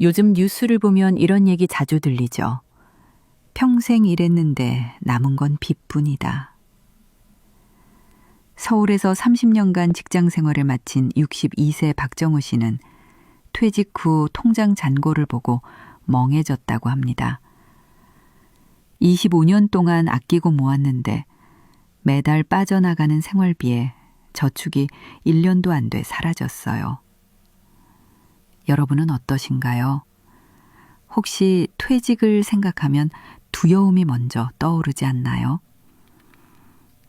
요즘 뉴스를 보면 이런 얘기 자주 들리죠. 평생 일했는데 남은 건 빚뿐이다. 서울에서 30년간 직장 생활을 마친 62세 박정우 씨는 퇴직 후 통장 잔고를 보고 멍해졌다고 합니다. 25년 동안 아끼고 모았는데 매달 빠져나가는 생활비에 저축이 1년도 안 돼 사라졌어요. 여러분은 어떠신가요? 혹시 퇴직을 생각하면 두려움이 먼저 떠오르지 않나요?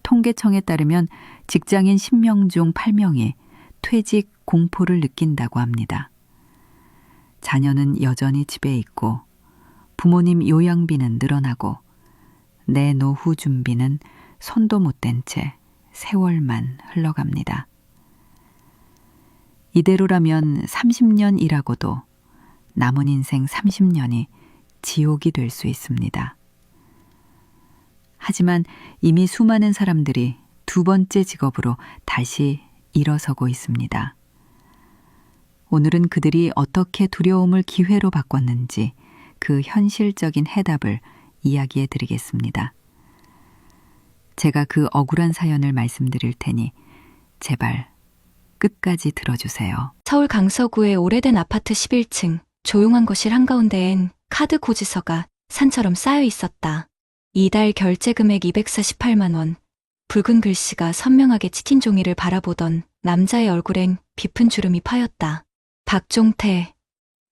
통계청에 따르면 직장인 10명 중 8명이 퇴직 공포를 느낀다고 합니다. 자녀는 여전히 집에 있고 부모님 요양비는 늘어나고 내 노후 준비는 손도 못 댄 채 세월만 흘러갑니다. 이대로라면 30년 일하고도 남은 인생 30년이 지옥이 될 수 있습니다. 하지만 이미 수많은 사람들이 두 번째 직업으로 다시 일어서고 있습니다. 오늘은 그들이 어떻게 두려움을 기회로 바꿨는지 그 현실적인 해답을 이야기해 드리겠습니다. 제가 그 억울한 사연을 말씀드릴 테니 제발 끝까지 들어주세요. 서울 강서구의 오래된 아파트 11층 조용한 거실 한가운데엔 카드 고지서가 산처럼 쌓여 있었다. 이달 결제 금액 248만 원. 붉은 글씨가 선명하게 치킨 종이를 바라보던 남자의 얼굴엔 깊은 주름이 파였다. 박종태,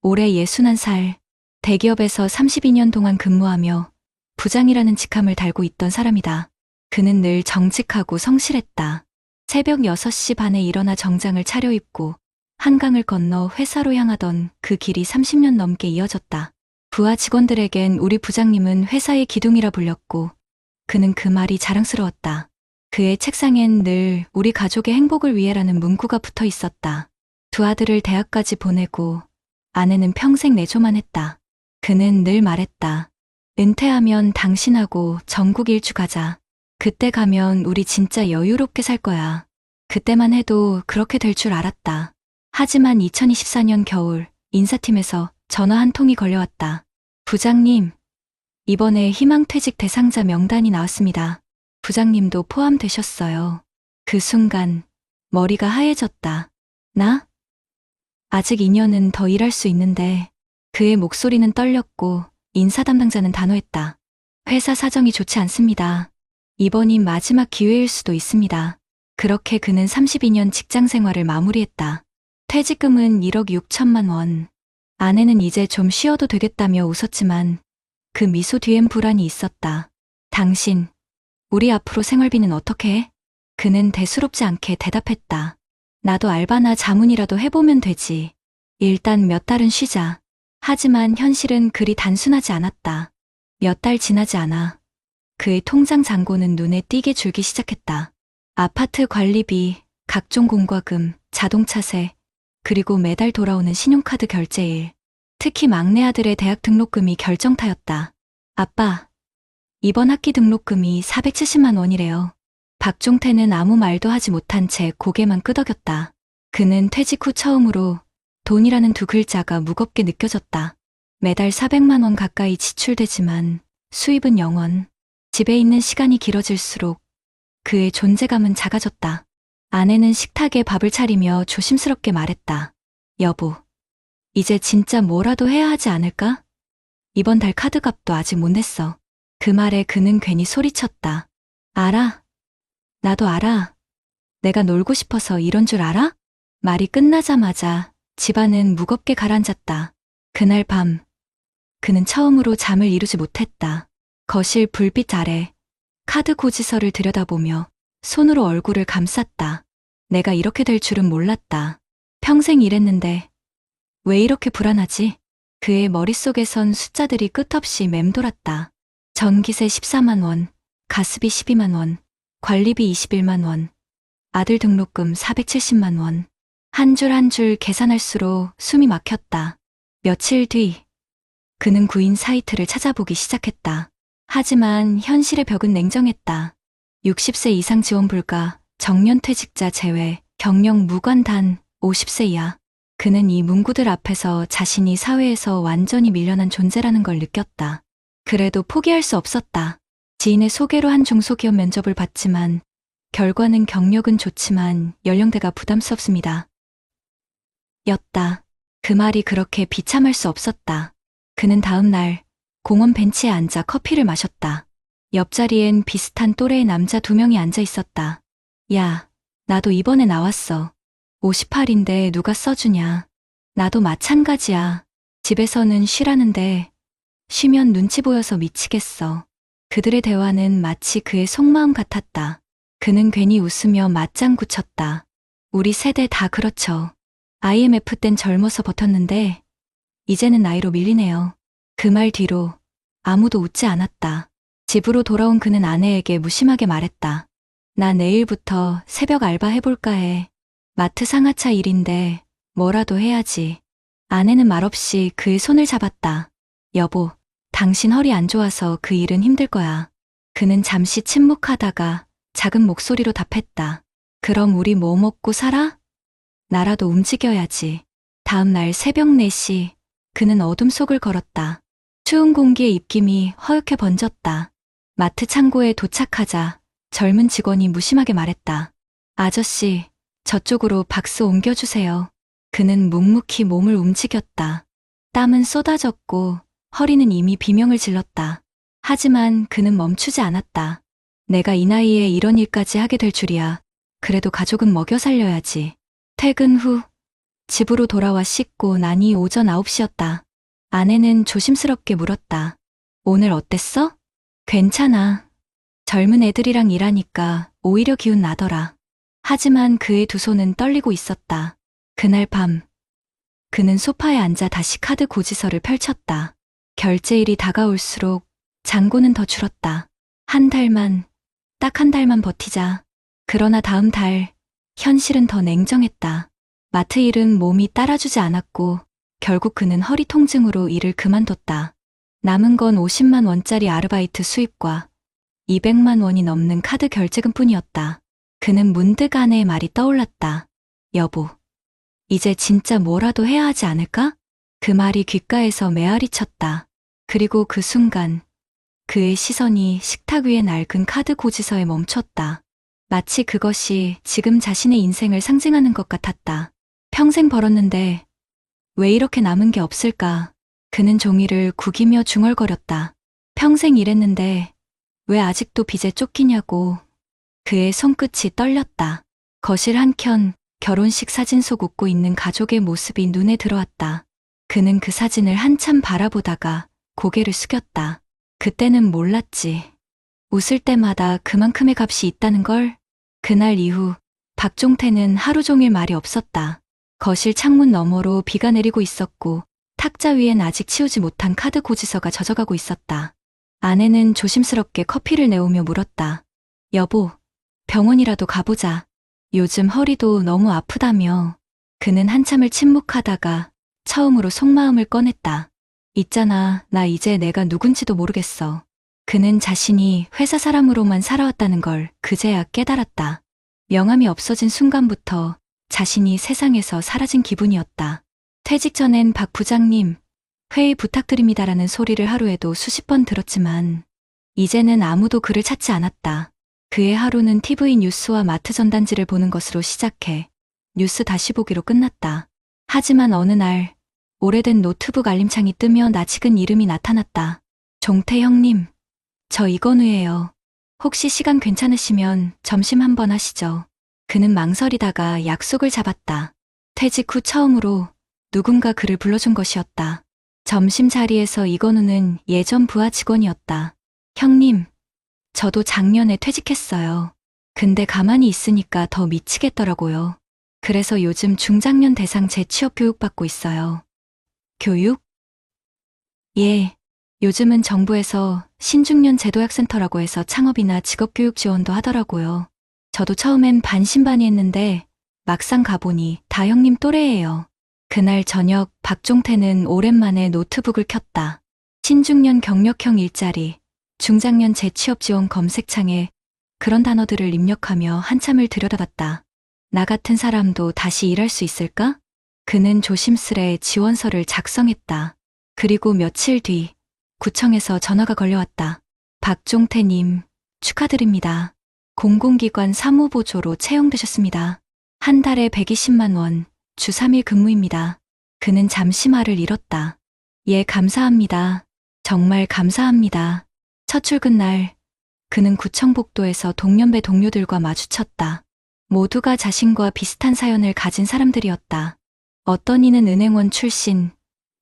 올해 61살, 대기업에서 32년 동안 근무하며 부장이라는 직함을 달고 있던 사람이다. 그는 늘 정직하고 성실했다. 새벽 6시 반에 일어나 정장을 차려입고 한강을 건너 회사로 향하던 그 길이 30년 넘게 이어졌다. 부하 직원들에겐 우리 부장님은 회사의 기둥이라 불렸고 그는 그 말이 자랑스러웠다. 그의 책상엔 늘 우리 가족의 행복을 위해라는 문구가 붙어 있었다. 두 아들을 대학까지 보내고 아내는 평생 내조만 했다. 그는 늘 말했다. 은퇴하면 당신하고 전국 일주 가자. 그때 가면 우리 진짜 여유롭게 살 거야. 그때만 해도 그렇게 될 줄 알았다. 하지만 2024년 겨울 인사팀에서 전화 한 통이 걸려왔다. 부장님, 이번에 희망퇴직 대상자 명단이 나왔습니다. 부장님도 포함되셨어요. 그 순간 머리가 하얘졌다. 나? 아직 2년은 더 일할 수 있는데. 그의 목소리는 떨렸고 인사 담당자는 단호했다. 회사 사정이 좋지 않습니다. 이번이 마지막 기회일 수도 있습니다. 그렇게 그는 32년 직장 생활을 마무리했다. 퇴직금은 1억 6천만 원. 아내는 이제 좀 쉬어도 되겠다며 웃었지만 그 미소 뒤엔 불안이 있었다. 당신, 우리 앞으로 생활비는 어떻게 해? 그는 대수롭지 않게 대답했다. 나도 알바나 자문이라도 해보면 되지. 일단 몇 달은 쉬자. 하지만 현실은 그리 단순하지 않았다. 몇 달 지나지 않아 그의 통장 잔고는 눈에 띄게 줄기 시작했다. 아파트 관리비, 각종 공과금, 자동차세, 그리고 매달 돌아오는 신용카드 결제일. 특히 막내 아들의 대학 등록금이 결정타였다. 아빠, 이번 학기 등록금이 470만 원이래요. 박종태는 아무 말도 하지 못한 채 고개만 끄덕였다. 그는 퇴직 후 처음으로 돈이라는 두 글자가 무겁게 느껴졌다. 매달 400만 원 가까이 지출되지만 수입은 0원. 집에 있는 시간이 길어질수록 그의 존재감은 작아졌다. 아내는 식탁에 밥을 차리며 조심스럽게 말했다. 여보, 이제 진짜 뭐라도 해야 하지 않을까? 이번 달 카드값도 아직 못 냈어. 그 말에 그는 괜히 소리쳤다. 알아. 나도 알아. 내가 놀고 싶어서 이런 줄 알아? 말이 끝나자마자 집안은 무겁게 가라앉았다. 그날 밤, 그는 처음으로 잠을 이루지 못했다. 거실 불빛 아래 카드 고지서를 들여다보며 손으로 얼굴을 감쌌다. 내가 이렇게 될 줄은 몰랐다. 평생 일했는데 왜 이렇게 불안하지? 그의 머릿속에선 숫자들이 끝없이 맴돌았다. 전기세 14만 원, 가스비 12만 원, 관리비 21만 원, 아들 등록금 470만 원. 한 줄 한 줄 계산할수록 숨이 막혔다. 며칠 뒤, 그는 구인 사이트를 찾아보기 시작했다. 하지만 현실의 벽은 냉정했다. 60세 이상 지원 불가, 정년퇴직자 제외, 경력 무관 단 50세 이하. 그는 이 문구들 앞에서 자신이 사회에서 완전히 밀려난 존재라는 걸 느꼈다. 그래도 포기할 수 없었다. 지인의 소개로 한 중소기업 면접을 봤지만 결과는 경력은 좋지만 연령대가 부담스럽습니다. 였다. 그 말이 그렇게 비참할 수 없었다. 그는 다음 날 공원 벤치에 앉아 커피를 마셨다. 옆자리엔 비슷한 또래의 남자 2명이 앉아 있었다. 야, 나도 이번에 나왔어. 58인데 누가 써주냐. 나도 마찬가지야. 집에서는 쉬라는데 쉬면 눈치 보여서 미치겠어. 그들의 대화는 마치 그의 속마음 같았다. 그는 괜히 웃으며 맞장구 쳤다. 우리 세대 다 그렇죠. IMF 땐 젊어서 버텼는데 이제는 나이로 밀리네요. 그 말 뒤로 아무도 웃지 않았다. 집으로 돌아온 그는 아내에게 무심하게 말했다. 나 내일부터 새벽 알바 해볼까 해. 마트 상하차 일인데 뭐라도 해야지. 아내는 말없이 그의 손을 잡았다. 여보, 당신 허리 안 좋아서 그 일은 힘들 거야. 그는 잠시 침묵하다가 작은 목소리로 답했다. 그럼 우리 뭐 먹고 살아? 나라도 움직여야지. 다음 날 새벽 4시, 그는 어둠 속을 걸었다. 추운 공기에 입김이 허옇게 번졌다. 마트 창고에 도착하자 젊은 직원이 무심하게 말했다. 아저씨, 저쪽으로 박스 옮겨주세요. 그는 묵묵히 몸을 움직였다. 땀은 쏟아졌고 허리는 이미 비명을 질렀다. 하지만 그는 멈추지 않았다. 내가 이 나이에 이런 일까지 하게 될 줄이야. 그래도 가족은 먹여 살려야지. 퇴근 후 집으로 돌아와 씻고 나니 오전 9시였다. 아내는 조심스럽게 물었다. 오늘 어땠어? 괜찮아. 젊은 애들이랑 일하니까 오히려 기운 나더라. 하지만 그의 두 손은 떨리고 있었다. 그날 밤, 그는 소파에 앉아 다시 카드 고지서를 펼쳤다. 결제일이 다가올수록 잔고는 더 줄었다. 딱 한 달만 버티자. 그러나 다음 달, 현실은 더 냉정했다. 마트 일은 몸이 따라주지 않았고 결국 그는 허리 통증으로 일을 그만뒀다. 남은 건 50만 원짜리 아르바이트 수입과 200만 원이 넘는 카드 결제금뿐이었다. 그는 문득 아내의 말이 떠올랐다. 여보, 이제 진짜 뭐라도 해야 하지 않을까? 그 말이 귓가에서 메아리 쳤다. 그리고 그 순간 그의 시선이 식탁 위에 낡은 카드 고지서에 멈췄다. 마치 그것이 지금 자신의 인생을 상징하는 것 같았다. 평생 벌었는데 왜 이렇게 남은 게 없을까? 그는 종이를 구기며 중얼거렸다. 평생 일했는데 왜 아직도 빚에 쫓기냐고. 그의 손끝이 떨렸다. 거실 한켠 결혼식 사진 속 웃고 있는 가족의 모습이 눈에 들어왔다. 그는 그 사진을 한참 바라보다가 고개를 숙였다. 그때는 몰랐지. 웃을 때마다 그만큼의 값이 있다는 걸. 그날 이후 박종태는 하루 종일 말이 없었다. 거실 창문 너머로 비가 내리고 있었고 탁자 위엔 아직 치우지 못한 카드 고지서가 젖어가고 있었다. 아내는 조심스럽게 커피를 내오며 물었다. 여보, 병원이라도 가보자. 요즘 허리도 너무 아프다며. 그는 한참을 침묵하다가 처음으로 속마음을 꺼냈다. 있잖아, 나 이제 내가 누군지도 모르겠어. 그는 자신이 회사 사람으로만 살아왔다는 걸 그제야 깨달았다. 명함이 없어진 순간부터 자신이 세상에서 사라진 기분이었다. 퇴직 전엔 박 부장님, 회의 부탁드립니다라는 소리를 하루에도 수십 번 들었지만 이제는 아무도 그를 찾지 않았다. 그의 하루는 TV 뉴스와 마트 전단지를 보는 것으로 시작해 뉴스 다시 보기로 끝났다. 하지만 어느 날 오래된 노트북 알림창이 뜨며 낯익은 이름이 나타났다. 종태 형님, 저 이건우예요. 혹시 시간 괜찮으시면 점심 한번 하시죠. 그는 망설이다가 약속을 잡았다. 퇴직 후 처음으로 누군가 그를 불러준 것이었다. 점심 자리에서 이건우는 예전 부하 직원이었다. 형님, 저도 작년에 퇴직했어요. 근데 가만히 있으니까 더 미치겠더라고요. 그래서 요즘 중장년 대상 재취업 교육 받고 있어요. 교육? 예. 요즘은 정부에서 신중년 제도학센터라고 해서 창업이나 직업교육 지원도 하더라고요. 저도 처음엔 반신반의했는데 막상 가보니 다 형님 또래예요. 그날 저녁 박종태는 오랜만에 노트북을 켰다. 신중년 경력형 일자리, 중장년 재취업 지원 검색창에 그런 단어들을 입력하며 한참을 들여다봤다. 나 같은 사람도 다시 일할 수 있을까? 그는 조심스레 지원서를 작성했다. 그리고 며칠 뒤 구청에서 전화가 걸려왔다. 박종태님, 축하드립니다. 공공기관 사무보조로 채용되셨습니다. 한 달에 120만 원, 주 3일 근무입니다. 그는 잠시 말을 잃었다. 예, 감사합니다. 정말 감사합니다. 첫 출근 날, 그는 구청 복도에서 동년배 동료들과 마주쳤다. 모두가 자신과 비슷한 사연을 가진 사람들이었다. 어떤 이는 은행원 출신,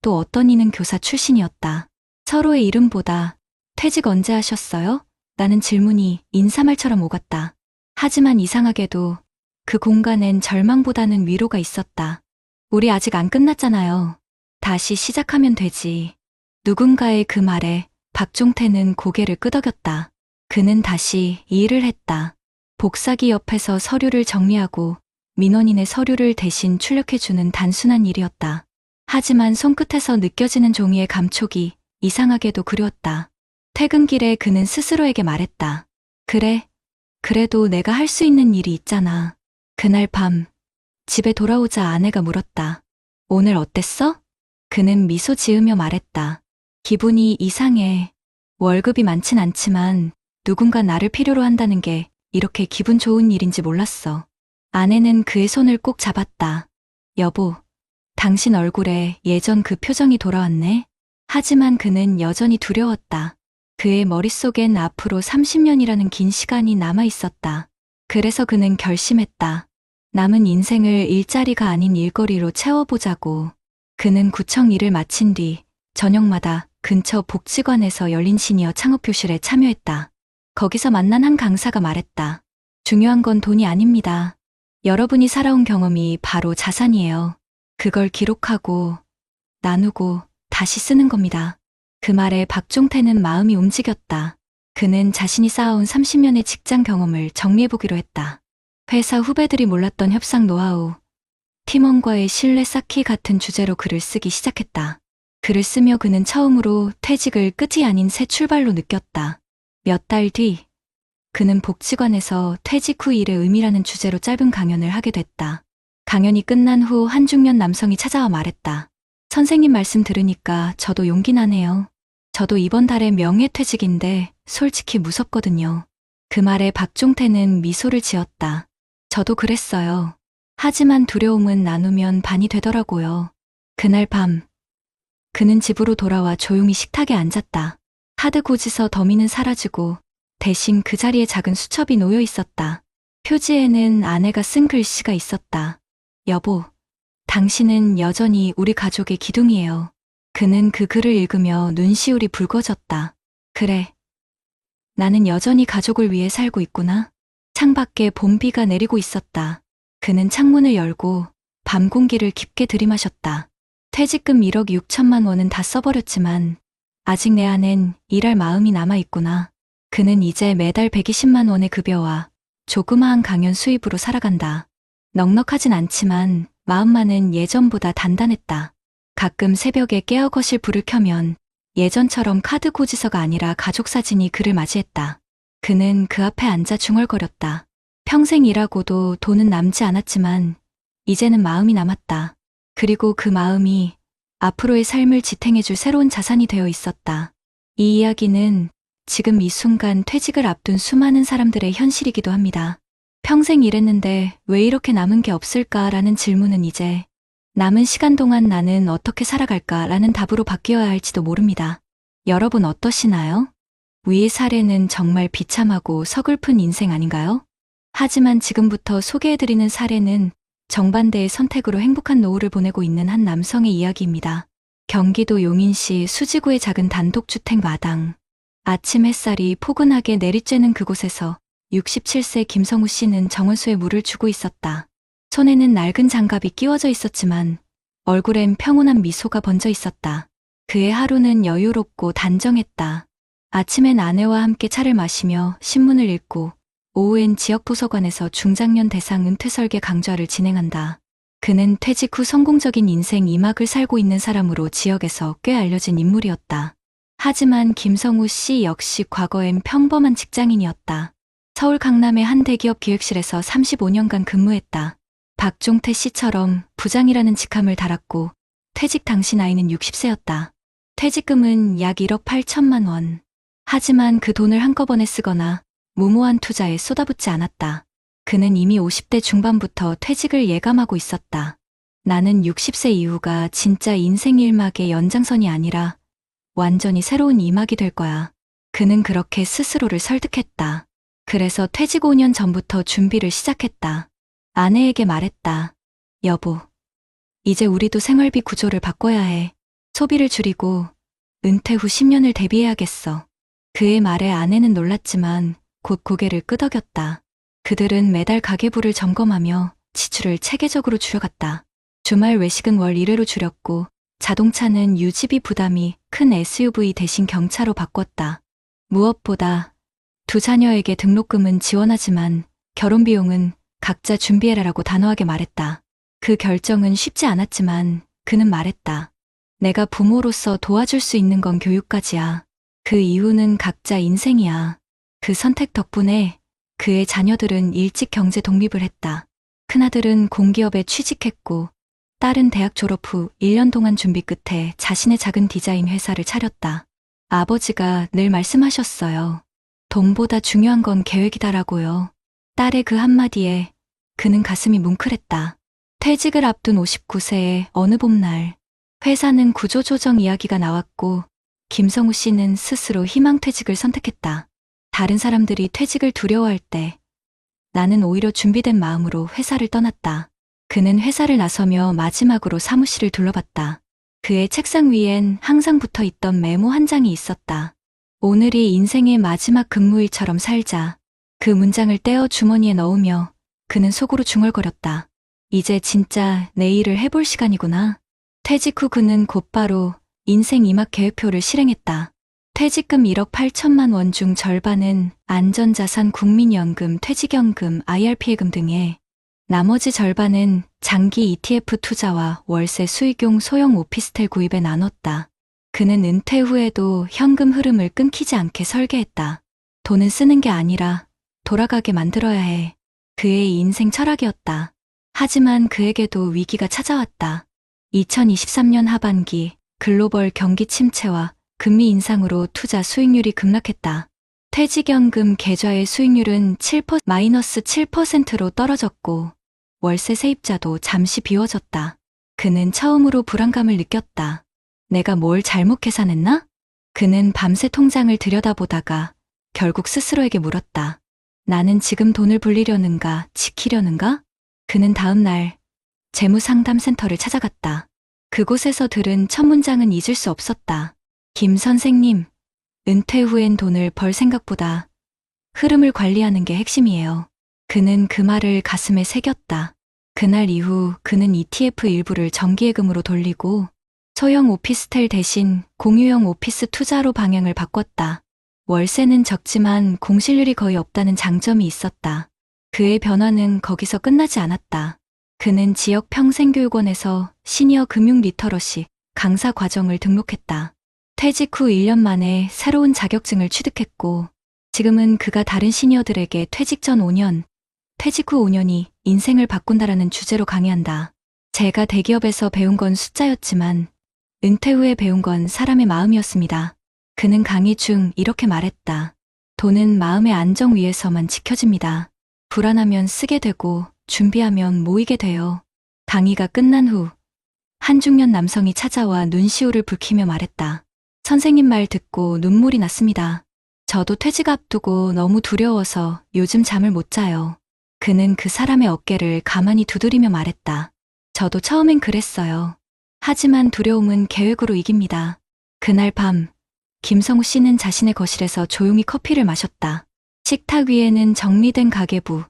또 어떤 이는 교사 출신이었다. 서로의 이름보다 퇴직 언제 하셨어요? 라는 질문이 인사말처럼 오갔다. 하지만 이상하게도 그 공간엔 절망보다는 위로가 있었다. 우리 아직 안 끝났잖아요. 다시 시작하면 되지. 누군가의 그 말에 박종태는 고개를 끄덕였다. 그는 다시 일을 했다. 복사기 옆에서 서류를 정리하고 민원인의 서류를 대신 출력해주는 단순한 일이었다. 하지만 손끝에서 느껴지는 종이의 감촉이 이상하게도 그리웠다. 퇴근길에 그는 스스로에게 말했다. 그래, 그래도 내가 할 수 있는 일이 있잖아. 그날 밤, 집에 돌아오자 아내가 물었다. 오늘 어땠어? 그는 미소 지으며 말했다. 기분이 이상해. 월급이 많진 않지만 누군가 나를 필요로 한다는 게 이렇게 기분 좋은 일인지 몰랐어. 아내는 그의 손을 꼭 잡았다. 여보, 당신 얼굴에 예전 그 표정이 돌아왔네. 하지만 그는 여전히 두려웠다. 그의 머릿속엔 앞으로 30년이라는 긴 시간이 남아 있었다. 그래서 그는 결심했다. 남은 인생을 일자리가 아닌 일거리로 채워보자고. 그는 구청 일을 마친 뒤 저녁마다 근처 복지관에서 열린 시니어 창업 교실에 참여했다. 거기서 만난 한 강사가 말했다. 중요한 건 돈이 아닙니다. 여러분이 살아온 경험이 바로 자산이에요. 그걸 기록하고 나누고 다시 쓰는 겁니다. 그 말에 박종태는 마음이 움직였다. 그는 자신이 쌓아온 30년의 직장 경험을 정리해보기로 했다. 회사 후배들이 몰랐던 협상 노하우, 팀원과의 신뢰 쌓기 같은 주제로 글을 쓰기 시작했다. 글을 쓰며 그는 처음으로 퇴직을 끝이 아닌 새 출발로 느꼈다. 몇 달 뒤, 그는 복지관에서 퇴직 후 일의 의미라는 주제로 짧은 강연을 하게 됐다. 강연이 끝난 후 한 중년 남성이 찾아와 말했다. 선생님 말씀 들으니까 저도 용기 나네요. 저도 이번 달에 명예퇴직인데 솔직히 무섭거든요. 그 말에 박종태는 미소를 지었다. 저도 그랬어요. 하지만 두려움은 나누면 반이 되더라고요. 그날 밤, 그는 집으로 돌아와 조용히 식탁에 앉았다. 카드 고지서 더미는 사라지고 대신 그 자리에 작은 수첩이 놓여 있었다. 표지에는 아내가 쓴 글씨가 있었다. 여보, 당신은 여전히 우리 가족의 기둥이에요. 그는 그 글을 읽으며 눈시울이 붉어졌다. 그래, 나는 여전히 가족을 위해 살고 있구나. 창밖에 봄비가 내리고 있었다. 그는 창문을 열고 밤 공기를 깊게 들이마셨다. 퇴직금 1억 6천만 원은 다 써버렸지만 아직 내 안엔 일할 마음이 남아있구나. 그는 이제 매달 120만 원의 급여와 조그마한 강연 수입으로 살아간다. 넉넉하진 않지만 마음만은 예전보다 단단했다. 가끔 새벽에 깨어 거실 불을 켜면 예전처럼 카드 고지서가 아니라 가족 사진이 그를 맞이했다. 그는 그 앞에 앉아 중얼거렸다. 평생 일하고도 돈은 남지 않았지만 이제는 마음이 남았다. 그리고 그 마음이 앞으로의 삶을 지탱해줄 새로운 자산이 되어 있었다. 이 이야기는 지금 이 순간 퇴직을 앞둔 수많은 사람들의 현실이기도 합니다. 평생 일했는데 왜 이렇게 남은 게 없을까라는 질문은 이제 남은 시간 동안 나는 어떻게 살아갈까라는 답으로 바뀌어야 할지도 모릅니다. 여러분 어떠시나요? 위의 사례는 정말 비참하고 서글픈 인생 아닌가요? 하지만 지금부터 소개해드리는 사례는 정반대의 선택으로 행복한 노후를 보내고 있는 한 남성의 이야기입니다. 경기도 용인시 수지구의 작은 단독주택 마당. 아침 햇살이 포근하게 내리쬐는 그곳에서 67세 김성우 씨는 정원수에 물을 주고 있었다. 손에는 낡은 장갑이 끼워져 있었지만 얼굴엔 평온한 미소가 번져 있었다. 그의 하루는 여유롭고 단정했다. 아침엔 아내와 함께 차를 마시며 신문을 읽고 오후엔 지역 도서관에서 중장년 대상 은퇴 설계 강좌를 진행한다. 그는 퇴직 후 성공적인 인생 2막을 살고 있는 사람으로 지역에서 꽤 알려진 인물이었다. 하지만 김성우 씨 역시 과거엔 평범한 직장인이었다. 서울 강남의 한 대기업 기획실에서 35년간 근무했다. 박종태 씨처럼 부장이라는 직함을 달았고 퇴직 당시 나이는 60세였다. 퇴직금은 약 1억 8천만 원. 하지만 그 돈을 한꺼번에 쓰거나 무모한 투자에 쏟아붓지 않았다. 그는 이미 50대 중반부터 퇴직을 예감하고 있었다. 나는 60세 이후가 진짜 인생 일막의 연장선이 아니라 완전히 새로운 이막이 될 거야. 그는 그렇게 스스로를 설득했다. 그래서 퇴직 5년 전부터 준비를 시작했다. 아내에게 말했다. 여보, 이제 우리도 생활비 구조를 바꿔야 해. 소비를 줄이고 은퇴 후 10년을 대비해야겠어. 그의 말에 아내는 놀랐지만 곧 고개를 끄덕였다. 그들은 매달 가계부를 점검하며 지출을 체계적으로 줄여갔다. 주말 외식은 월 1회로 줄였고 자동차는 유지비 부담이 큰 SUV 대신 경차로 바꿨다. 무엇보다 두 자녀에게 등록금은 지원하지만 결혼 비용은 각자 준비해라라고 단호하게 말했다. 그 결정은 쉽지 않았지만 그는 말했다. 내가 부모로서 도와줄 수 있는 건 교육까지야. 그 이후는 각자 인생이야. 그 선택 덕분에 그의 자녀들은 일찍 경제 독립을 했다. 큰아들은 공기업에 취직했고 딸은 대학 졸업 후 1년 동안 준비 끝에 자신의 작은 디자인 회사를 차렸다. 아버지가 늘 말씀하셨어요. 돈보다 중요한 건 계획이다라고요. 딸의 그 한마디에 그는 가슴이 뭉클했다. 퇴직을 앞둔 59세의 어느 봄날, 회사는 구조조정 이야기가 나왔고 김성우 씨는 스스로 희망퇴직을 선택했다. 다른 사람들이 퇴직을 두려워할 때 나는 오히려 준비된 마음으로 회사를 떠났다. 그는 회사를 나서며 마지막으로 사무실을 둘러봤다. 그의 책상 위엔 항상 붙어 있던 메모 한 장이 있었다. 오늘이 인생의 마지막 근무일처럼 살자. 그 문장을 떼어 주머니에 넣으며 그는 속으로 중얼거렸다. 이제 진짜 내 일을 해볼 시간이구나. 퇴직 후 그는 곧바로 인생 이막 계획표를 실행했다. 퇴직금 1억 8천만 원 중 절반은 안전자산 국민연금, 퇴직연금, IRP예금 등에 나머지 절반은 장기 ETF 투자와 월세 수익용 소형 오피스텔 구입에 나눴다. 그는 은퇴 후에도 현금 흐름을 끊기지 않게 설계했다. 돈은 쓰는 게 아니라 돌아가게 만들어야 해. 그의 인생 철학이었다. 하지만 그에게도 위기가 찾아왔다. 2023년 하반기 글로벌 경기 침체와 금리 인상으로 투자 수익률이 급락했다. 퇴직연금 계좌의 수익률은 마이너스 7%로 떨어졌고 월세 세입자도 잠시 비워졌다. 그는 처음으로 불안감을 느꼈다. 내가 뭘 잘못 계산했나? 그는 밤새 통장을 들여다보다가 결국 스스로에게 물었다. 나는 지금 돈을 불리려는가, 지키려는가? 그는 다음 날 재무상담센터를 찾아갔다. 그곳에서 들은 첫 문장은 잊을 수 없었다. 김 선생님, 은퇴 후엔 돈을 벌 생각보다 흐름을 관리하는 게 핵심이에요. 그는 그 말을 가슴에 새겼다. 그날 이후 그는 ETF 일부를 정기예금으로 돌리고 소형 오피스텔 대신 공유형 오피스 투자로 방향을 바꿨다. 월세는 적지만 공실률이 거의 없다는 장점이 있었다. 그의 변화는 거기서 끝나지 않았다. 그는 지역 평생교육원에서 시니어 금융 리터러시 강사 과정을 등록했다. 퇴직 후 1년 만에 새로운 자격증을 취득했고 지금은 그가 다른 시니어들에게 퇴직 전 5년, 퇴직 후 5년이 인생을 바꾼다라는 주제로 강의한다. 제가 대기업에서 배운 건 숫자였지만 은퇴 후에 배운 건 사람의 마음이었습니다. 그는 강의 중 이렇게 말했다. 돈은 마음의 안정 위에서만 지켜집니다. 불안하면 쓰게 되고 준비하면 모이게 돼요. 강의가 끝난 후 한 중년 남성이 찾아와 눈시울을 붉히며 말했다. 선생님 말 듣고 눈물이 났습니다. 저도 퇴직 앞두고 너무 두려워서 요즘 잠을 못 자요. 그는 그 사람의 어깨를 가만히 두드리며 말했다. 저도 처음엔 그랬어요. 하지만 두려움은 계획으로 이깁니다. 그날 밤 김성우 씨는 자신의 거실에서 조용히 커피를 마셨다. 식탁 위에는 정리된 가계부,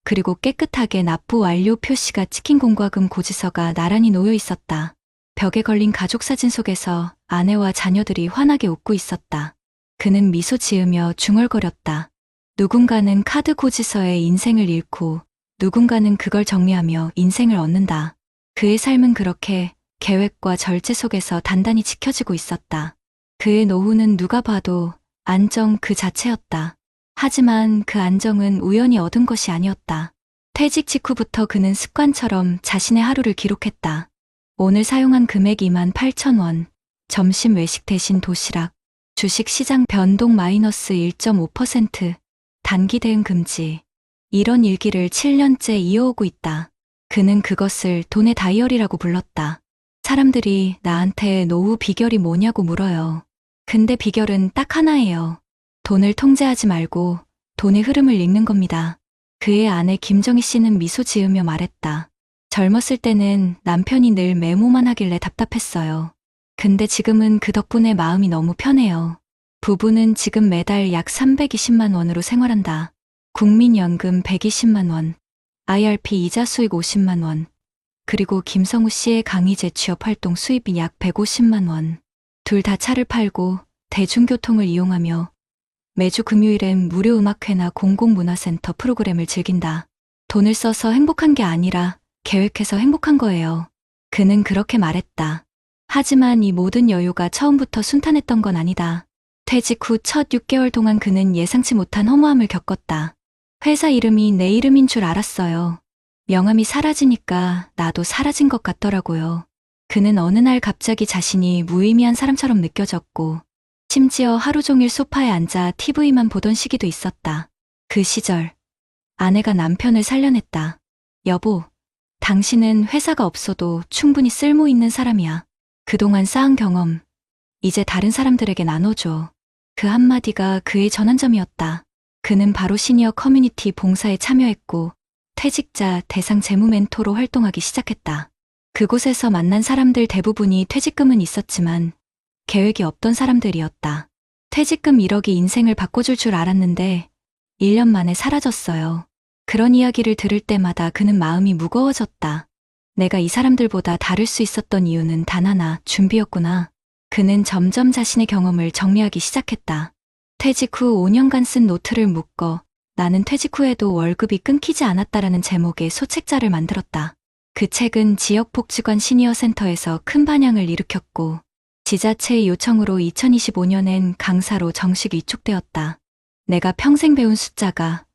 그리고 깨끗하게 납부 완료 표시가 찍힌 공과금 고지서가 나란히 놓여 있었다. 벽에 걸린 가족 사진 속에서 아내와 자녀들이 환하게 웃고 있었다. 그는 미소 지으며 중얼거렸다. 누군가는 카드 고지서에 인생을 잃고 누군가는 그걸 정리하며 인생을 얻는다. 그의 삶은 그렇게 계획과 절제 속에서 단단히 지켜지고 있었다. 그의 노후는 누가 봐도 안정 그 자체였다. 하지만 그 안정은 우연히 얻은 것이 아니었다. 퇴직 직후부터 그는 습관처럼 자신의 하루를 기록했다. 오늘 사용한 금액 28,000원, 점심 외식 대신 도시락, 주식 시장 변동 마이너스 1.5%, 단기 대응 금지. 이런 일기를 7년째 이어오고 있다. 그는 그것을 돈의 다이어리라고 불렀다. 사람들이 나한테 노후 비결이 뭐냐고 물어요. 근데 비결은 딱 하나예요. 돈을 통제하지 말고 돈의 흐름을 읽는 겁니다. 그의 아내 김정희 씨는 미소 지으며 말했다. 젊었을 때는 남편이 늘 메모만 하길래 답답했어요. 근데 지금은 그 덕분에 마음이 너무 편해요. 부부는 지금 매달 약 320만 원으로 생활한다. 국민연금 120만 원, IRP 이자 수익 50만 원, 그리고 김성우 씨의 강의 재취업 활동 수입이 약 150만 원. 둘 다 차를 팔고 대중교통을 이용하며 매주 금요일엔 무료 음악회나 공공문화센터 프로그램을 즐긴다. 돈을 써서 행복한 게 아니라 계획해서 행복한 거예요. 그는 그렇게 말했다. 하지만 이 모든 여유가 처음부터 순탄했던 건 아니다. 퇴직 후 첫 6개월 동안 그는 예상치 못한 허무함을 겪었다. 회사 이름이 내 이름인 줄 알았어요. 명함이 사라지니까 나도 사라진 것 같더라고요. 그는 어느 날 갑자기 자신이 무의미한 사람처럼 느껴졌고, 심지어 하루 종일 소파에 앉아 TV만 보던 시기도 있었다. 그 시절, 아내가 남편을 살려냈다. 여보, 당신은 회사가 없어도 충분히 쓸모 있는 사람이야. 그동안 쌓은 경험, 이제 다른 사람들에게 나눠줘. 그 한마디가 그의 전환점이었다. 그는 바로 시니어 커뮤니티 봉사에 참여했고, 퇴직자 대상 재무 멘토로 활동하기 시작했다. 그곳에서 만난 사람들 대부분이 퇴직금은 있었지만 계획이 없던 사람들이었다. 퇴직금 1억이 인생을 바꿔줄 줄 알았는데 1년 만에 사라졌어요. 그런 이야기를 들을 때마다 그는 마음이 무거워졌다. 내가 이 사람들보다 다를 수 있었던 이유는 단 하나, 준비였구나. 그는 점점 자신의 경험을 정리하기 시작했다. 퇴직 후 5년간 쓴 노트를 묶어 나는 퇴직 후에도 월급이 끊기지 않았다라는 제목의 소책자를 만들었다. 그 책은 지역복지관 시니어 센터에서 큰 반향을 일으켰고 지자체의 요청으로 2025년엔 강사로 정식 위촉되었다. 내가 평생 배운 숫자가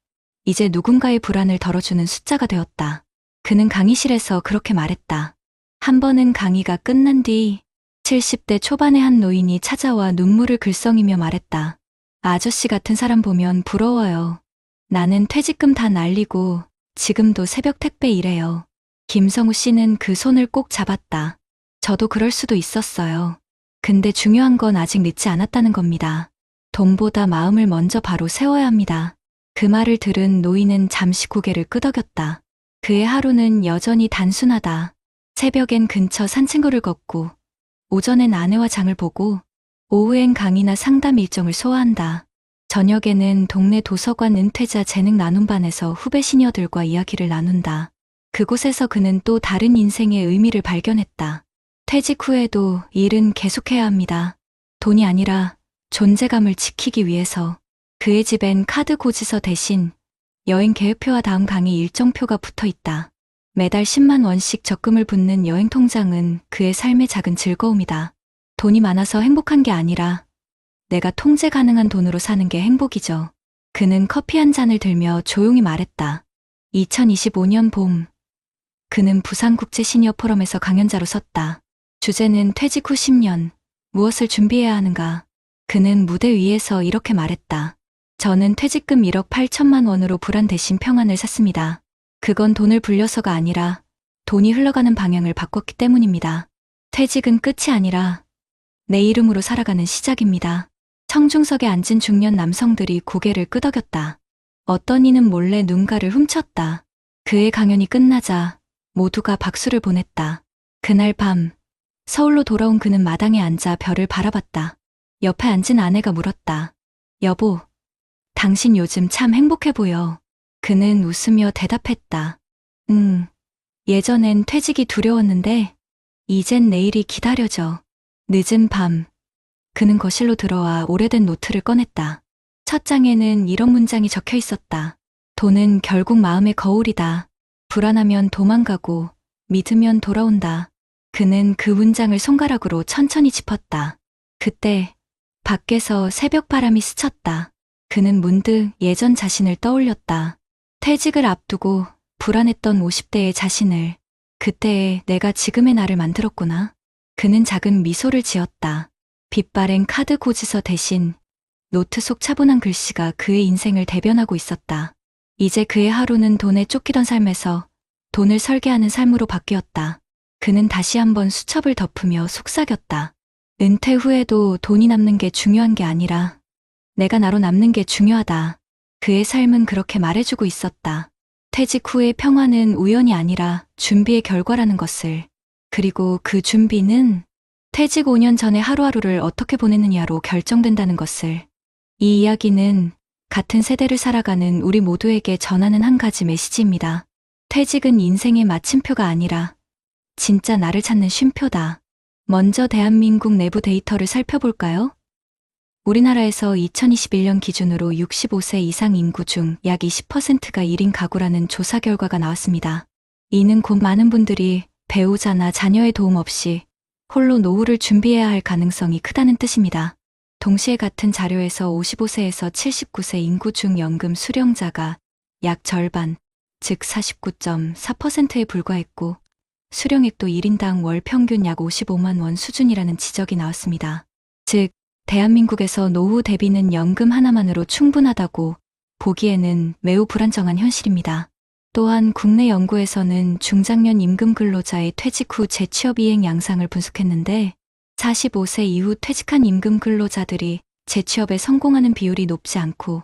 이제 누군가의 불안을 덜어주는 숫자가 되었다. 그는 강의실에서 그렇게 말했다. 한 번은 강의가 끝난 뒤 70대 초반의 한 노인이 찾아와 눈물을 글썽이며 말했다. 아저씨 같은 사람 보면 부러워요. 나는 퇴직금 다 날리고 지금도 새벽 택배 일해요. 김성우 씨는 그 손을 꼭 잡았다. 저도 그럴 수도 있었어요. 근데 중요한 건 아직 늦지 않았다는 겁니다. 돈보다 마음을 먼저 바로 세워야 합니다. 그 말을 들은 노인은 잠시 고개를 끄덕였다. 그의 하루는 여전히 단순하다. 새벽엔 근처 산책로를 걷고, 오전엔 아내와 장을 보고, 오후엔 강의나 상담 일정을 소화한다. 저녁에는 동네 도서관 은퇴자 재능 나눔반에서 후배 시니어들과 이야기를 나눈다. 그곳에서 그는 또 다른 인생의 의미를 발견했다. 퇴직 후에도 일은 계속해야 합니다. 돈이 아니라 존재감을 지키기 위해서. 그의 집엔 카드 고지서 대신 여행 계획표와 다음 강의 일정표가 붙어 있다. 매달 10만 원씩 적금을 붓는 여행 통장은 그의 삶의 작은 즐거움이다. 돈이 많아서 행복한 게 아니라 내가 통제 가능한 돈으로 사는 게 행복이죠. 그는 커피 한 잔을 들며 조용히 말했다. 2025년 봄, 그는 부산국제 시니어 포럼에서 강연자로 섰다. 주제는 퇴직 후 10년, 무엇을 준비해야 하는가. 그는 무대 위에서 이렇게 말했다. 저는 퇴직금 1억 8천만 원으로 불안 대신 평안을 샀습니다. 그건 돈을 불려서가 아니라 돈이 흘러가는 방향을 바꿨기 때문입니다. 퇴직은 끝이 아니라 내 이름으로 살아가는 시작입니다. 청중석에 앉은 중년 남성들이 고개를 끄덕였다. 어떤 이는 몰래 눈가를 훔쳤다. 그의 강연이 끝나자 모두가 박수를 보냈다. 그날 밤, 서울로 돌아온 그는 마당에 앉아 별을 바라봤다. 옆에 앉은 아내가 물었다. 여보, 당신 요즘 참 행복해 보여. 그는 웃으며 대답했다. 예전엔 퇴직이 두려웠는데, 이젠 내일이 기다려져. 늦은 밤, 그는 거실로 들어와 오래된 노트를 꺼냈다. 첫 장에는 이런 문장이 적혀 있었다. 돈은 결국 마음의 거울이다. 불안하면 도망가고 믿으면 돌아온다. 그는 그 문장을 손가락으로 천천히 짚었다. 그때 밖에서 새벽 바람이 스쳤다. 그는 문득 예전 자신을 떠올렸다. 퇴직을 앞두고 불안했던 50대의 자신을 그때의 내가 지금의 나를 만들었구나. 그는 작은 미소를 지었다. 빛바랜 카드 고지서 대신 노트 속 차분한 글씨가 그의 인생을 대변하고 있었다. 이제 그의 하루는 돈에 쫓기던 삶에서 돈을 설계하는 삶으로 바뀌었다. 그는 다시 한번 수첩을 덮으며 속삭였다. 은퇴 후에도 돈이 남는 게 중요한 게 아니라 내가 나로 남는 게 중요하다. 그의 삶은 그렇게 말해주고 있었다. 퇴직 후의 평화는 우연이 아니라 준비의 결과라는 것을, 그리고 그 준비는 퇴직 5년 전에 하루하루를 어떻게 보내느냐로 결정된다는 것을. 이 이야기는 같은 세대를 살아가는 우리 모두에게 전하는 한 가지 메시지입니다. 퇴직은 인생의 마침표가 아니라 진짜 나를 찾는 쉼표다. 먼저 대한민국 내부 데이터를 살펴볼까요? 우리나라에서 2021년 기준으로 65세 이상 인구 중 약 20%가 1인 가구라는 조사 결과가 나왔습니다. 이는 곧 많은 분들이 배우자나 자녀의 도움 없이 홀로 노후를 준비해야 할 가능성이 크다는 뜻입니다. 동시에 같은 자료에서 55세에서 79세 인구 중 연금 수령자가 약 절반, 즉 49.4%에 불과했고 수령액도 1인당 월 평균 약 55만 원 수준이라는 지적이 나왔습니다. 즉, 대한민국에서 노후 대비는 연금 하나만으로 충분하다고 보기에는 매우 불안정한 현실입니다. 또한 국내 연구에서는 중장년 임금 근로자의 퇴직 후 재취업 이행 양상을 분석했는데 45세 이후 퇴직한 임금 근로자들이 재취업에 성공하는 비율이 높지 않고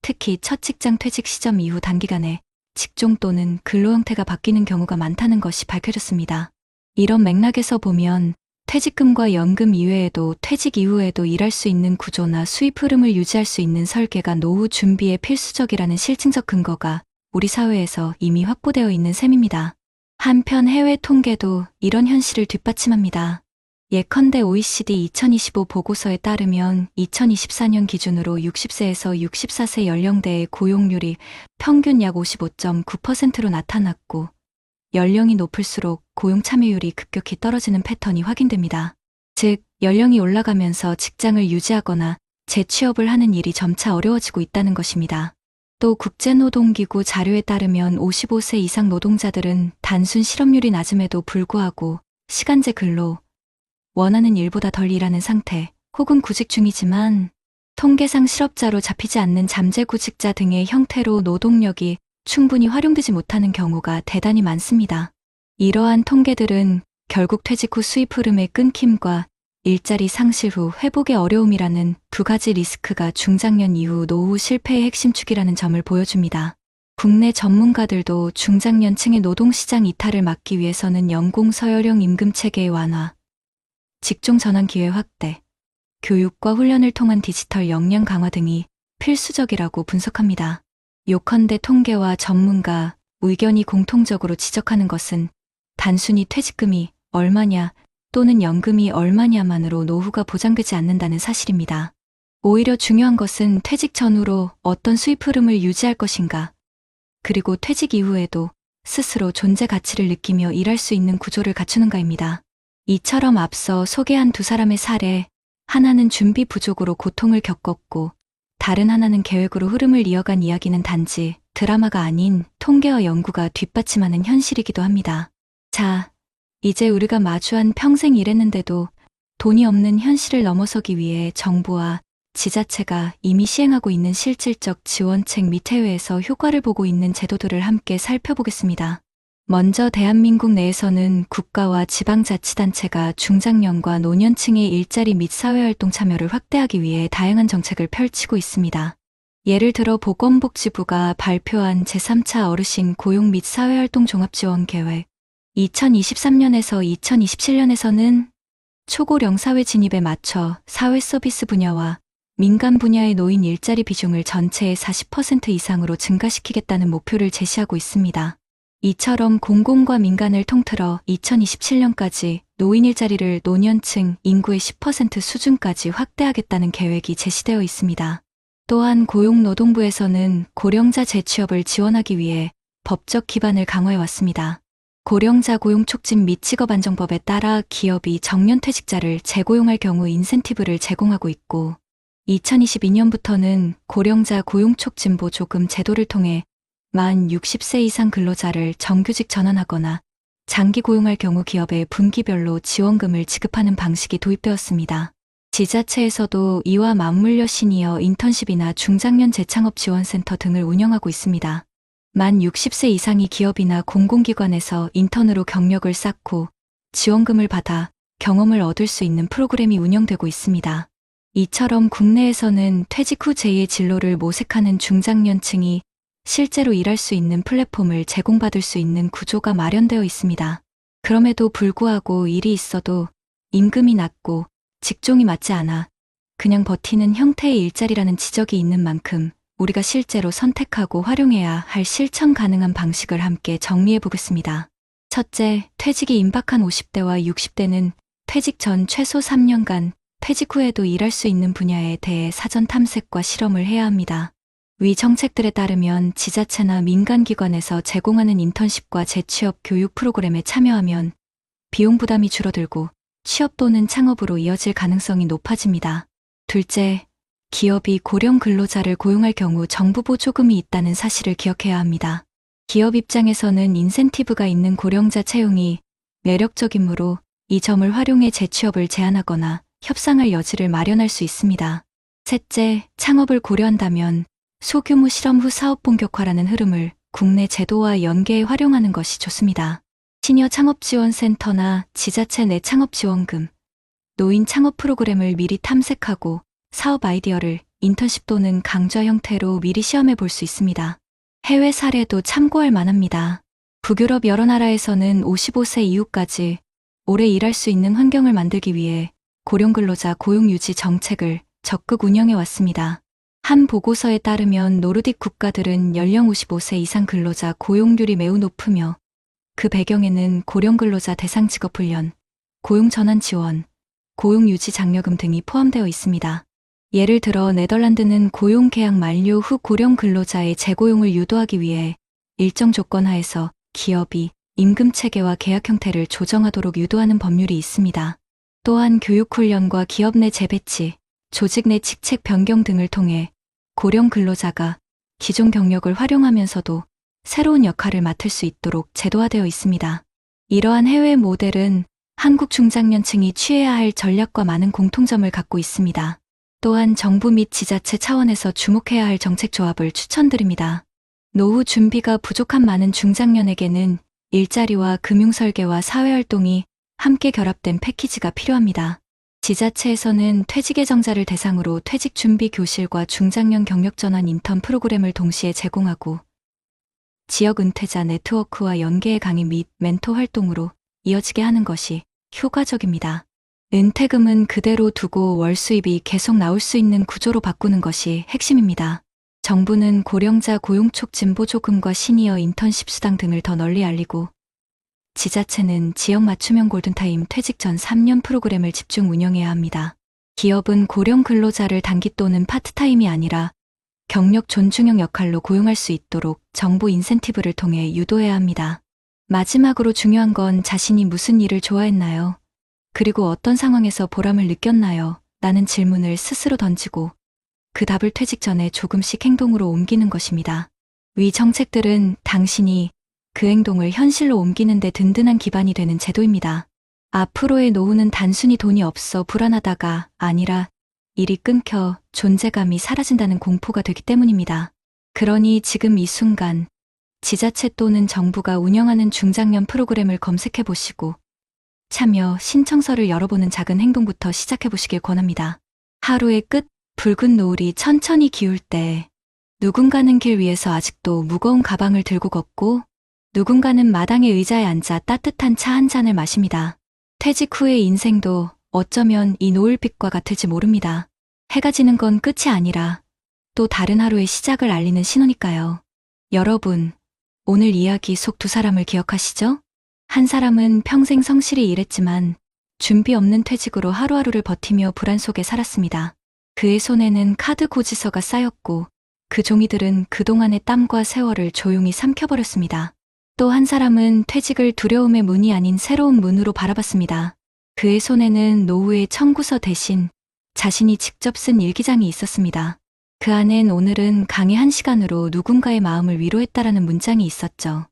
특히 첫 직장 퇴직 시점 이후 단기간에 직종 또는 근로 형태가 바뀌는 경우가 많다는 것이 밝혀졌습니다. 이런 맥락에서 보면 퇴직금과 연금 이외에도 퇴직 이후에도 일할 수 있는 구조나 수입 흐름을 유지할 수 있는 설계가 노후 준비에 필수적이라는 실증적 근거가 우리 사회에서 이미 확보되어 있는 셈입니다. 한편 해외 통계도 이런 현실을 뒷받침합니다. 예컨대 OECD 2025 보고서에 따르면 2024년 기준으로 60세에서 64세 연령대의 고용률이 평균 약 55.9%로 나타났고 연령이 높을수록 고용 참여율이 급격히 떨어지는 패턴이 확인됩니다. 즉, 연령이 올라가면서 직장을 유지하거나 재취업을 하는 일이 점차 어려워지고 있다는 것입니다. 또 국제노동기구 자료에 따르면 55세 이상 노동자들은 단순 실업률이 낮음에도 불구하고 시간제 근로, 원하는 일보다 덜 일하는 상태, 혹은 구직 중이지만 통계상 실업자로 잡히지 않는 잠재구직자 등의 형태로 노동력이 충분히 활용되지 못하는 경우가 대단히 많습니다. 이러한 통계들은 결국 퇴직 후 수입 흐름의 끊김과 일자리 상실 후 회복의 어려움이라는 두 가지 리스크가 중장년 이후 노후 실패의 핵심 축이라는 점을 보여줍니다. 국내 전문가들도 중장년층의 노동시장 이탈을 막기 위해서는 연공 서열형 임금 체계의 완화, 직종 전환 기회 확대, 교육과 훈련을 통한 디지털 역량 강화 등이 필수적이라고 분석합니다. 요컨대 통계와 전문가 의견이 공통적으로 지적하는 것은 단순히 퇴직금이 얼마냐 또는 연금이 얼마냐만으로 노후가 보장되지 않는다는 사실입니다. 오히려 중요한 것은 퇴직 전후로 어떤 수입 흐름을 유지할 것인가, 그리고 퇴직 이후에도 스스로 존재 가치를 느끼며 일할 수 있는 구조를 갖추는가입니다. 이처럼 앞서 소개한 두 사람의 사례, 하나는 준비 부족으로 고통을 겪었고 다른 하나는 계획으로 흐름을 이어간 이야기는 단지 드라마가 아닌 통계와 연구가 뒷받침하는 현실이기도 합니다. 자, 이제 우리가 마주한 평생 일했는데도 돈이 없는 현실을 넘어서기 위해 정부와 지자체가 이미 시행하고 있는 실질적 지원책 및 해외에서 효과를 보고 있는 제도들을 함께 살펴보겠습니다. 먼저 대한민국 내에서는 국가와 지방자치단체가 중장년과 노년층의 일자리 및 사회활동 참여를 확대하기 위해 다양한 정책을 펼치고 있습니다. 예를 들어 보건복지부가 발표한 제3차 어르신 고용 및 사회활동 종합지원 계획 2023년에서 2027년에서는 초고령 사회 진입에 맞춰 사회서비스 분야와 민간 분야의 노인 일자리 비중을 전체의 40% 이상으로 증가시키겠다는 목표를 제시하고 있습니다. 이처럼 공공과 민간을 통틀어 2027년까지 노인 일자리를 노년층 인구의 10% 수준까지 확대하겠다는 계획이 제시되어 있습니다. 또한 고용노동부에서는 고령자 재취업을 지원하기 위해 법적 기반을 강화해왔습니다. 고령자 고용촉진 및 직업안정법에 따라 기업이 정년퇴직자를 재고용할 경우 인센티브를 제공하고 있고 2022년부터는 고령자 고용촉진 보조금 제도를 통해 만 60세 이상 근로자를 정규직 전환하거나 장기 고용할 경우 기업에 분기별로 지원금을 지급하는 방식이 도입되었습니다. 지자체에서도 이와 맞물려 시니어 인턴십이나 중장년 재창업 지원센터 등을 운영하고 있습니다. 만 60세 이상이 기업이나 공공기관에서 인턴으로 경력을 쌓고 지원금을 받아 경험을 얻을 수 있는 프로그램이 운영되고 있습니다. 이처럼 국내에서는 퇴직 후 제2의 진로를 모색하는 중장년층이 실제로 일할 수 있는 플랫폼을 제공받을 수 있는 구조가 마련되어 있습니다. 그럼에도 불구하고 일이 있어도 임금이 낮고 직종이 맞지 않아 그냥 버티는 형태의 일자리라는 지적이 있는 만큼 우리가 실제로 선택하고 활용해야 할 실천 가능한 방식을 함께 정리해 보겠습니다. 첫째, 퇴직이 임박한 50대와 60대는 퇴직 전 최소 3년간, 퇴직 후에도 일할 수 있는 분야에 대해 사전 탐색과 실험을 해야 합니다. 위 정책들에 따르면 지자체나 민간기관에서 제공하는 인턴십과 재취업 교육 프로그램에 참여하면 비용 부담이 줄어들고 취업 또는 창업으로 이어질 가능성이 높아집니다. 둘째, 기업이 고령 근로자를 고용할 경우 정부 보조금이 있다는 사실을 기억해야 합니다. 기업 입장에서는 인센티브가 있는 고령자 채용이 매력적이므로 이 점을 활용해 재취업을 제한하거나 협상할 여지를 마련할 수 있습니다. 셋째, 창업을 고려한다면 소규모 실험 후 사업 본격화라는 흐름을 국내 제도와 연계해 활용하는 것이 좋습니다. 시니어 창업지원센터나 지자체 내 창업지원금, 노인 창업 프로그램을 미리 탐색하고 사업 아이디어를 인턴십 또는 강좌 형태로 미리 시험해 볼 수 있습니다. 해외 사례도 참고할 만합니다. 북유럽 여러 나라에서는 55세 이후까지 오래 일할 수 있는 환경을 만들기 위해 고령 근로자 고용 유지 정책을 적극 운영해 왔습니다. 한 보고서에 따르면 노르딕 국가들은 연령 55세 이상 근로자 고용률이 매우 높으며 그 배경에는 고령 근로자 대상 직업 훈련, 고용 전환 지원, 고용 유지 장려금 등이 포함되어 있습니다. 예를 들어 네덜란드는 고용 계약 만료 후 고령 근로자의 재고용을 유도하기 위해 일정 조건 하에서 기업이 임금 체계와 계약 형태를 조정하도록 유도하는 법률이 있습니다. 또한 교육훈련과 기업 내 재배치, 조직 내 직책 변경 등을 통해 고령 근로자가 기존 경력을 활용하면서도 새로운 역할을 맡을 수 있도록 제도화되어 있습니다. 이러한 해외 모델은 한국 중장년층이 취해야 할 전략과 많은 공통점을 갖고 있습니다. 또한 정부 및 지자체 차원에서 주목해야 할 정책 조합을 추천드립니다. 노후 준비가 부족한 많은 중장년에게는 일자리와 금융설계와 사회활동이 함께 결합된 패키지가 필요합니다. 지자체에서는 퇴직 예정자를 대상으로 퇴직 준비 교실과 중장년 경력 전환 인턴 프로그램을 동시에 제공하고 지역 은퇴자 네트워크와 연계의 강의 및 멘토 활동으로 이어지게 하는 것이 효과적입니다. 은퇴금은 그대로 두고 월 수입이 계속 나올 수 있는 구조로 바꾸는 것이 핵심입니다. 정부는 고령자 고용 촉진 보조금과 시니어 인턴십 수당 등을 더 널리 알리고 지자체는 지역 맞춤형 골든타임 퇴직 전 3년 프로그램을 집중 운영해야 합니다. 기업은 고령 근로자를 단기 또는 파트타임이 아니라 경력 존중형 역할로 고용할 수 있도록 정부 인센티브를 통해 유도해야 합니다. 마지막으로 중요한 건 자신이 무슨 일을 좋아했나요? 그리고 어떤 상황에서 보람을 느꼈나요? 라는 질문을 스스로 던지고 그 답을 퇴직 전에 조금씩 행동으로 옮기는 것입니다. 위 정책들은 당신이 그 행동을 현실로 옮기는 데 든든한 기반이 되는 제도입니다. 앞으로의 노후는 단순히 돈이 없어 불안하다가 아니라 일이 끊겨 존재감이 사라진다는 공포가 되기 때문입니다. 그러니 지금 이 순간 지자체 또는 정부가 운영하는 중장년 프로그램을 검색해 보시고 참여 신청서를 열어보는 작은 행동부터 시작해 보시길 권합니다. 하루의 끝, 붉은 노을이 천천히 기울 때 누군가는 길 위에서 아직도 무거운 가방을 들고 걷고 누군가는 마당의 의자에 앉아 따뜻한 차 한 잔을 마십니다. 퇴직 후의 인생도 어쩌면 이 노을빛과 같을지 모릅니다. 해가 지는 건 끝이 아니라 또 다른 하루의 시작을 알리는 신호니까요. 여러분, 오늘 이야기 속 두 사람을 기억하시죠? 한 사람은 평생 성실히 일했지만 준비 없는 퇴직으로 하루하루를 버티며 불안 속에 살았습니다. 그의 손에는 카드 고지서가 쌓였고 그 종이들은 그동안의 땀과 세월을 조용히 삼켜버렸습니다. 또 한 사람은 퇴직을 두려움의 문이 아닌 새로운 문으로 바라봤습니다. 그의 손에는 노후의 청구서 대신 자신이 직접 쓴 일기장이 있었습니다. 그 안엔 오늘은 강의 1시간으로 누군가의 마음을 위로했다라는 문장이 있었죠.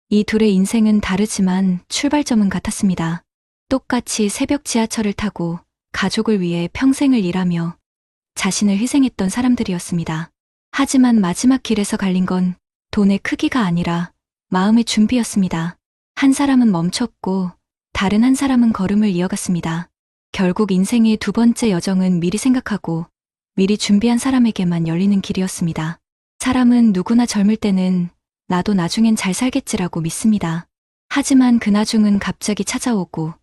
이 둘의 인생은 다르지만 출발점은 같았습니다. 똑같이 새벽 지하철을 타고 가족을 위해 평생을 일하며 자신을 희생했던 사람들이었습니다. 하지만 마지막 길에서 갈린 건 돈의 크기가 아니라 마음의 준비였습니다. 한 사람은 멈췄고 다른 한 사람은 걸음을 이어갔습니다. 결국 인생의 두 번째 여정은 미리 생각하고 미리 준비한 사람에게만 열리는 길이었습니다. 사람은 누구나 젊을 때는 나도 나중엔 잘 살겠지라고 믿습니다. 하지만 그 나중은 갑자기 찾아오고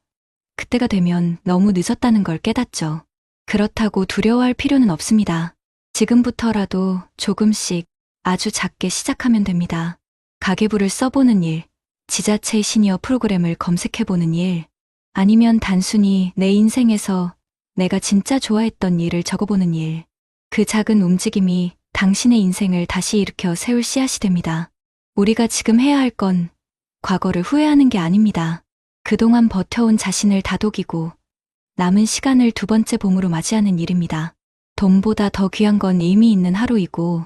그때가 되면 너무 늦었다는 걸 깨닫죠. 그렇다고 두려워할 필요는 없습니다. 지금부터라도 조금씩 아주 작게 시작하면 됩니다. 가계부를 써보는 일, 지자체 시니어 프로그램을 검색해보는 일, 아니면 단순히 내 인생에서 내가 진짜 좋아했던 일을 적어보는 일. 그 작은 움직임이 당신의 인생을 다시 일으켜 세울 씨앗이 됩니다. 우리가 지금 해야 할 건 과거를 후회하는 게 아닙니다. 그동안 버텨온 자신을 다독이고 남은 시간을 두 번째 봄으로 맞이하는 일입니다. 돈보다 더 귀한 건 의미 있는 하루이고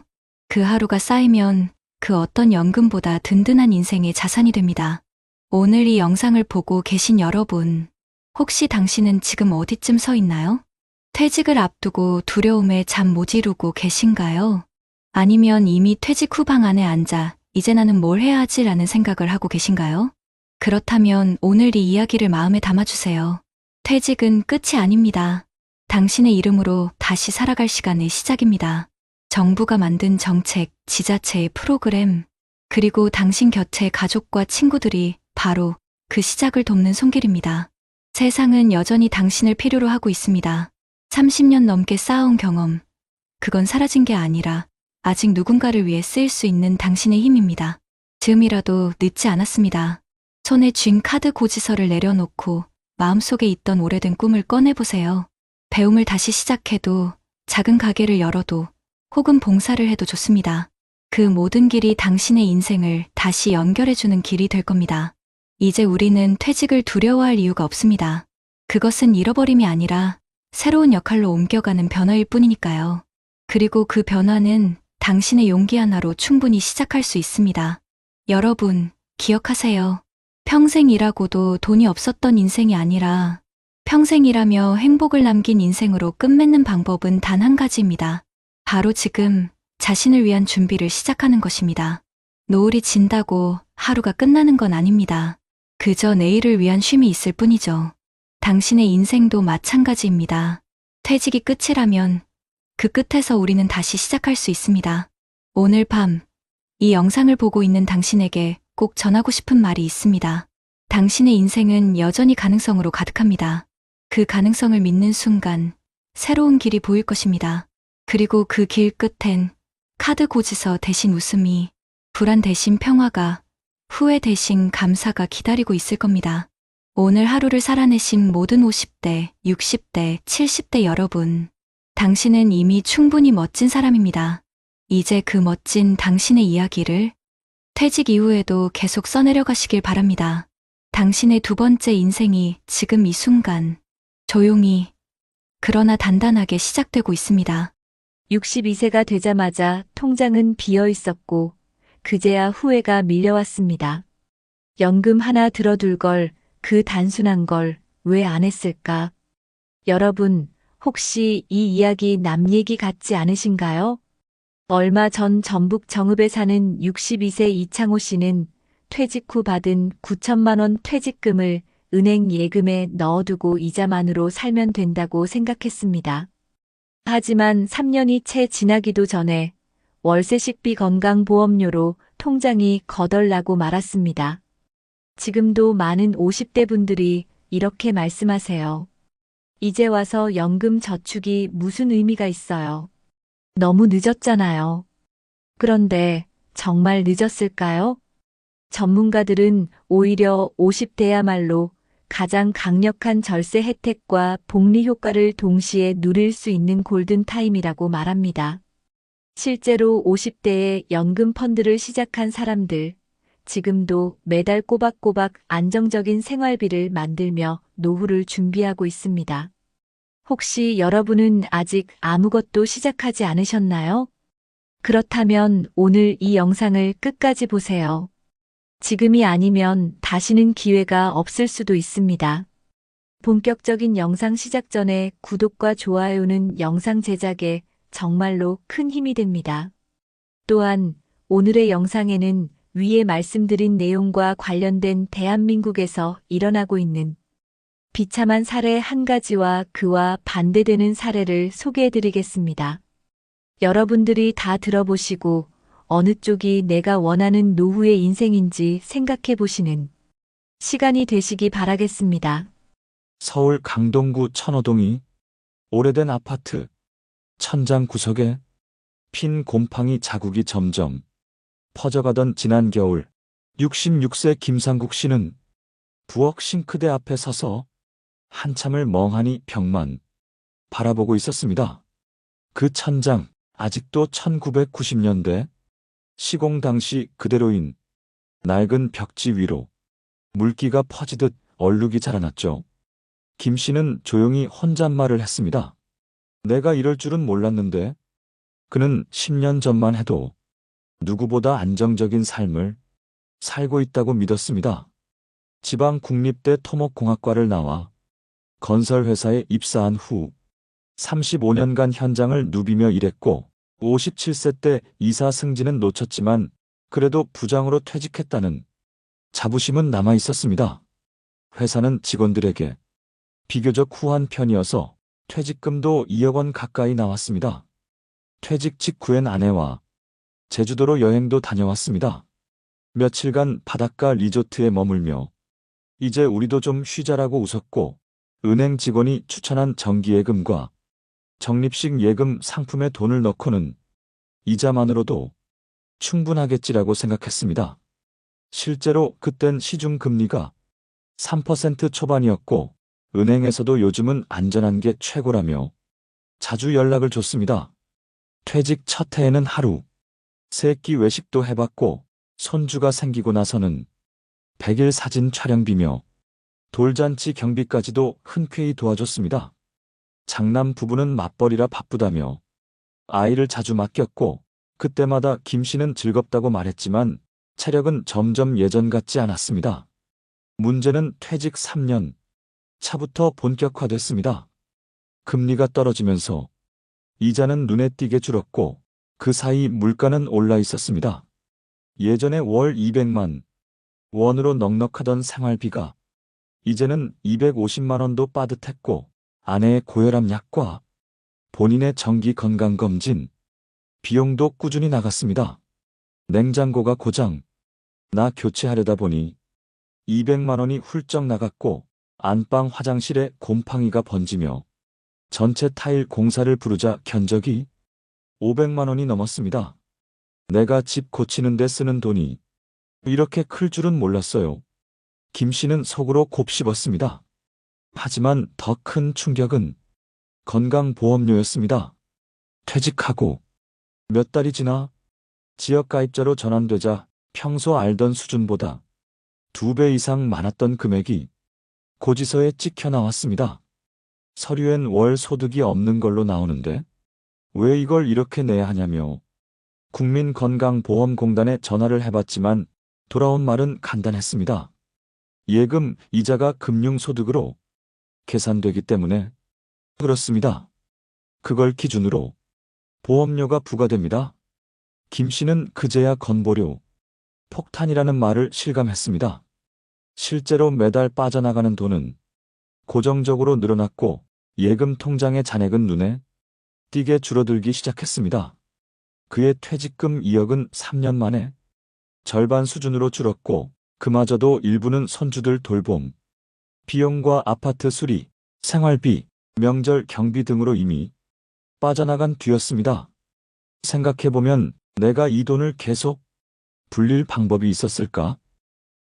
그 하루가 쌓이면 그 어떤 연금보다 든든한 인생의 자산이 됩니다. 오늘 이 영상을 보고 계신 여러분, 혹시 당신은 지금 어디쯤 서 있나요? 퇴직을 앞두고 두려움에 잠 못 이루고 계신가요? 아니면 이미 퇴직 후 방 안에 앉아 이제 나는 뭘 해야 하지라는 생각을 하고 계신가요? 그렇다면 오늘 이 이야기를 마음에 담아주세요. 퇴직은 끝이 아닙니다. 당신의 이름으로 다시 살아갈 시간의 시작입니다. 정부가 만든 정책, 지자체의 프로그램, 그리고 당신 곁의 가족과 친구들이 바로 그 시작을 돕는 손길입니다. 세상은 여전히 당신을 필요로 하고 있습니다. 30년 넘게 쌓아온 경험, 그건 사라진 게 아니라 아직 누군가를 위해 쓰일 수 있는 당신의 힘입니다. 지금이라도 늦지 않았습니다. 손에 쥔 카드 고지서를 내려놓고 마음속에 있던 오래된 꿈을 꺼내보세요. 배움을 다시 시작해도, 작은 가게를 열어도, 혹은 봉사를 해도 좋습니다. 그 모든 길이 당신의 인생을 다시 연결해주는 길이 될 겁니다. 이제 우리는 퇴직을 두려워할 이유가 없습니다. 그것은 잃어버림이 아니라 새로운 역할로 옮겨가는 변화일 뿐이니까요. 그리고 그 변화는 당신의 용기 하나로 충분히 시작할 수 있습니다. 여러분, 기억하세요. 평생 일하고도 돈이 없었던 인생이 아니라 평생 일하며 행복을 남긴 인생으로 끝맺는 방법은 단 한 가지입니다. 바로 지금 자신을 위한 준비를 시작하는 것입니다. 노을이 진다고 하루가 끝나는 건 아닙니다. 그저 내일을 위한 쉼이 있을 뿐이죠. 당신의 인생도 마찬가지입니다. 퇴직이 끝이라면 그 끝에서 우리는 다시 시작할 수 있습니다. 오늘 밤, 이 영상을 보고 있는 당신에게 꼭 전하고 싶은 말이 있습니다. 당신의 인생은 여전히 가능성으로 가득합니다. 그 가능성을 믿는 순간 새로운 길이 보일 것입니다. 그리고 그 길 끝엔 카드 고지서 대신 웃음이, 불안 대신 평화가, 후회 대신 감사가 기다리고 있을 겁니다. 오늘 하루를 살아내신 모든 50대, 60대, 70대 여러분, 당신은 이미 충분히 멋진 사람입니다. 이제 그 멋진 당신의 이야기를 퇴직 이후에도 계속 써내려가시길 바랍니다. 당신의 두 번째 인생이 지금 이 순간 조용히 그러나 단단하게 시작되고 있습니다. 62세가 되자마자 통장은 비어 있었고 그제야 후회가 밀려왔습니다. 연금 하나 들어둘 걸, 그 단순한 걸 왜 안 했을까? 여러분, 혹시 이 이야기 남 얘기 같지 않으신가요? 얼마 전 전북 정읍에 사는 62세 이창호 씨는 퇴직 후 받은 9천만 원 퇴직금을 은행 예금에 넣어두고 이자만으로 살면 된다고 생각했습니다. 하지만 3년이 채 지나기도 전에 월세 식비 건강보험료로 통장이 거덜나고 말았습니다. 지금도 많은 50대 분들이 이렇게 말씀하세요. 이제 와서 연금 저축이 무슨 의미가 있어요? 너무 늦었잖아요. 그런데 정말 늦었을까요? 전문가들은 오히려 50대야말로 가장 강력한 절세 혜택과 복리 효과를 동시에 누릴 수 있는 골든타임이라고 말합니다. 실제로 50대에 연금 펀드를 시작한 사람들, 지금도 매달 꼬박꼬박 안정적인 생활비를 만들며 노후를 준비하고 있습니다. 혹시 여러분은 아직 아무것도 시작하지 않으셨나요? 그렇다면 오늘 이 영상을 끝까지 보세요. 지금이 아니면 다시는 기회가 없을 수도 있습니다. 본격적인 영상 시작 전에 구독과 좋아요는 영상 제작에 정말로 큰 힘이 됩니다. 또한 오늘의 영상에는 위에 말씀드린 내용과 관련된 대한민국에서 일어나고 있는 비참한 사례 한 가지와 그와 반대되는 사례를 소개해드리겠습니다. 여러분들이 다 들어보시고 어느 쪽이 내가 원하는 노후의 인생인지 생각해 보시는 시간이 되시기 바라겠습니다. 서울 강동구 천호동이 오래된 아파트 천장 구석에 핀 곰팡이 자국이 점점 퍼져가던 지난 겨울 66세 김상국 씨는 부엌 싱크대 앞에 서서 한참을 멍하니 벽만 바라보고 있었습니다. 그 천장 아직도 1990년대 시공 당시 그대로인 낡은 벽지 위로 물기가 퍼지듯 얼룩이 자라났죠. 김 씨는 조용히 혼잣말을 했습니다. 내가 이럴 줄은 몰랐는데 그는 10년 전만 해도 누구보다 안정적인 삶을 살고 있다고 믿었습니다. 지방 국립대 토목공학과를 나와 건설회사에 입사한 후 35년간 현장을 누비며 일했고 57세 때 이사 승진은 놓쳤지만 그래도 부장으로 퇴직했다는 자부심은 남아 있었습니다. 회사는 직원들에게 비교적 후한 편이어서 퇴직금도 2억 원 가까이 나왔습니다. 퇴직 직후엔 아내와 제주도로 여행도 다녀왔습니다. 며칠간 바닷가 리조트에 머물며 이제 우리도 좀 쉬자라고 웃었고 은행 직원이 추천한 정기예금과 적립식 예금 상품에 돈을 넣고는 이자만으로도 충분하겠지라고 생각했습니다. 실제로 그땐 시중금리가 3% 초반이었고 은행에서도 요즘은 안전한 게 최고라며 자주 연락을 줬습니다. 퇴직 첫 해에는 하루 세 끼 외식도 해봤고 손주가 생기고 나서는 100일 사진 촬영비며 돌잔치 경비까지도 흔쾌히 도와줬습니다. 장남 부부는 맞벌이라 바쁘다며 아이를 자주 맡겼고 그때마다 김 씨는 즐겁다고 말했지만 체력은 점점 예전 같지 않았습니다. 문제는 퇴직 3년 차부터 본격화됐습니다. 금리가 떨어지면서 이자는 눈에 띄게 줄었고 그 사이 물가는 올라 있었습니다. 예전에 월 200만 원으로 넉넉하던 생활비가 이제는 250만 원도 빠듯했고 아내의 고혈압 약과 본인의 정기 건강검진 비용도 꾸준히 나갔습니다. 냉장고가 고장 나 교체하려다 보니 200만 원이 훌쩍 나갔고 안방 화장실에 곰팡이가 번지며 전체 타일 공사를 부르자 견적이 500만 원이 넘었습니다. 내가 집 고치는 데 쓰는 돈이 이렇게 클 줄은 몰랐어요. 김 씨는 속으로 곱씹었습니다. 하지만 더 큰 충격은 건강보험료였습니다. 퇴직하고 몇 달이 지나 지역가입자로 전환되자 평소 알던 수준보다 2배 이상 많았던 금액이 고지서에 찍혀 나왔습니다. 서류엔 월 소득이 없는 걸로 나오는데 왜 이걸 이렇게 내야 하냐며 국민건강보험공단에 전화를 해봤지만 돌아온 말은 간단했습니다. 예금, 이자가 금융소득으로 계산되기 때문에 그렇습니다. 그걸 기준으로 보험료가 부과됩니다. 김 씨는 그제야 건보료, 폭탄이라는 말을 실감했습니다. 실제로 매달 빠져나가는 돈은 고정적으로 늘어났고 예금 통장의 잔액은 눈에 띄게 줄어들기 시작했습니다. 그의 퇴직금 2억은 3년 만에 절반 수준으로 줄었고 그마저도 일부는 손주들 돌봄, 비용과 아파트 수리, 생활비, 명절 경비 등으로 이미 빠져나간 뒤였습니다. 생각해보면 내가 이 돈을 계속 불릴 방법이 있었을까?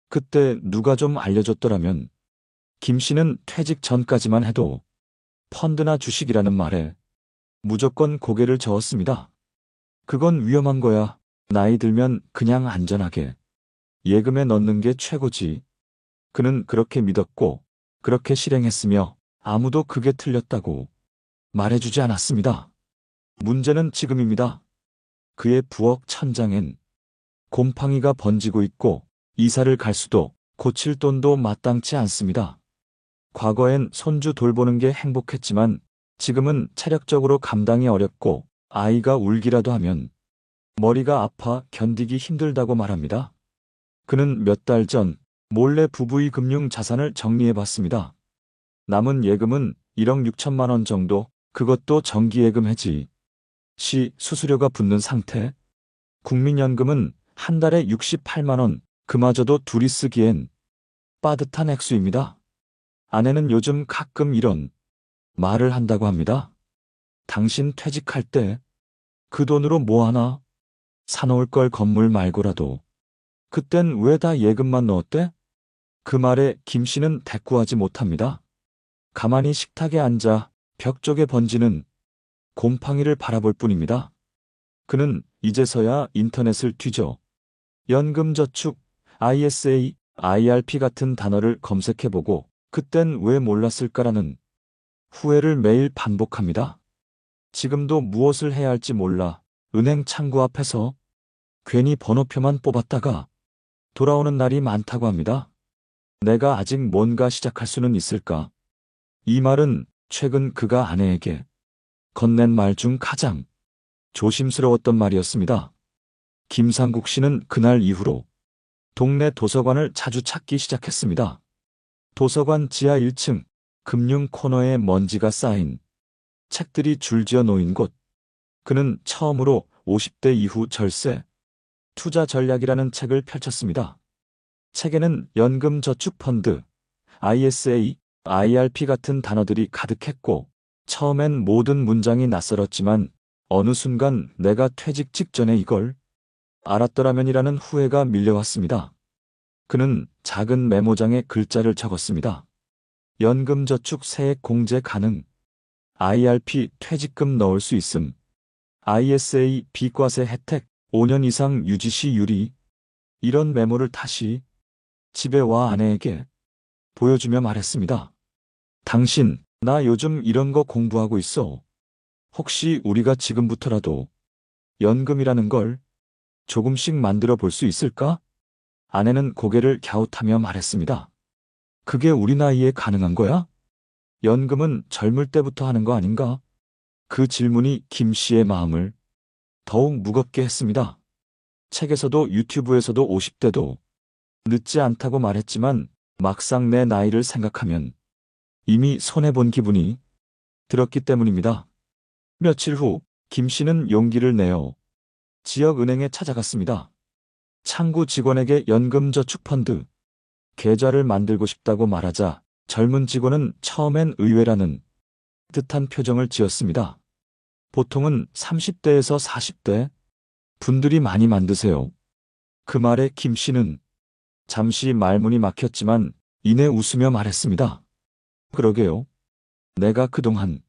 그때 누가 좀 알려줬더라면. 김 씨는 퇴직 전까지만 해도 펀드나 주식이라는 말에 무조건 고개를 저었습니다. 그건 위험한 거야. 나이 들면 그냥 안전하게 예금에 넣는 게 최고지. 그는 그렇게 믿었고 그렇게 실행했으며 아무도 그게 틀렸다고 말해주지 않았습니다. 문제는 지금입니다. 그의 부엌 천장엔 곰팡이가 번지고 있고 이사를 갈 수도 고칠 돈도 마땅치 않습니다. 과거엔 손주 돌보는 게 행복했지만 지금은 체력적으로 감당이 어렵고 아이가 울기라도 하면 머리가 아파 견디기 힘들다고 말합니다. 그는 몇 달 전 몰래 부부의 금융 자산을 정리해봤습니다. 남은 예금은 1억 6천만 원 정도, 그것도 정기예금 해지 시 수수료가 붙는 상태. 국민연금은 한 달에 68만 원, 그마저도 둘이 쓰기엔 빠듯한 액수입니다. 아내는 요즘 가끔 이런 말을 한다고 합니다. 당신 퇴직할 때 그 돈으로 뭐 하나 사놓을 걸 건물 말고라도. 그땐 왜 다 예금만 넣었대? 그 말에 김 씨는 대꾸하지 못합니다. 가만히 식탁에 앉아 벽 쪽에 번지는 곰팡이를 바라볼 뿐입니다. 그는 이제서야 인터넷을 뒤져 연금저축, ISA, IRP 같은 단어를 검색해보고 그땐 왜 몰랐을까라는 후회를 매일 반복합니다. 지금도 무엇을 해야 할지 몰라 은행 창구 앞에서 괜히 번호표만 뽑았다가 돌아오는 날이 많다고 합니다. 내가 아직 뭔가 시작할 수는 있을까? 이 말은 최근 그가 아내에게 건넨 말 중 가장 조심스러웠던 말이었습니다. 김상국 씨는 그날 이후로 동네 도서관을 자주 찾기 시작했습니다. 도서관 지하 1층 금융 코너에 먼지가 쌓인 책들이 줄지어 놓인 곳. 그는 처음으로 50대 이후 절세, 투자 전략이라는 책을 펼쳤습니다. 책에는 연금저축펀드, ISA, IRP 같은 단어들이 가득했고 처음엔 모든 문장이 낯설었지만 어느 순간 내가 퇴직 직전에 이걸 알았더라면이라는 후회가 밀려왔습니다. 그는 작은 메모장에 글자를 적었습니다. 연금저축 세액 공제 가능, IRP 퇴직금 넣을 수 있음, ISA 비과세 혜택 5년 이상 유지시 유리. 이런 메모를 다시 집에 와 아내에게 보여주며 말했습니다. 당신, 나 요즘 이런 거 공부하고 있어. 혹시 우리가 지금부터라도 연금이라는 걸 조금씩 만들어 볼 수 있을까? 아내는 고개를 갸웃하며 말했습니다. 그게 우리 나이에 가능한 거야? 연금은 젊을 때부터 하는 거 아닌가? 그 질문이 김 씨의 마음을 더욱 무겁게 했습니다. 책에서도 유튜브에서도 50대도 늦지 않다고 말했지만 막상 내 나이를 생각하면 이미 손해본 기분이 들었기 때문입니다. 며칠 후 김 씨는 용기를 내어 지역은행에 찾아갔습니다. 창구 직원에게 연금저축펀드 계좌를 만들고 싶다고 말하자 젊은 직원은 처음엔 의외라는 듯한 표정을 지었습니다. 보통은 30대에서 40대 분들이 많이 만드세요. 그 말에 김 씨는 잠시 말문이 막혔지만 이내 웃으며 말했습니다. 그러게요. 내가 그동안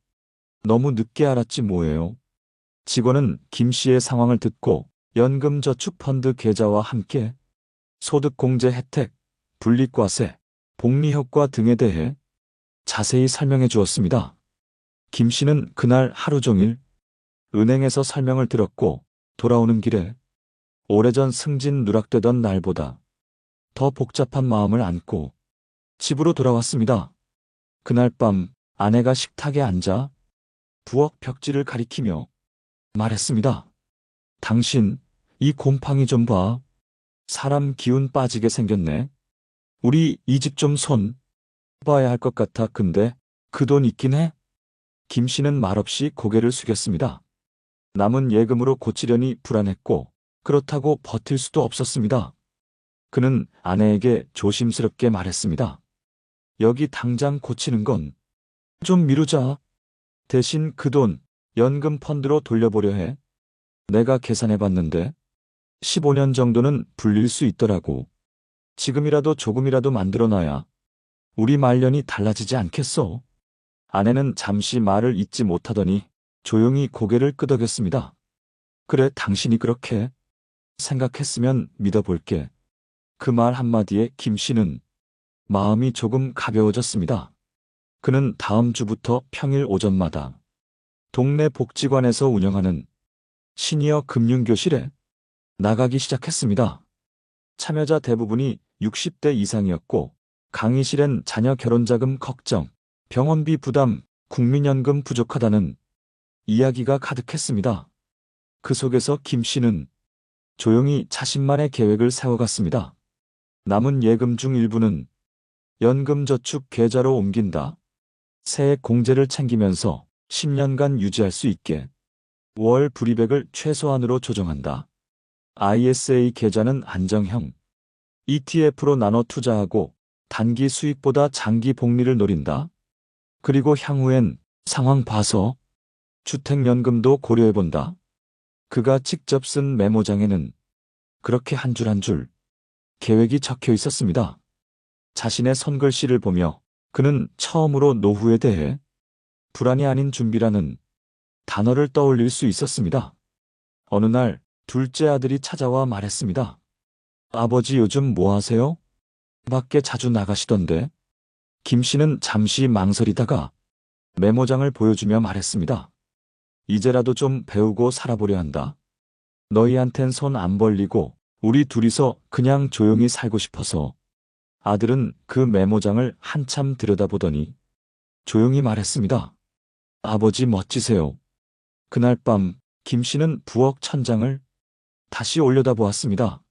너무 늦게 알았지 뭐예요. 직원은 김 씨의 상황을 듣고 연금저축펀드 계좌와 함께 소득공제 혜택, 분리과세, 복리효과 등에 대해 자세히 설명해 주었습니다. 김 씨는 그날 하루 종일 은행에서 설명을 들었고 돌아오는 길에 오래전 승진 누락되던 날보다 더 복잡한 마음을 안고 집으로 돌아왔습니다. 그날 밤 아내가 식탁에 앉아 부엌 벽지를 가리키며 말했습니다. 당신, 이 곰팡이 좀 봐. 사람 기운 빠지게 생겼네. 우리 이 집 좀 손 봐야 할 것 같아. 근데 그 돈 있긴 해? 김 씨는 말없이 고개를 숙였습니다. 남은 예금으로 고치려니 불안했고 그렇다고 버틸 수도 없었습니다. 그는 아내에게 조심스럽게 말했습니다. 여기 당장 고치는 건 좀 미루자. 대신 그 돈 연금 펀드로 돌려보려 해. 내가 계산해봤는데 15년 정도는 불릴 수 있더라고. 지금이라도 조금이라도 만들어놔야 우리 말년이 달라지지 않겠어. 아내는 잠시 말을 잇지 못하더니 조용히 고개를 끄덕였습니다. 그래, 당신이 그렇게 생각했으면 믿어볼게. 그 말 한마디에 김 씨는 마음이 조금 가벼워졌습니다. 그는 다음 주부터 평일 오전마다 동네 복지관에서 운영하는 시니어 금융교실에 나가기 시작했습니다. 참여자 대부분이 60대 이상이었고 강의실엔 자녀 결혼자금 걱정, 병원비 부담, 국민연금 부족하다는 이야기가 가득했습니다. 그 속에서 김 씨는 조용히 자신만의 계획을 세워갔습니다. 남은 예금 중 일부는 연금저축 계좌로 옮긴다. 세액 공제를 챙기면서 10년간 유지할 수 있게 월 불이백을 최소한으로 조정한다. ISA 계좌는 안정형, ETF로 나눠 투자하고 단기 수익보다 장기 복리를 노린다. 그리고 향후엔 상황 봐서 주택연금도 고려해본다. 그가 직접 쓴 메모장에는 그렇게 한 줄 한 줄 계획이 적혀 있었습니다. 자신의 손글씨를 보며 그는 처음으로 노후에 대해 불안이 아닌 준비라는 단어를 떠올릴 수 있었습니다. 어느 날 둘째 아들이 찾아와 말했습니다. 아버지 요즘 뭐 하세요? 밖에 자주 나가시던데. 김 씨는 잠시 망설이다가 메모장을 보여주며 말했습니다. 이제라도 좀 배우고 살아보려 한다. 너희한텐 손 안 벌리고 우리 둘이서 그냥 조용히 살고 싶어서. 아들은 그 메모장을 한참 들여다보더니 조용히 말했습니다. 아버지 멋지세요. 그날 밤 김 씨는 부엌 천장을 다시 올려다보았습니다.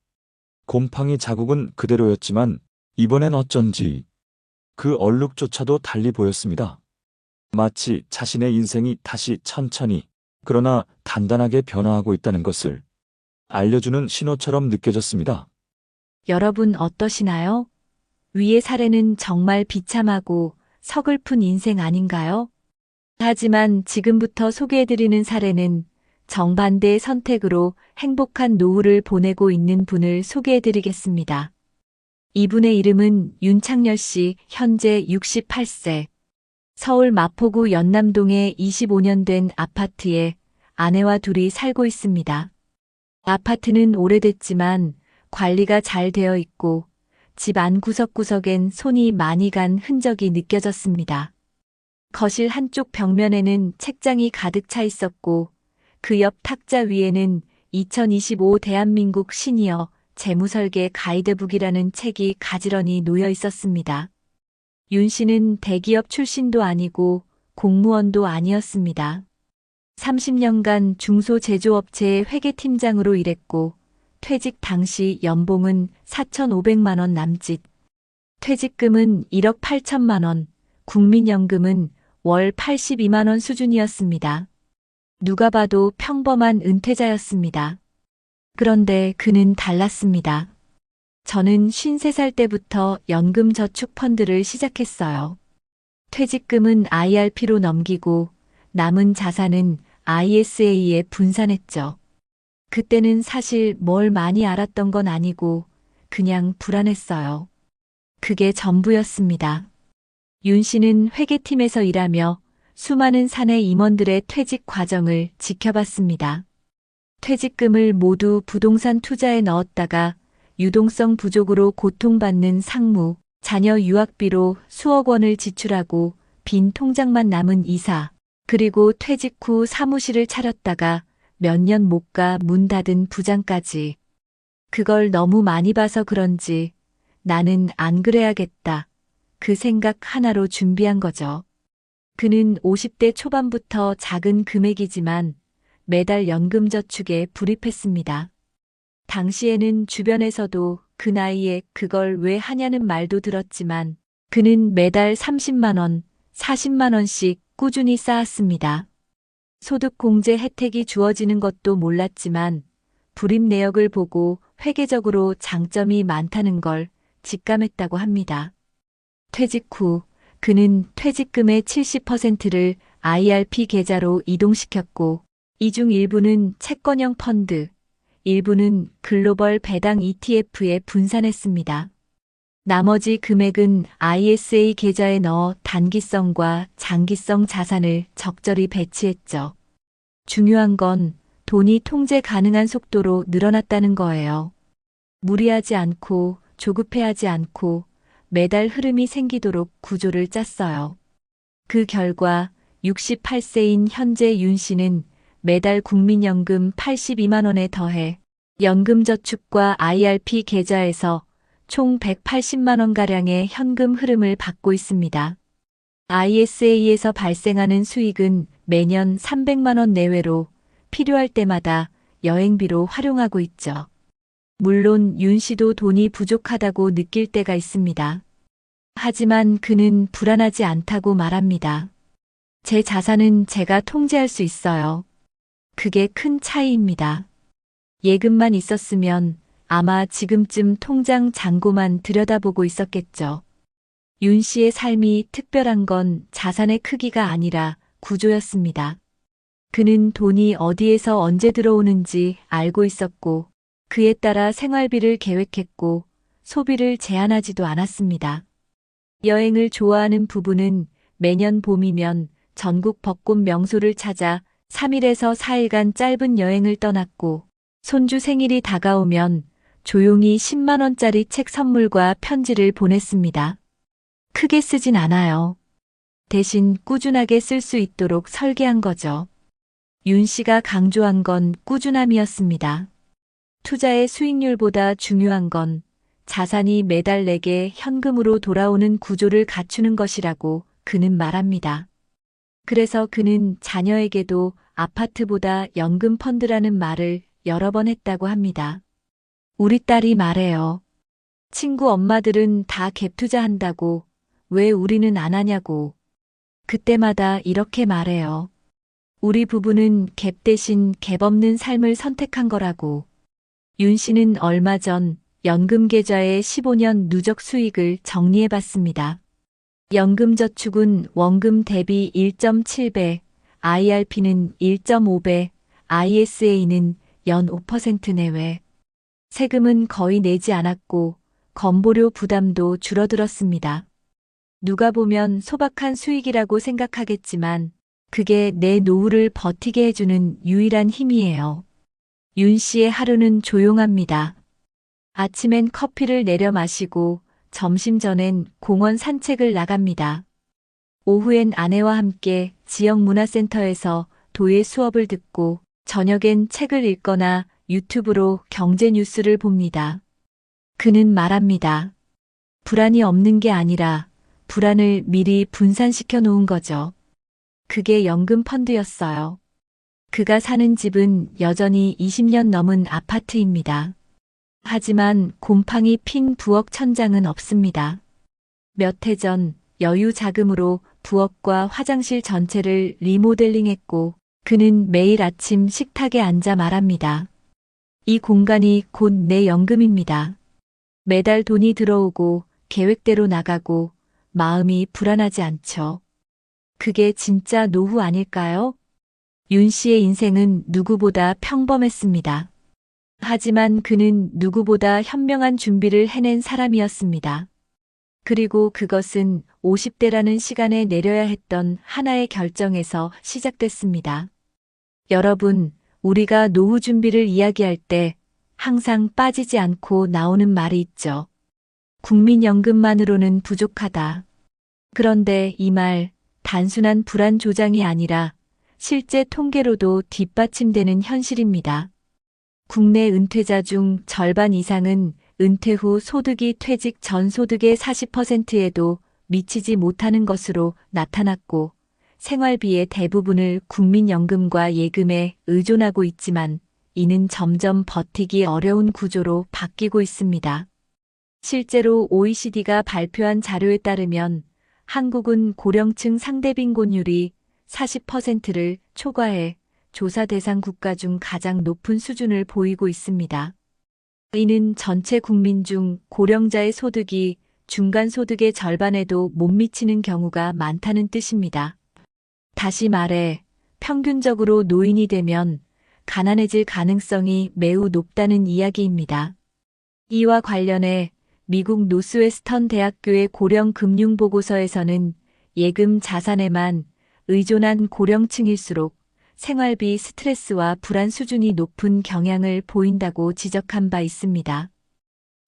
곰팡이 자국은 그대로였지만 이번엔 어쩐지 그 얼룩조차도 달리 보였습니다. 마치 자신의 인생이 다시 천천히 그러나 단단하게 변화하고 있다는 것을 알려주는 신호처럼 느껴졌습니다. 여러분 어떠시나요? 위의 사례는 정말 비참하고 서글픈 인생 아닌가요? 하지만 지금부터 소개해드리는 사례는 정반대의 선택으로 행복한 노후를 보내고 있는 분을 소개해드리겠습니다. 이분의 이름은 윤창열 씨, 현재 68세. 서울 마포구 연남동의 25년 된 아파트에 아내와 둘이 살고 있습니다. 아파트는 오래됐지만 관리가 잘 되어 있고 집 안 구석구석엔 손이 많이 간 흔적이 느껴졌습니다. 거실 한쪽 벽면에는 책장이 가득 차 있었고 그 옆 탁자 위에는 2025 대한민국 시니어 재무설계 가이드북이라는 책이 가지런히 놓여 있었습니다. 윤 씨는 대기업 출신도 아니고 공무원도 아니었습니다. 30년간 중소제조업체의 회계팀장으로 일했고 퇴직 당시 연봉은 4,500만 원 남짓, 퇴직금은 1억 8천만 원, 국민연금은 월 82만 원 수준이었습니다. 누가 봐도 평범한 은퇴자였습니다. 그런데 그는 달랐습니다. 저는 53살 때부터 연금저축펀드를 시작했어요. 퇴직금은 IRP로 넘기고 남은 자산은 ISA에 분산했죠. 그때는 사실 뭘 많이 알았던 건 아니고 그냥 불안했어요. 그게 전부였습니다. 윤 씨는 회계팀에서 일하며 수많은 사내 임원들의 퇴직 과정을 지켜봤습니다. 퇴직금을 모두 부동산 투자에 넣었다가 유동성 부족으로 고통받는 상무, 자녀 유학비로 수억 원을 지출하고 빈 통장만 남은 이사, 그리고 퇴직 후 사무실을 차렸다가 몇 년 못 가 문 닫은 부장까지. 그걸 너무 많이 봐서 그런지 나는 안 그래야겠다. 그 생각 하나로 준비한 거죠. 그는 50대 초반부터 작은 금액이지만 매달 연금저축에 불입했습니다. 당시에는 주변에서도 그 나이에 그걸 왜 하냐는 말도 들었지만 그는 매달 30만 원, 40만 원씩 꾸준히 쌓았습니다. 소득공제 혜택이 주어지는 것도 몰랐지만 불입 내역을 보고 회계적으로 장점이 많다는 걸 직감했다고 합니다. 퇴직 후 그는 퇴직금의 70%를 IRP 계좌로 이동시켰고 이 중 일부는 채권형 펀드, 일부는 글로벌 배당 ETF에 분산했습니다. 나머지 금액은 ISA 계좌에 넣어 단기성과 장기성 자산을 적절히 배치했죠. 중요한 건 돈이 통제 가능한 속도로 늘어났다는 거예요. 무리하지 않고 조급해하지 않고 매달 흐름이 생기도록 구조를 짰어요. 그 결과 68세인 현재 윤 씨는 매달 국민연금 82만 원에 더해 연금저축과 IRP 계좌에서 총 180만 원가량의 현금 흐름을 받고 있습니다. ISA에서 발생하는 수익은 매년 300만 원 내외로 필요할 때마다 여행비로 활용하고 있죠. 물론 윤 씨도 돈이 부족하다고 느낄 때가 있습니다. 하지만 그는 불안하지 않다고 말합니다. 제 자산은 제가 통제할 수 있어요. 그게 큰 차이입니다. 예금만 있었으면 아마 지금쯤 통장 잔고만 들여다보고 있었겠죠. 윤 씨의 삶이 특별한 건 자산의 크기가 아니라 구조였습니다. 그는 돈이 어디에서 언제 들어오는지 알고 있었고, 그에 따라 생활비를 계획했고, 소비를 제한하지도 않았습니다. 여행을 좋아하는 부부는 매년 봄이면 전국 벚꽃 명소를 찾아 3일에서 4일간 짧은 여행을 떠났고, 손주 생일이 다가오면 조용히 10만 원짜리 책 선물과 편지를 보냈습니다. 크게 쓰진 않아요. 대신 꾸준하게 쓸 수 있도록 설계한 거죠. 윤 씨가 강조한 건 꾸준함이었습니다. 투자의 수익률보다 중요한 건 자산이 매달 내게 현금으로 돌아오는 구조를 갖추는 것이라고 그는 말합니다. 그래서 그는 자녀에게도 아파트보다 연금 펀드라는 말을 여러 번 했다고 합니다. 우리 딸이 말해요. 친구 엄마들은 다 갭 투자한다고, 왜 우리는 안 하냐고. 그때마다 이렇게 말해요. 우리 부부는 갭 대신 갭 없는 삶을 선택한 거라고. 윤 씨는 얼마 전 연금 계좌의 15년 누적 수익을 정리해 봤습니다. 연금저축은 원금 대비 1.7배, IRP는 1.5배, ISA는 연 5% 내외. 세금은 거의 내지 않았고 건보료 부담도 줄어들었습니다. 누가 보면 소박한 수익이라고 생각하겠지만 그게 내 노후를 버티게 해주는 유일한 힘이에요. 윤 씨의 하루는 조용합니다. 아침엔 커피를 내려 마시고 점심 전엔 공원 산책을 나갑니다. 오후엔 아내와 함께 지역 문화센터에서 도예 수업을 듣고 저녁엔 책을 읽거나 유튜브로 경제 뉴스를 봅니다. 그는 말합니다. 불안이 없는 게 아니라 불안을 미리 분산시켜 놓은 거죠. 그게 연금 펀드였어요. 그가 사는 집은 여전히 20년 넘은 아파트입니다. 하지만 곰팡이 핀 부엌 천장은 없습니다. 몇 해 전 여유 자금으로 부엌과 화장실 전체를 리모델링했고 그는 매일 아침 식탁에 앉아 말합니다. 이 공간이 곧 내 연금입니다. 매달 돈이 들어오고 계획대로 나가고 마음이 불안하지 않죠. 그게 진짜 노후 아닐까요? 윤 씨의 인생은 누구보다 평범했습니다. 하지만 그는 누구보다 현명한 준비를 해낸 사람이었습니다. 그리고 그것은 50대라는 시간에 내려야 했던 하나의 결정에서 시작됐습니다. 여러분, 우리가 노후 준비를 이야기할 때 항상 빠지지 않고 나오는 말이 있죠. 국민연금만으로는 부족하다. 그런데 이 말, 단순한 불안 조장이 아니라 실제 통계로도 뒷받침되는 현실입니다. 국내 은퇴자 중 절반 이상은 은퇴 후 소득이 퇴직 전 소득의 40%에도 미치지 못하는 것으로 나타났고, 생활비의 대부분을 국민연금과 예금에 의존하고 있지만 이는 점점 버티기 어려운 구조로 바뀌고 있습니다. 실제로 OECD가 발표한 자료에 따르면 한국은 고령층 상대 빈곤율이 40%를 초과해 조사 대상 국가 중 가장 높은 수준을 보이고 있습니다. 이는 전체 국민 중 고령자의 소득이 중간 소득의 절반에도 못 미치는 경우가 많다는 뜻입니다. 다시 말해, 평균적으로 노인이 되면 가난해질 가능성이 매우 높다는 이야기입니다. 이와 관련해 미국 노스웨스턴 대학교의 고령 금융 보고서에서는 예금 자산에만 의존한 고령층일수록 생활비 스트레스와 불안 수준이 높은 경향을 보인다고 지적한 바 있습니다.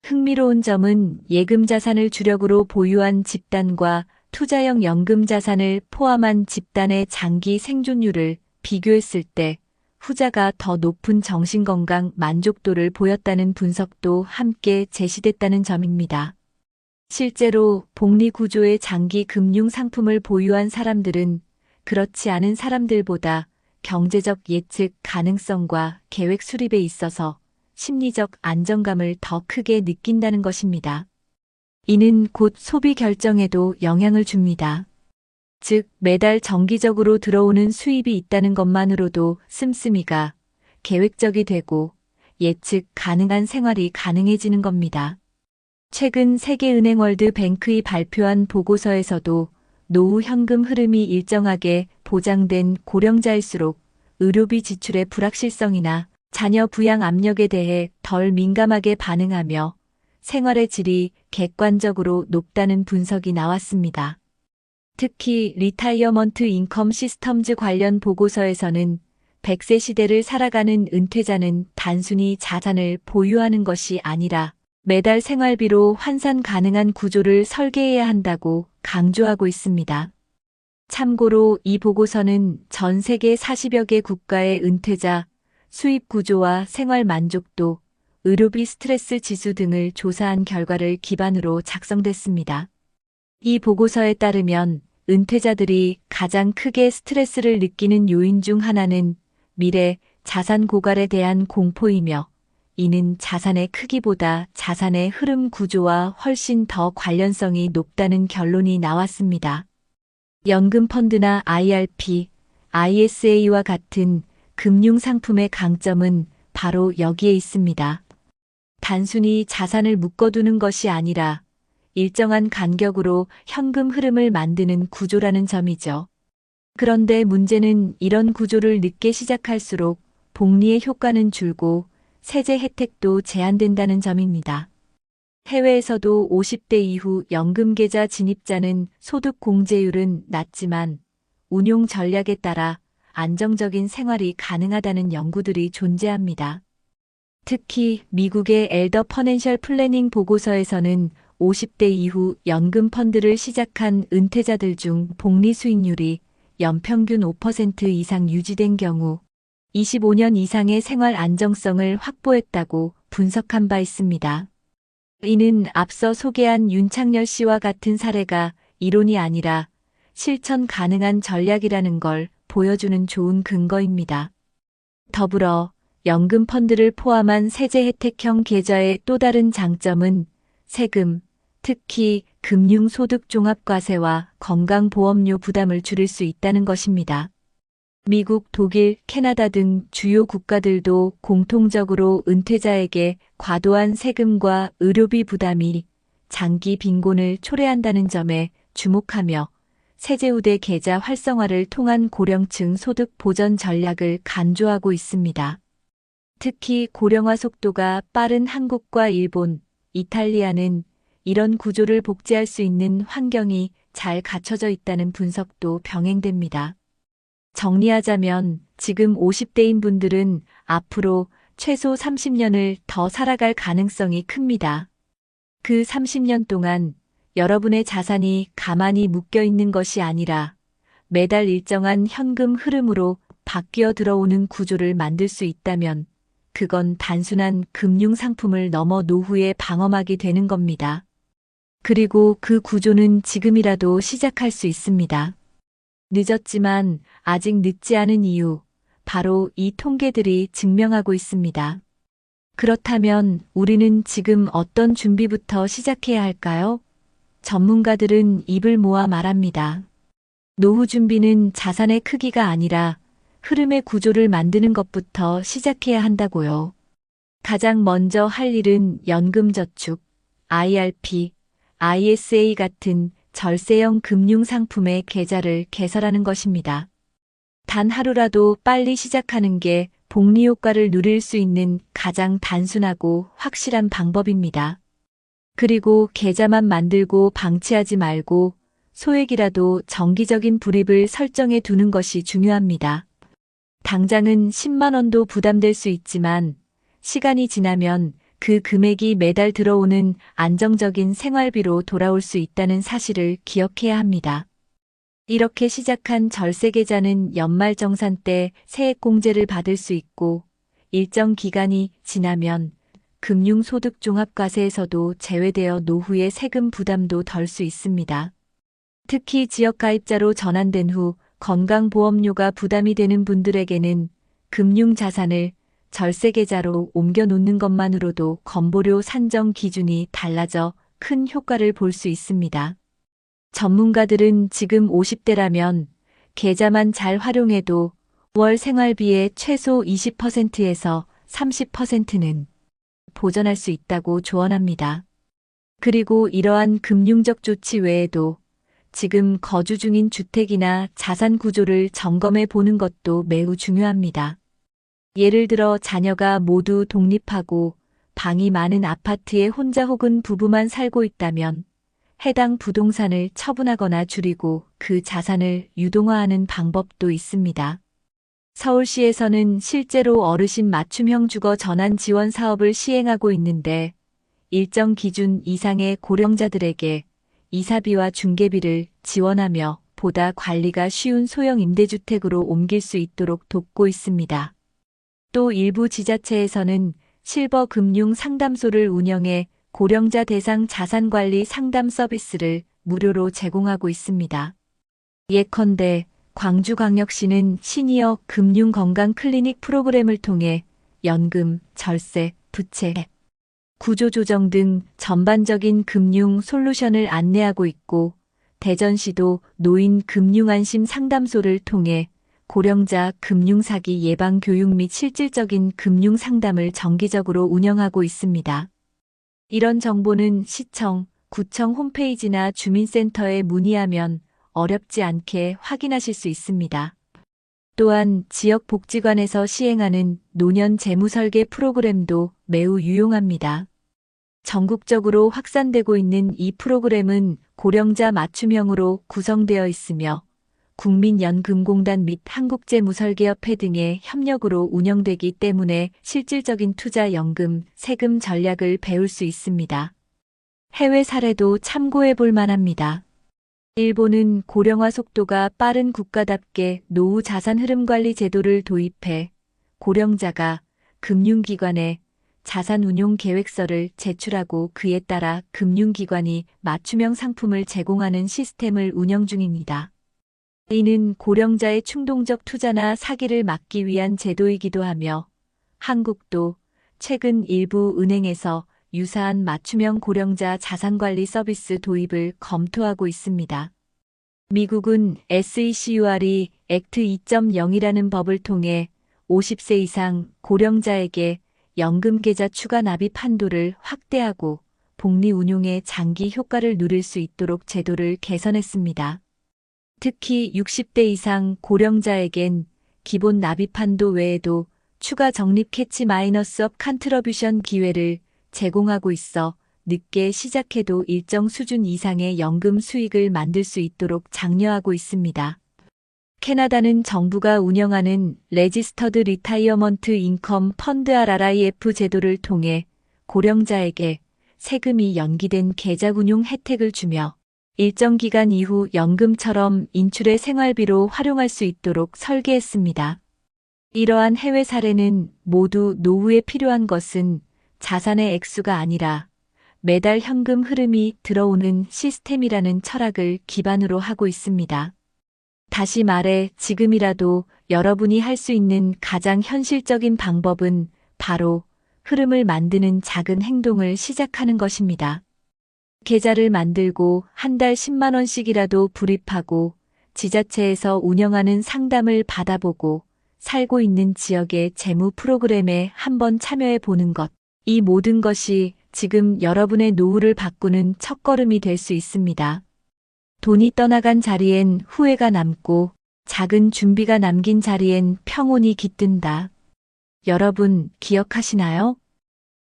흥미로운 점은 예금 자산을 주력으로 보유한 집단과 투자형 연금 자산을 포함한 집단의 장기 생존율을 비교했을 때 후자가 더 높은 정신건강 만족도를 보였다는 분석도 함께 제시됐다는 점입니다. 실제로 복리 구조의 장기 금융 상품을 보유한 사람들은 그렇지 않은 사람들보다 경제적 예측 가능성과 계획 수립에 있어서 심리적 안정감을 더 크게 느낀다는 것입니다. 이는 곧 소비 결정에도 영향을 줍니다. 즉, 매달 정기적으로 들어오는 수입이 있다는 것만으로도 씀씀이가 계획적이 되고 예측 가능한 생활이 가능해지는 겁니다. 최근 세계은행 월드뱅크이 발표한 보고서에서도 노후 현금 흐름이 일정하게 보장된 고령자일수록 의료비 지출의 불확실성이나 자녀 부양 압력에 대해 덜 민감하게 반응하며 생활의 질이 객관적으로 높다는 분석이 나왔습니다. 특히 리타이어먼트 인컴 시스템즈 관련 보고서에서는 100세 시대를 살아가는 은퇴자는 단순히 자산을 보유하는 것이 아니라 매달 생활비로 환산 가능한 구조를 설계해야 한다고 강조하고 있습니다. 참고로 이 보고서는 전 세계 40여 개 국가의 은퇴자 수입 구조와 생활 만족도, 의료비 스트레스 지수 등을 조사한 결과를 기반으로 작성됐습니다. 이 보고서에 따르면 은퇴자들이 가장 크게 스트레스를 느끼는 요인 중 하나는 미래 자산 고갈에 대한 공포이며 이는 자산의 크기보다 자산의 흐름 구조와 훨씬 더 관련성이 높다는 결론이 나왔습니다. 연금 펀드나 IRP, ISA와 같은 금융 상품의 강점은 바로 여기에 있습니다. 단순히 자산을 묶어두는 것이 아니라 일정한 간격으로 현금 흐름을 만드는 구조라는 점이죠. 그런데 문제는 이런 구조를 늦게 시작할수록 복리의 효과는 줄고 세제 혜택도 제한된다는 점입니다. 해외에서도 50대 이후 연금계좌 진입자는 소득 공제율은 낮지만 운용 전략에 따라 안정적인 생활이 가능하다는 연구들이 존재합니다. 특히 미국의 엘더 퍼넨셜 플래닝 보고서에서는 50대 이후 연금 펀드를 시작한 은퇴자들 중 복리 수익률이 연평균 5% 이상 유지된 경우 25년 이상의 생활 안정성을 확보했다고 분석한 바 있습니다. 이는 앞서 소개한 윤창열 씨와 같은 사례가 이론이 아니라 실천 가능한 전략이라는 걸 보여주는 좋은 근거입니다. 더불어 연금 펀드를 포함한 세제 혜택형 계좌의 또 다른 장점은 세금, 특히 금융소득 종합과세와 건강보험료 부담을 줄일 수 있다는 것입니다. 미국, 독일, 캐나다 등 주요 국가들도 공통적으로 은퇴자에게 과도한 세금과 의료비 부담이 장기 빈곤을 초래한다는 점에 주목하며 세제우대 계좌 활성화를 통한 고령층 소득 보전 전략을 간주하고 있습니다. 특히 고령화 속도가 빠른 한국과 일본, 이탈리아는 이런 구조를 복제할 수 있는 환경이 잘 갖춰져 있다는 분석도 병행됩니다. 정리하자면 지금 50대인 분들은 앞으로 최소 30년을 더 살아갈 가능성이 큽니다. 그 30년 동안 여러분의 자산이 가만히 묶여 있는 것이 아니라 매달 일정한 현금 흐름으로 바뀌어 들어오는 구조를 만들 수 있다면 그건 단순한 금융 상품을 넘어 노후의 방어막이 되는 겁니다. 그리고 그 구조는 지금이라도 시작할 수 있습니다. 늦었지만 아직 늦지 않은 이유, 바로 이 통계들이 증명하고 있습니다. 그렇다면 우리는 지금 어떤 준비부터 시작해야 할까요? 전문가들은 입을 모아 말합니다. 노후 준비는 자산의 크기가 아니라 흐름의 구조를 만드는 것부터 시작해야 한다고요. 가장 먼저 할 일은 연금저축, IRP, ISA 같은 절세형 금융상품의 계좌를 개설하는 것입니다. 단 하루라도 빨리 시작하는 게 복리 효과를 누릴 수 있는 가장 단순하고 확실한 방법입니다. 그리고 계좌만 만들고 방치하지 말고 소액이라도 정기적인 불입을 설정해 두는 것이 중요합니다. 당장은 10만 원도 부담될 수 있지만 시간이 지나면 그 금액이 매달 들어오는 안정적인 생활비로 돌아올 수 있다는 사실을 기억해야 합니다. 이렇게 시작한 절세계좌는 연말정산 때 세액공제를 받을 수 있고 일정 기간이 지나면 금융소득종합과세에서도 제외되어 노후의 세금 부담도 덜 수 있습니다. 특히 지역가입자로 전환된 후 건강보험료가 부담이 되는 분들에게는 금융자산을 절세계좌로 옮겨 놓는 것만으로도 건보료 산정 기준이 달라져 큰 효과를 볼 수 있습니다. 전문가들은 지금 50대라면 계좌만 잘 활용해도 월 생활비의 최소 20%에서 30%는 보전할 수 있다고 조언합니다. 그리고 이러한 금융적 조치 외에도 지금 거주 중인 주택이나 자산 구조를 점검해 보는 것도 매우 중요합니다. 예를 들어 자녀가 모두 독립하고 방이 많은 아파트에 혼자 혹은 부부만 살고 있다면 해당 부동산을 처분하거나 줄이고 그 자산을 유동화하는 방법도 있습니다. 서울시에서는 실제로 어르신 맞춤형 주거 전환 지원 사업을 시행하고 있는데 일정 기준 이상의 고령자들에게 이사비와 중개비를 지원하며 보다 관리가 쉬운 소형 임대주택으로 옮길 수 있도록 돕고 있습니다. 또 일부 지자체에서는 실버 금융 상담소를 운영해 고령자 대상 자산관리 상담 서비스를 무료로 제공하고 있습니다. 예컨대 광주광역시는 시니어 금융건강 클리닉 프로그램을 통해 연금, 절세, 부채, 구조조정 등 전반적인 금융 솔루션을 안내하고 있고 대전시도 노인 금융안심 상담소를 통해 고령자 금융사기 예방 교육 및 실질적인 금융 상담을 정기적으로 운영하고 있습니다. 이런 정보는 시청, 구청 홈페이지나 주민센터에 문의하면 어렵지 않게 확인하실 수 있습니다. 또한 지역복지관에서 시행하는 노년 재무설계 프로그램도 매우 유용합니다. 전국적으로 확산되고 있는 이 프로그램은 고령자 맞춤형으로 구성되어 있으며 국민연금공단 및 한국재무설계협회 등의 협력으로 운영되기 때문에 실질적인 투자 연금, 세금 전략을 배울 수 있습니다. 해외 사례도 참고해 볼 만합니다. 일본은 고령화 속도가 빠른 국가답게 노후 자산 흐름 관리 제도를 도입해 고령자가 금융기관에 자산 운용 계획서를 제출하고 그에 따라 금융기관이 맞춤형 상품을 제공하는 시스템을 운영 중입니다. 이는 고령자의 충동적 투자나 사기를 막기 위한 제도이기도 하며 한국도 최근 일부 은행에서 유사한 맞춤형 고령자 자산관리 서비스 도입을 검토하고 있습니다. 미국은 SECURE 액트 2.0이라는 법을 통해 50세 이상 고령자에게 연금계좌 추가 납입 한도를 확대하고 복리 운용의 장기 효과를 누릴 수 있도록 제도를 개선했습니다. 특히 60대 이상 고령자에겐 기본 납입 한도 외에도 추가 적립 캐치 마이너스 업 컨트리뷰션 기회를 제공하고 있어 늦게 시작해도 일정 수준 이상의 연금 수익을 만들 수 있도록 장려하고 있습니다. 캐나다는 정부가 운영하는 레지스터드 리타이어먼트 인컴 펀드 RRIF 제도를 통해 고령자에게 세금이 연기된 계좌 운용 혜택을 주며 일정 기간 이후 연금처럼 인출의 생활비로 활용할 수 있도록 설계했습니다. 이러한 해외 사례는 모두 노후에 필요한 것은 자산의 액수가 아니라 매달 현금 흐름이 들어오는 시스템이라는 철학을 기반으로 하고 있습니다. 다시 말해 지금이라도 여러분이 할 수 있는 가장 현실적인 방법은 바로 흐름을 만드는 작은 행동을 시작하는 것입니다. 계좌를 만들고 한 달 10만 원씩이라도 불입하고 지자체에서 운영하는 상담을 받아보고 살고 있는 지역의 재무 프로그램에 한번 참여해 보는 것. 이 모든 것이 지금 여러분의 노후를 바꾸는 첫걸음이 될 수 있습니다. 돈이 떠나간 자리엔 후회가 남고 작은 준비가 남긴 자리엔 평온이 깃든다. 여러분 기억하시나요?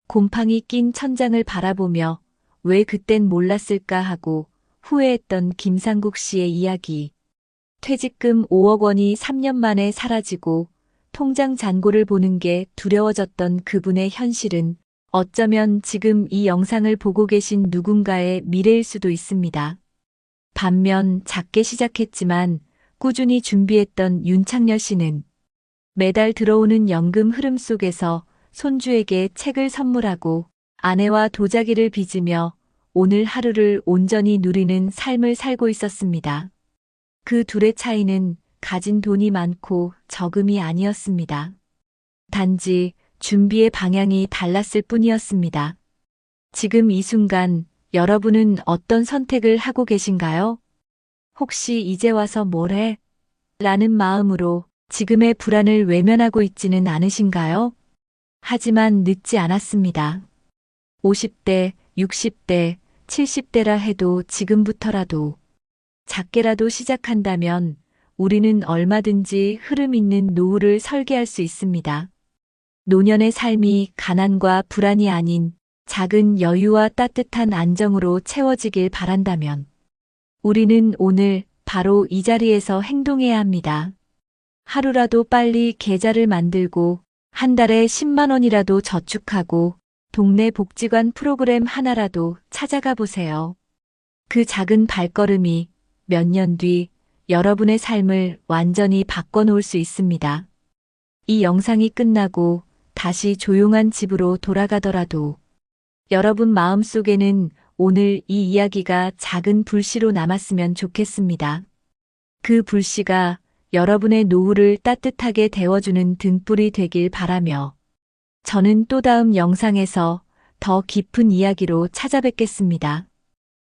곰팡이 낀 천장을 바라보며 왜 그땐 몰랐을까 하고 후회했던 김상국 씨의 이야기. 퇴직금 5억 원이 3년 만에 사라지고 통장 잔고를 보는 게 두려워졌던 그분의 현실은 어쩌면 지금 이 영상을 보고 계신 누군가의 미래일 수도 있습니다. 반면 작게 시작했지만 꾸준히 준비했던 윤창렬 씨는 매달 들어오는 연금 흐름 속에서 손주에게 책을 선물하고 아내와 도자기를 빚으며 오늘 하루를 온전히 누리는 삶을 살고 있었습니다. 그 둘의 차이는 가진 돈이 많고 적음이 아니었습니다. 단지 준비의 방향이 달랐을 뿐이었습니다. 지금 이 순간 여러분은 어떤 선택을 하고 계신가요? 혹시 이제 와서 뭘 해? 라는 마음으로 지금의 불안을 외면하고 있지는 않으신가요? 하지만 늦지 않았습니다. 50대, 60대, 70대라 해도 지금부터라도 작게라도 시작한다면 우리는 얼마든지 흐름 있는 노후를 설계할 수 있습니다. 노년의 삶이 가난과 불안이 아닌 작은 여유와 따뜻한 안정으로 채워지길 바란다면 우리는 오늘 바로 이 자리에서 행동해야 합니다. 하루라도 빨리 계좌를 만들고 한 달에 10만 원이라도 저축하고 동네 복지관 프로그램 하나라도 찾아가 보세요. 그 작은 발걸음이 몇 년 뒤 여러분의 삶을 완전히 바꿔놓을 수 있습니다. 이 영상이 끝나고 다시 조용한 집으로 돌아가더라도 여러분 마음속에는 오늘 이 이야기가 작은 불씨로 남았으면 좋겠습니다. 그 불씨가 여러분의 노후를 따뜻하게 데워주는 등불이 되길 바라며 저는 또 다음 영상에서 더 깊은 이야기로 찾아뵙겠습니다.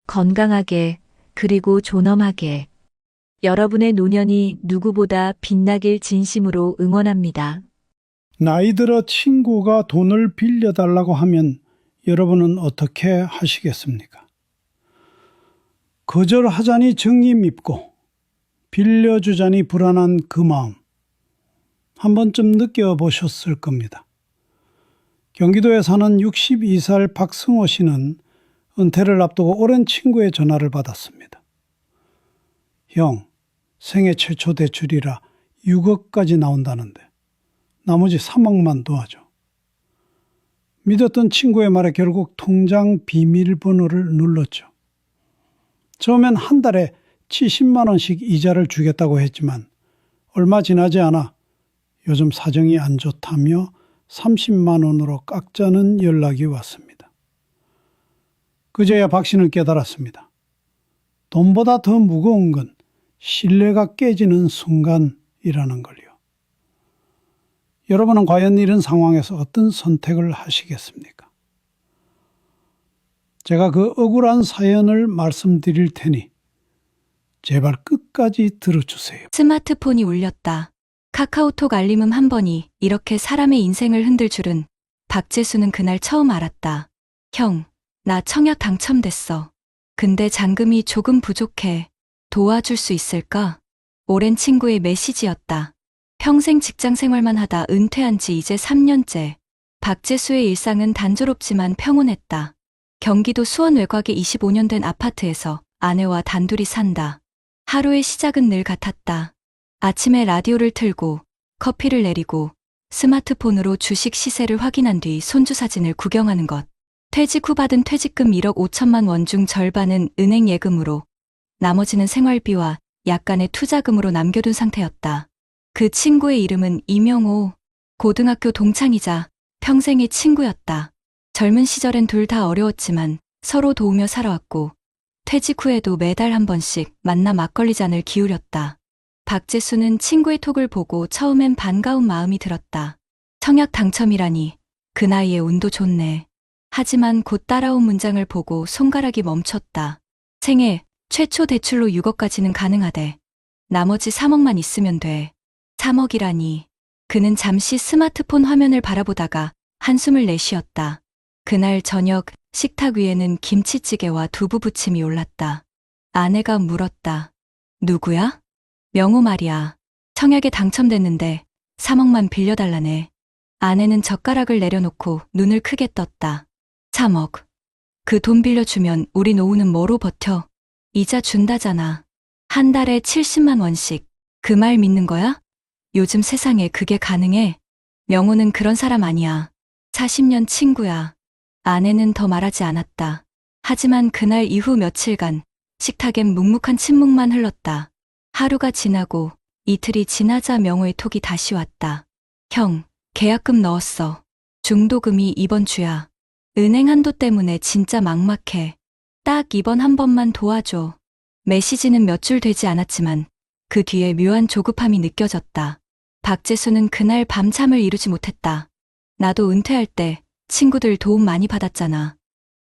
건강하게 그리고 존엄하게 여러분의 노년이 누구보다 빛나길 진심으로 응원합니다. 나이 들어 친구가 돈을 빌려달라고 하면 여러분은 어떻게 하시겠습니까? 거절하자니 정이 밉고 빌려주자니 불안한 그 마음 한 번쯤 느껴보셨을 겁니다. 경기도에 사는 62살 박승호 씨는 은퇴를 앞두고 오랜 친구의 전화를 받았습니다. 형, 생애 최초 대출이라 6억까지 나온다는데 나머지 3억만 도와줘. 믿었던 친구의 말에 결국 통장 비밀번호를 눌렀죠. 처음엔 한 달에 70만 원씩 이자를 주겠다고 했지만 얼마 지나지 않아 요즘 사정이 안 좋다며 30만 원으로 깎자는 연락이 왔습니다. 그제야 박 씨는 깨달았습니다. 돈보다 더 무거운 건 신뢰가 깨지는 순간이라는 걸요. 여러분은 과연 이런 상황에서 어떤 선택을 하시겠습니까? 제가 그 억울한 사연을 말씀드릴 테니 제발 끝까지 들어주세요. 스마트폰이 울렸다. 카카오톡 알림음 한 번이 이렇게 사람의 인생을 흔들 줄은 박재수는 그날 처음 알았다. 형, 나 청약 당첨됐어. 근데 잔금이 조금 부족해. 도와줄 수 있을까? 오랜 친구의 메시지였다. 평생 직장 생활만 하다 은퇴한 지 이제 3년째. 박재수의 일상은 단조롭지만 평온했다. 경기도 수원 외곽의 25년 된 아파트에서 아내와 단둘이 산다. 하루의 시작은 늘 같았다. 아침에 라디오를 틀고 커피를 내리고 스마트폰으로 주식 시세를 확인한 뒤 손주 사진을 구경하는 것. 퇴직 후 받은 퇴직금 1억 5천만 원 중 절반은 은행 예금으로 나머지는 생활비와 약간의 투자금으로 남겨둔 상태였다. 그 친구의 이름은 이명호. 고등학교 동창이자 평생의 친구였다. 젊은 시절엔 둘 다 어려웠지만 서로 도우며 살아왔고 퇴직 후에도 매달 한 번씩 만나 막걸리 잔을 기울였다. 박재수는 친구의 톡을 보고 처음엔 반가운 마음이 들었다. 청약 당첨이라니 그 나이에 운도 좋네. 하지만 곧 따라온 문장을 보고 손가락이 멈췄다. 생애 최초 대출로 6억까지는 가능하대. 나머지 3억만 있으면 돼. 3억이라니. 그는 잠시 스마트폰 화면을 바라보다가 한숨을 내쉬었다. 그날 저녁 식탁 위에는 김치찌개와 두부 부침이 올랐다. 아내가 물었다. 누구야? 명호 말이야. 청약에 당첨됐는데 3억만 빌려달라네. 아내는 젓가락을 내려놓고 눈을 크게 떴다. 3억. 그 돈 빌려주면 우리 노후는 뭐로 버텨? 이자 준다잖아. 한 달에 70만 원씩. 그 말 믿는 거야? 요즘 세상에 그게 가능해? 명호는 그런 사람 아니야. 40년 친구야. 아내는 더 말하지 않았다. 하지만 그날 이후 며칠간 식탁엔 묵묵한 침묵만 흘렀다. 하루가 지나고 이틀이 지나자 명호의 톡이 다시 왔다. 형, 계약금 넣었어. 중도금이 이번 주야. 은행 한도 때문에 진짜 막막해. 딱 이번 한 번만 도와줘. 메시지는 몇 줄 되지 않았지만 그 뒤에 묘한 조급함이 느껴졌다. 박재수는 그날 밤잠을 이루지 못했다. 나도 은퇴할 때 친구들 도움 많이 받았잖아.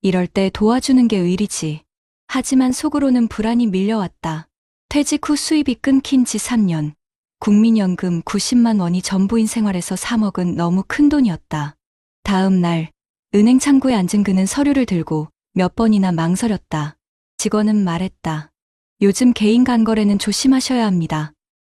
이럴 때 도와주는 게 의리지. 하지만 속으로는 불안이 밀려왔다. 퇴직 후 수입이 끊긴 지 3년. 국민연금 90만 원이 전부인 생활에서 3억은 너무 큰 돈이었다. 다음 날 은행 창구에 앉은 그는 서류를 들고 몇 번이나 망설였다. 직원은 말했다. 요즘 개인 간거래는 조심하셔야 합니다.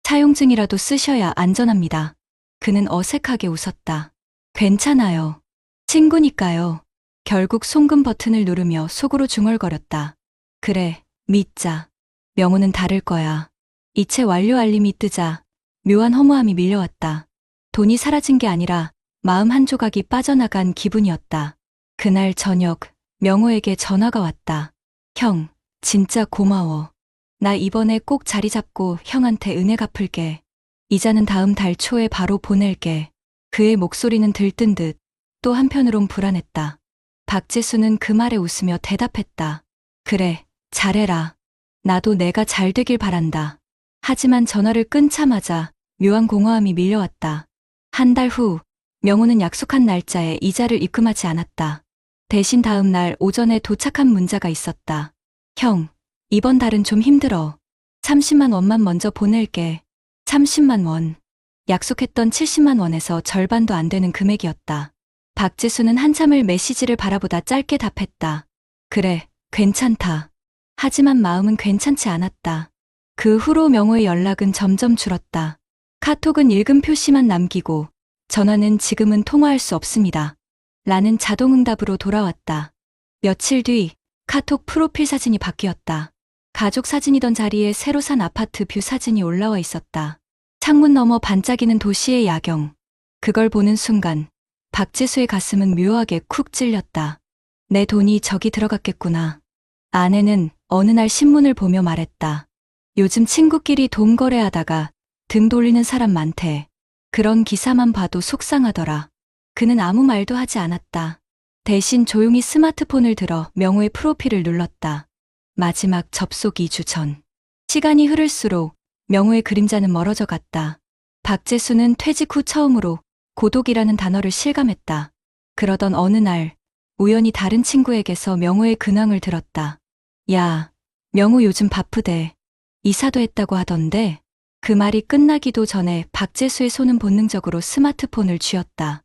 차용증이라도 쓰셔야 안전합니다. 그는 어색하게 웃었다. 괜찮아요. 친구니까요. 결국 송금 버튼을 누르며 속으로 중얼거렸다. 그래, 믿자. 명호는 다를 거야. 이체 완료 알림이 뜨자 묘한 허무함이 밀려왔다. 돈이 사라진 게 아니라 마음 한 조각이 빠져나간 기분이었다. 그날 저녁 명호에게 전화가 왔다. 형, 진짜 고마워. 나 이번에 꼭 자리 잡고 형한테 은혜 갚을게. 이자는 다음 달 초에 바로 보낼게. 그의 목소리는 들뜬 듯 또 한편으론 불안했다. 박재수는 그 말에 웃으며 대답했다. 그래, 잘해라. 나도 내가 잘 되길 바란다. 하지만 전화를 끊자마자 묘한 공허함이 밀려왔다. 한 달 후 명호는 약속한 날짜에 이자를 입금하지 않았다. 대신 다음 날 오전에 도착한 문자가 있었다. 형, 이번 달은 좀 힘들어. 30만 원만 먼저 보낼게. 30만 원. 약속했던 70만 원에서 절반도 안 되는 금액이었다. 박재수는 한참을 메시지를 바라보다 짧게 답했다. 그래, 괜찮다. 하지만 마음은 괜찮지 않았다. 그 후로 명호의 연락은 점점 줄었다. 카톡은 읽음 표시만 남기고 전화는 지금은 통화할 수 없습니다. 라는 자동응답으로 돌아왔다. 며칠 뒤 카톡 프로필 사진이 바뀌었다. 가족 사진이던 자리에 새로 산 아파트 뷰 사진이 올라와 있었다. 창문 너머 반짝이는 도시의 야경. 그걸 보는 순간 박재수의 가슴은 묘하게 쿡 찔렸다. 내 돈이 저기 들어갔겠구나. 아내는 어느 날 신문을 보며 말했다. 요즘 친구끼리 돈 거래하다가 등 돌리는 사람 많대. 그런 기사만 봐도 속상하더라. 그는 아무 말도 하지 않았다. 대신 조용히 스마트폰을 들어 명호의 프로필을 눌렀다. 마지막 접속 2주 전. 시간이 흐를수록 명호의 그림자는 멀어져 갔다. 박재수는 퇴직 후 처음으로 고독이라는 단어를 실감했다. 그러던 어느 날 우연히 다른 친구에게서 명호의 근황을 들었다. 야, 명호 요즘 바쁘대. 이사도 했다고 하던데. 그 말이 끝나기도 전에 박재수의 손은 본능적으로 스마트폰을 쥐었다.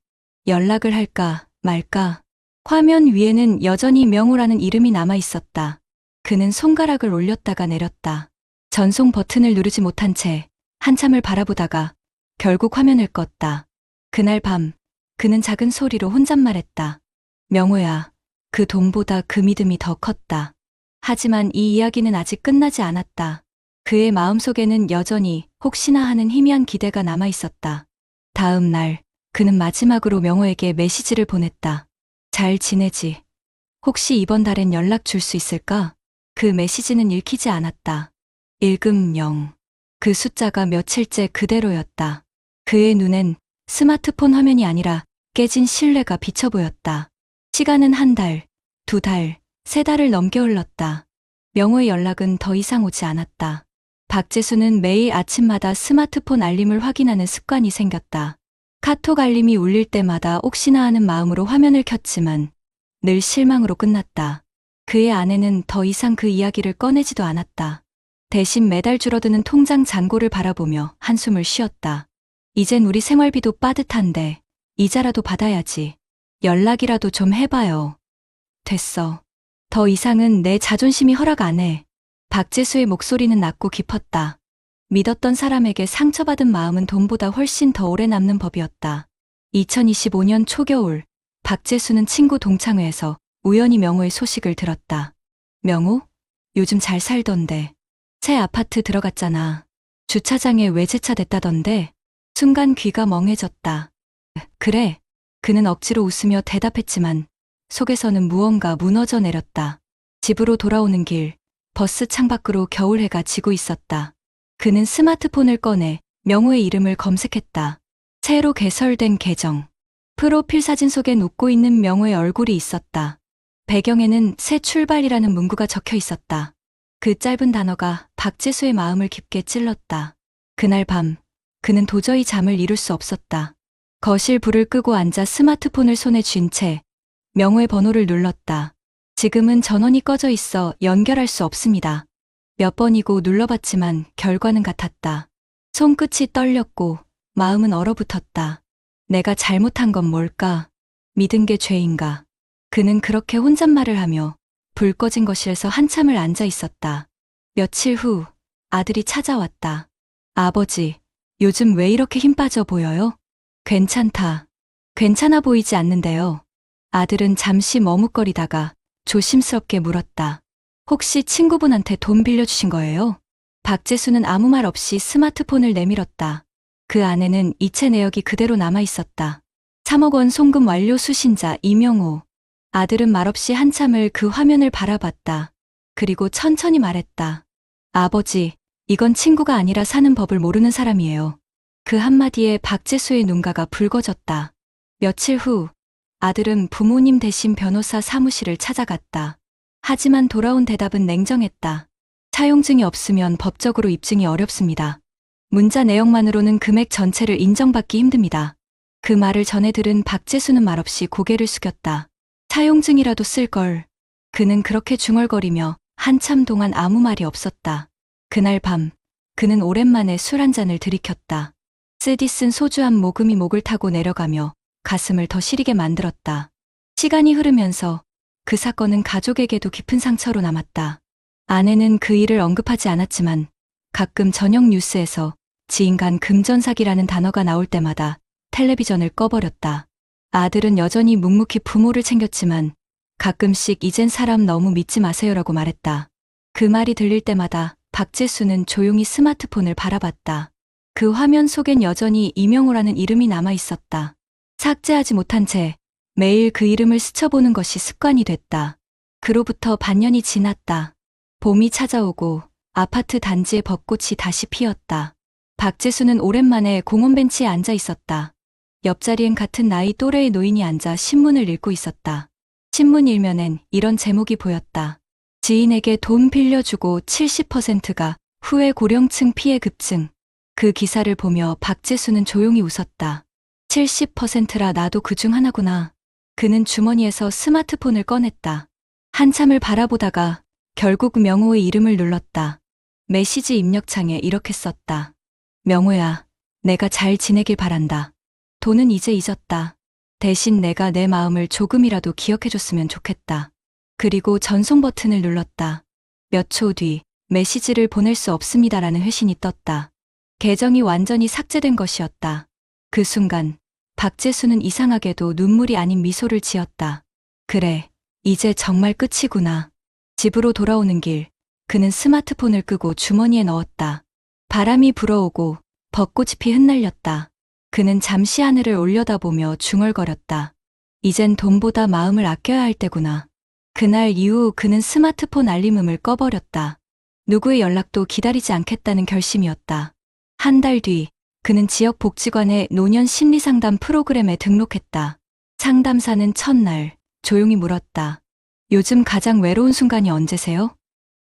연락을 할까 말까. 화면 위에는 여전히 명호라는 이름이 남아 있었다. 그는 손가락을 올렸다가 내렸다. 전송 버튼을 누르지 못한 채 한참을 바라보다가 결국 화면을 껐다. 그날 밤 그는 작은 소리로 혼잣말했다. 명호야, 그 돈보다 그 믿음이 더 컸다. 하지만 이 이야기는 아직 끝나지 않았다. 그의 마음속에는 여전히 혹시나 하는 희미한 기대가 남아 있었다. 다음 날 그는 마지막으로 명호에게 메시지를 보냈다. 잘 지내지? 혹시 이번 달엔 연락 줄 수 있을까? 그 메시지는 읽히지 않았다. 읽음 0. 그 숫자가 며칠째 그대로였다. 그의 눈엔 스마트폰 화면이 아니라 깨진 신뢰가 비쳐 보였다. 시간은 한 달, 두 달, 세 달을 넘겨 흘렀다. 명호의 연락은 더 이상 오지 않았다. 박재수는 매일 아침마다 스마트폰 알림을 확인하는 습관이 생겼다. 카톡 알림이 울릴 때마다 혹시나 하는 마음으로 화면을 켰지만 늘 실망으로 끝났다. 그의 아내는 더 이상 그 이야기를 꺼내지도 않았다. 대신 매달 줄어드는 통장 잔고를 바라보며 한숨을 쉬었다. 이젠 우리 생활비도 빠듯한데 이자라도 받아야지. 연락이라도 좀 해봐요. 됐어. 더 이상은 내 자존심이 허락 안 해. 박재수의 목소리는 낮고 깊었다. 믿었던 사람에게 상처받은 마음은 돈보다 훨씬 더 오래 남는 법이었다. 2025년 초겨울, 박재수는 친구 동창회에서 우연히 명호의 소식을 들었다. 명호? 요즘 잘 살던데. 새 아파트 들어갔잖아. 주차장에 외제차 댔다던데. 순간 귀가 멍해졌다. 그래. 그는 억지로 웃으며 대답했지만 속에서는 무언가 무너져 내렸다. 집으로 돌아오는 길, 버스 창밖으로 겨울해가 지고 있었다. 그는 스마트폰을 꺼내 명호의 이름을 검색했다. 새로 개설된 계정. 프로필 사진 속엔 웃고 있는 명호의 얼굴이 있었다. 배경에는 새 출발이라는 문구가 적혀 있었다. 그 짧은 단어가 박재수의 마음을 깊게 찔렀다. 그날 밤, 그는 도저히 잠을 이룰 수 없었다. 거실 불을 끄고 앉아 스마트폰을 손에 쥔 채 명호의 번호를 눌렀다. 지금은 전원이 꺼져 있어 연결할 수 없습니다. 몇 번이고 눌러봤지만 결과는 같았다. 손끝이 떨렸고 마음은 얼어붙었다. 내가 잘못한 건 뭘까? 믿은 게 죄인가? 그는 그렇게 혼잣말을 하며 불 꺼진 거실에서 한참을 앉아 있었다. 며칠 후 아들이 찾아왔다. 아버지, 요즘 왜 이렇게 힘 빠져 보여요? 괜찮아 보이지 않는데요. 아들은 잠시 머뭇거리다가 조심스럽게 물었다. 혹시 친구분한테 돈 빌려주신 거예요? 박재수는 아무 말 없이 스마트폰을 내밀었다. 그 안에는 이체 내역이 그대로 남아 있었다. 3억 원 송금 완료 수신자 이명호. 아들은 말없이 한참을 그 화면을 바라봤다. 그리고 천천히 말했다. 아버지, 이건 친구가 아니라 사는 법을 모르는 사람이에요. 그 한마디에 박재수의 눈가가 붉어졌다. 며칠 후 아들은 부모님 대신 변호사 사무실을 찾아갔다. 하지만 돌아온 대답은 냉정했다. 사용증이 없으면 법적으로 입증이 어렵습니다. 문자 내용만으로는 금액 전체를 인정받기 힘듭니다. 그 말을 전해 들은 박재수는 말없이 고개를 숙였다. 사용증이라도 쓸 걸. 그는 그렇게 중얼거리며 한참 동안 아무 말이 없었다. 그날 밤, 그는 오랜만에 술 한 잔을 들이켰다. 쓰디 쓴 소주 한 모금이 목을 타고 내려가며 가슴을 더 시리게 만들었다. 시간이 흐르면서 그 사건은 가족에게도 깊은 상처로 남았다. 아내는 그 일을 언급하지 않았지만 가끔 저녁 뉴스에서 지인 간 금전사기라는 단어가 나올 때마다 텔레비전을 꺼버렸다. 아들은 여전히 묵묵히 부모를 챙겼지만 가끔씩 이젠 사람 너무 믿지 마세요라고 말했다. 그 말이 들릴 때마다 박재수는 조용히 스마트폰을 바라봤다. 그 화면 속엔 여전히 이명호라는 이름이 남아 있었다. 삭제하지 못한 채 매일 그 이름을 스쳐보는 것이 습관이 됐다. 그로부터 반년이 지났다. 봄이 찾아오고 아파트 단지의 벚꽃이 다시 피었다. 박재수는 오랜만에 공원 벤치에 앉아 있었다. 옆자리엔 같은 나이 또래의 노인이 앉아 신문을 읽고 있었다. 신문 일면엔 이런 제목이 보였다. 지인에게 돈 빌려주고 70%가 후에 고령층 피해 급증. 그 기사를 보며 박재수는 조용히 웃었다. 70%라 나도 그중 하나구나. 그는 주머니에서 스마트폰을 꺼냈다. 한참을 바라보다가 결국 명호의 이름을 눌렀다. 메시지 입력창에 이렇게 썼다. 명호야, 내가 잘 지내길 바란다. 돈은 이제 잊었다. 대신 내가 내 마음을 조금이라도 기억해줬으면 좋겠다. 그리고 전송 버튼을 눌렀다. 몇 초 뒤 메시지를 보낼 수 없습니다라는 회신이 떴다. 계정이 완전히 삭제된 것이었다. 그 순간 박재수는 이상하게도 눈물이 아닌 미소를 지었다. 그래, 이제 정말 끝이구나. 집으로 돌아오는 길, 그는 스마트폰을 끄고 주머니에 넣었다. 바람이 불어오고 벚꽃이 피 흩날렸다. 그는 잠시 하늘을 올려다보며 중얼거렸다. 이젠 돈보다 마음을 아껴야 할 때구나. 그날 이후 그는 스마트폰 알림음을 꺼버렸다. 누구의 연락도 기다리지 않겠다는 결심이었다. 한 달 뒤, 그는 지역 복지관의 노년 심리상담 프로그램에 등록했다. 상담사는 첫날 조용히 물었다. 요즘 가장 외로운 순간이 언제세요?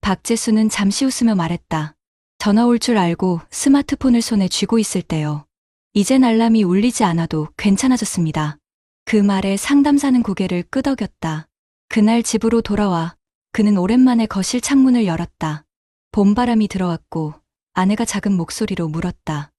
박재수는 잠시 웃으며 말했다. 전화 올 줄 알고 스마트폰을 손에 쥐고 있을 때요. 이젠 알람이 울리지 않아도 괜찮아졌습니다. 그 말에 상담사는 고개를 끄덕였다. 그날 집으로 돌아와 그는 오랜만에 거실 창문을 열었다. 봄바람이 들어왔고 아내가 작은 목소리로 물었다.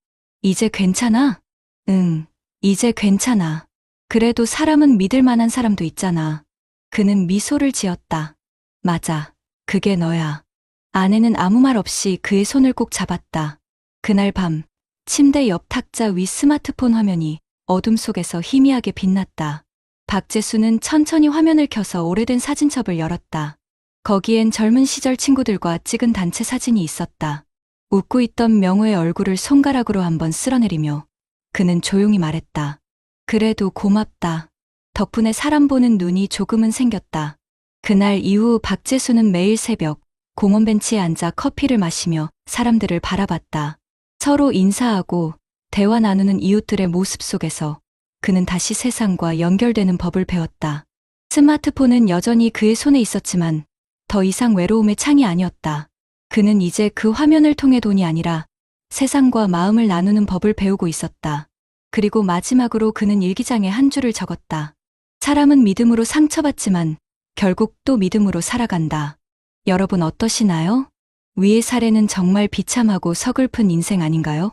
이제 괜찮아? 응, 이제 괜찮아. 그래도 사람은 믿을 만한 사람도 있잖아. 그는 미소를 지었다. 맞아, 그게 너야. 아내는 아무 말 없이 그의 손을 꼭 잡았다. 그날 밤, 침대 옆 탁자 위 스마트폰 화면이 어둠 속에서 희미하게 빛났다. 박재수는 천천히 화면을 켜서 오래된 사진첩을 열었다. 거기엔 젊은 시절 친구들과 찍은 단체 사진이 있었다. 웃고 있던 명호의 얼굴을 손가락으로 한번 쓸어내리며 그는 조용히 말했다. 그래도 고맙다. 덕분에 사람 보는 눈이 조금은 생겼다. 그날 이후 박재수는 매일 새벽 공원 벤치에 앉아 커피를 마시며 사람들을 바라봤다. 서로 인사하고 대화 나누는 이웃들의 모습 속에서 그는 다시 세상과 연결되는 법을 배웠다. 스마트폰은 여전히 그의 손에 있었지만 더 이상 외로움의 창이 아니었다. 그는 이제 그 화면을 통해 돈이 아니라 세상과 마음을 나누는 법을 배우고 있었다. 그리고 마지막으로 그는 일기장에 한 줄을 적었다. 사람은 믿음으로 상처받지만 결국 또 믿음으로 살아간다. 여러분 어떠시나요? 위의 사례는 정말 비참하고 서글픈 인생 아닌가요?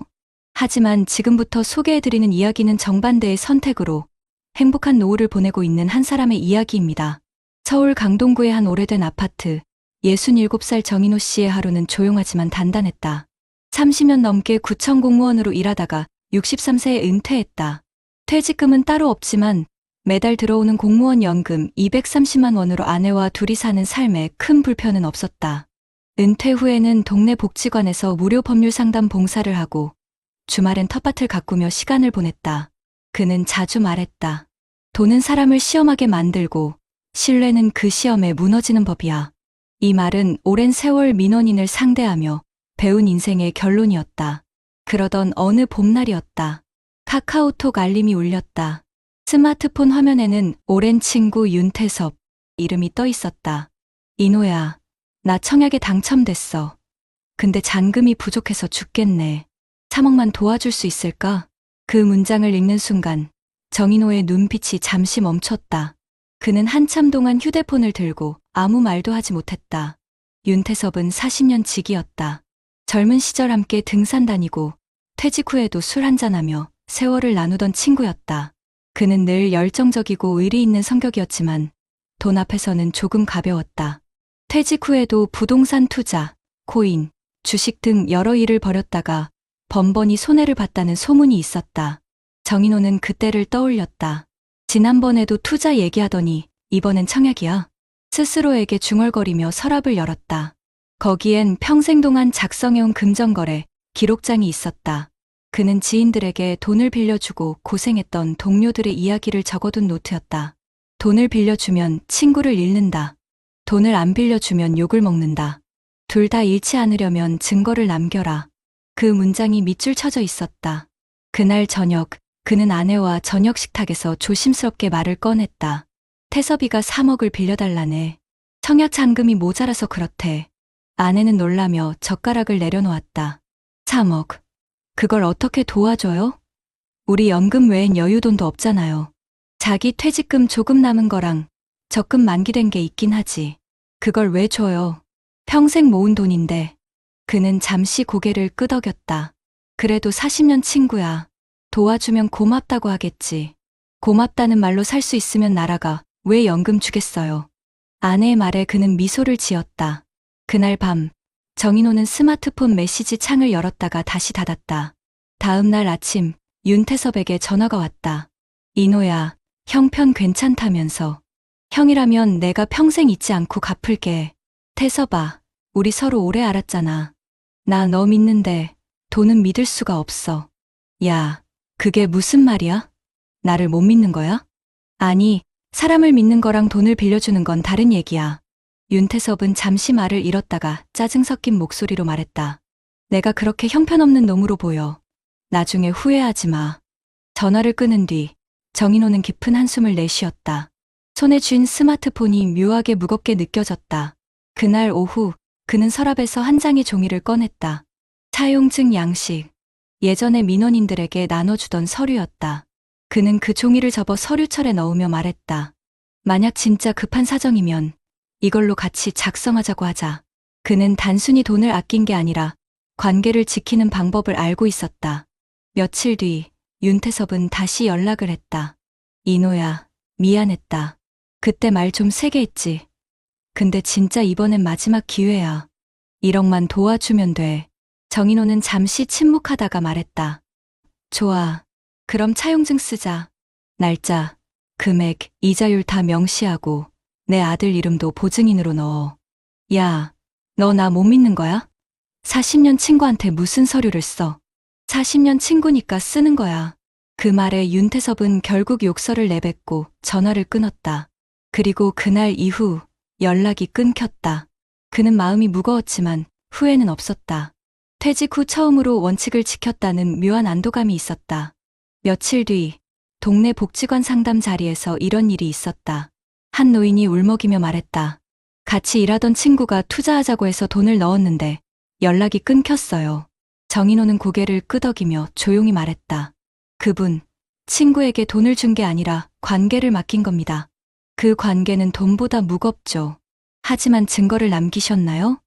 하지만 지금부터 소개해드리는 이야기는 정반대의 선택으로 행복한 노후를 보내고 있는 한 사람의 이야기입니다. 서울 강동구의 한 오래된 아파트, 67살 정인호 씨의 하루는 조용하지만 단단했다. 30년 넘게 구청 공무원으로 일하다가 63세에 은퇴했다. 퇴직금은 따로 없지만 매달 들어오는 공무원 연금 230만 원으로 아내와 둘이 사는 삶에 큰 불편은 없었다. 은퇴 후에는 동네 복지관에서 무료 법률 상담 봉사를 하고 주말엔 텃밭을 가꾸며 시간을 보냈다. 그는 자주 말했다. 돈은 사람을 시험하게 만들고 신뢰는 그 시험에 무너지는 법이야. 이 말은 오랜 세월 민원인을 상대하며 배운 인생의 결론이었다. 그러던 어느 봄날이었다. 카카오톡 알림이 울렸다. 스마트폰 화면에는 오랜 친구 윤태섭 이름이 떠 있었다. 인호야, 나 청약에 당첨됐어. 근데 잔금이 부족해서 죽겠네. 3억만 도와줄 수 있을까? 그 문장을 읽는 순간 정인호의 눈빛이 잠시 멈췄다. 그는 한참 동안 휴대폰을 들고 아무 말도 하지 못했다. 윤태섭은 40년 직이었다. 젊은 시절 함께 등산 다니고 퇴직 후에도 술 한잔하며 세월을 나누던 친구였다. 그는 늘 열정적이고 의리 있는 성격이었지만 돈 앞에서는 조금 가벼웠다. 퇴직 후에도 부동산 투자, 코인, 주식 등 여러 일을 벌였다가 번번이 손해를 봤다는 소문이 있었다. 정인호는 그때를 떠올렸다. 지난번에도 투자 얘기하더니 이번엔 청약이야. 스스로에게 중얼거리며 서랍을 열었다. 거기엔 평생 동안 작성해온 금전거래 기록장이 있었다. 그는 지인들에게 돈을 빌려주고 고생했던 동료들의 이야기를 적어둔 노트였다. 돈을 빌려주면 친구를 잃는다. 돈을 안 빌려주면 욕을 먹는다. 둘 다 잃지 않으려면 증거를 남겨라. 그 문장이 밑줄 쳐져 있었다. 그날 저녁, 그는 아내와 저녁 식탁에서 조심스럽게 말을 꺼냈다. 태섭이가 3억을 빌려달라네. 청약 잔금이 모자라서 그렇대. 아내는 놀라며 젓가락을 내려놓았다. 3억. 그걸 어떻게 도와줘요? 우리 연금 외엔 여유돈도 없잖아요. 자기 퇴직금 조금 남은 거랑 적금 만기된 게 있긴 하지. 그걸 왜 줘요? 평생 모은 돈인데. 그는 잠시 고개를 끄덕였다. 그래도 40년 친구야. 도와주면 고맙다고 하겠지. 고맙다는 말로 살 수 있으면 날아가. 왜 연금 주겠어요? 아내의 말에 그는 미소를 지었다. 그날 밤, 정인호는 스마트폰 메시지 창을 열었다가 다시 닫았다. 다음 날 아침, 윤태섭에게 전화가 왔다. 인호야, 형편 괜찮다면서. 형이라면 내가 평생 잊지 않고 갚을게. 태섭아, 우리 서로 오래 알았잖아. 나 너 믿는데 돈은 믿을 수가 없어. 야, 그게 무슨 말이야? 나를 못 믿는 거야? 아니, 사람을 믿는 거랑 돈을 빌려주는 건 다른 얘기야. 윤태섭은 잠시 말을 잃었다가 짜증 섞인 목소리로 말했다. 내가 그렇게 형편없는 놈으로 보여. 나중에 후회하지 마. 전화를 끊은 뒤 정인호는 깊은 한숨을 내쉬었다. 손에 쥔 스마트폰이 묘하게 무겁게 느껴졌다. 그날 오후 그는 서랍에서 한 장의 종이를 꺼냈다. 차용증 양식. 예전에 민원인들에게 나눠주던 서류였다. 그는 그 종이를 접어 서류철에 넣으며 말했다. 만약 진짜 급한 사정이면 이걸로 같이 작성하자고 하자. 그는 단순히 돈을 아낀 게 아니라 관계를 지키는 방법을 알고 있었다. 며칠 뒤 윤태섭은 다시 연락을 했다. 인호야, 미안했다. 그때 말 좀 세게 했지. 근데 진짜 이번엔 마지막 기회야. 1억만 도와주면 돼. 정인호는 잠시 침묵하다가 말했다. 좋아. 그럼 차용증 쓰자. 날짜, 금액, 이자율 다 명시하고 내 아들 이름도 보증인으로 넣어. 야, 너 나 못 믿는 거야? 40년 친구한테 무슨 서류를 써? 40년 친구니까 쓰는 거야. 그 말에 윤태섭은 결국 욕설을 내뱉고 전화를 끊었다. 그리고 그날 이후 연락이 끊겼다. 그는 마음이 무거웠지만 후회는 없었다. 퇴직 후 처음으로 원칙을 지켰다는 묘한 안도감이 있었다. 며칠 뒤 동네 복지관 상담 자리에서 이런 일이 있었다. 한 노인이 울먹이며 말했다. 같이 일하던 친구가 투자하자고 해서 돈을 넣었는데 연락이 끊겼어요. 정인호는 고개를 끄덕이며 조용히 말했다. 그분, 친구에게 돈을 준 게 아니라 관계를 맡긴 겁니다. 그 관계는 돈보다 무겁죠. 하지만 증거를 남기셨나요?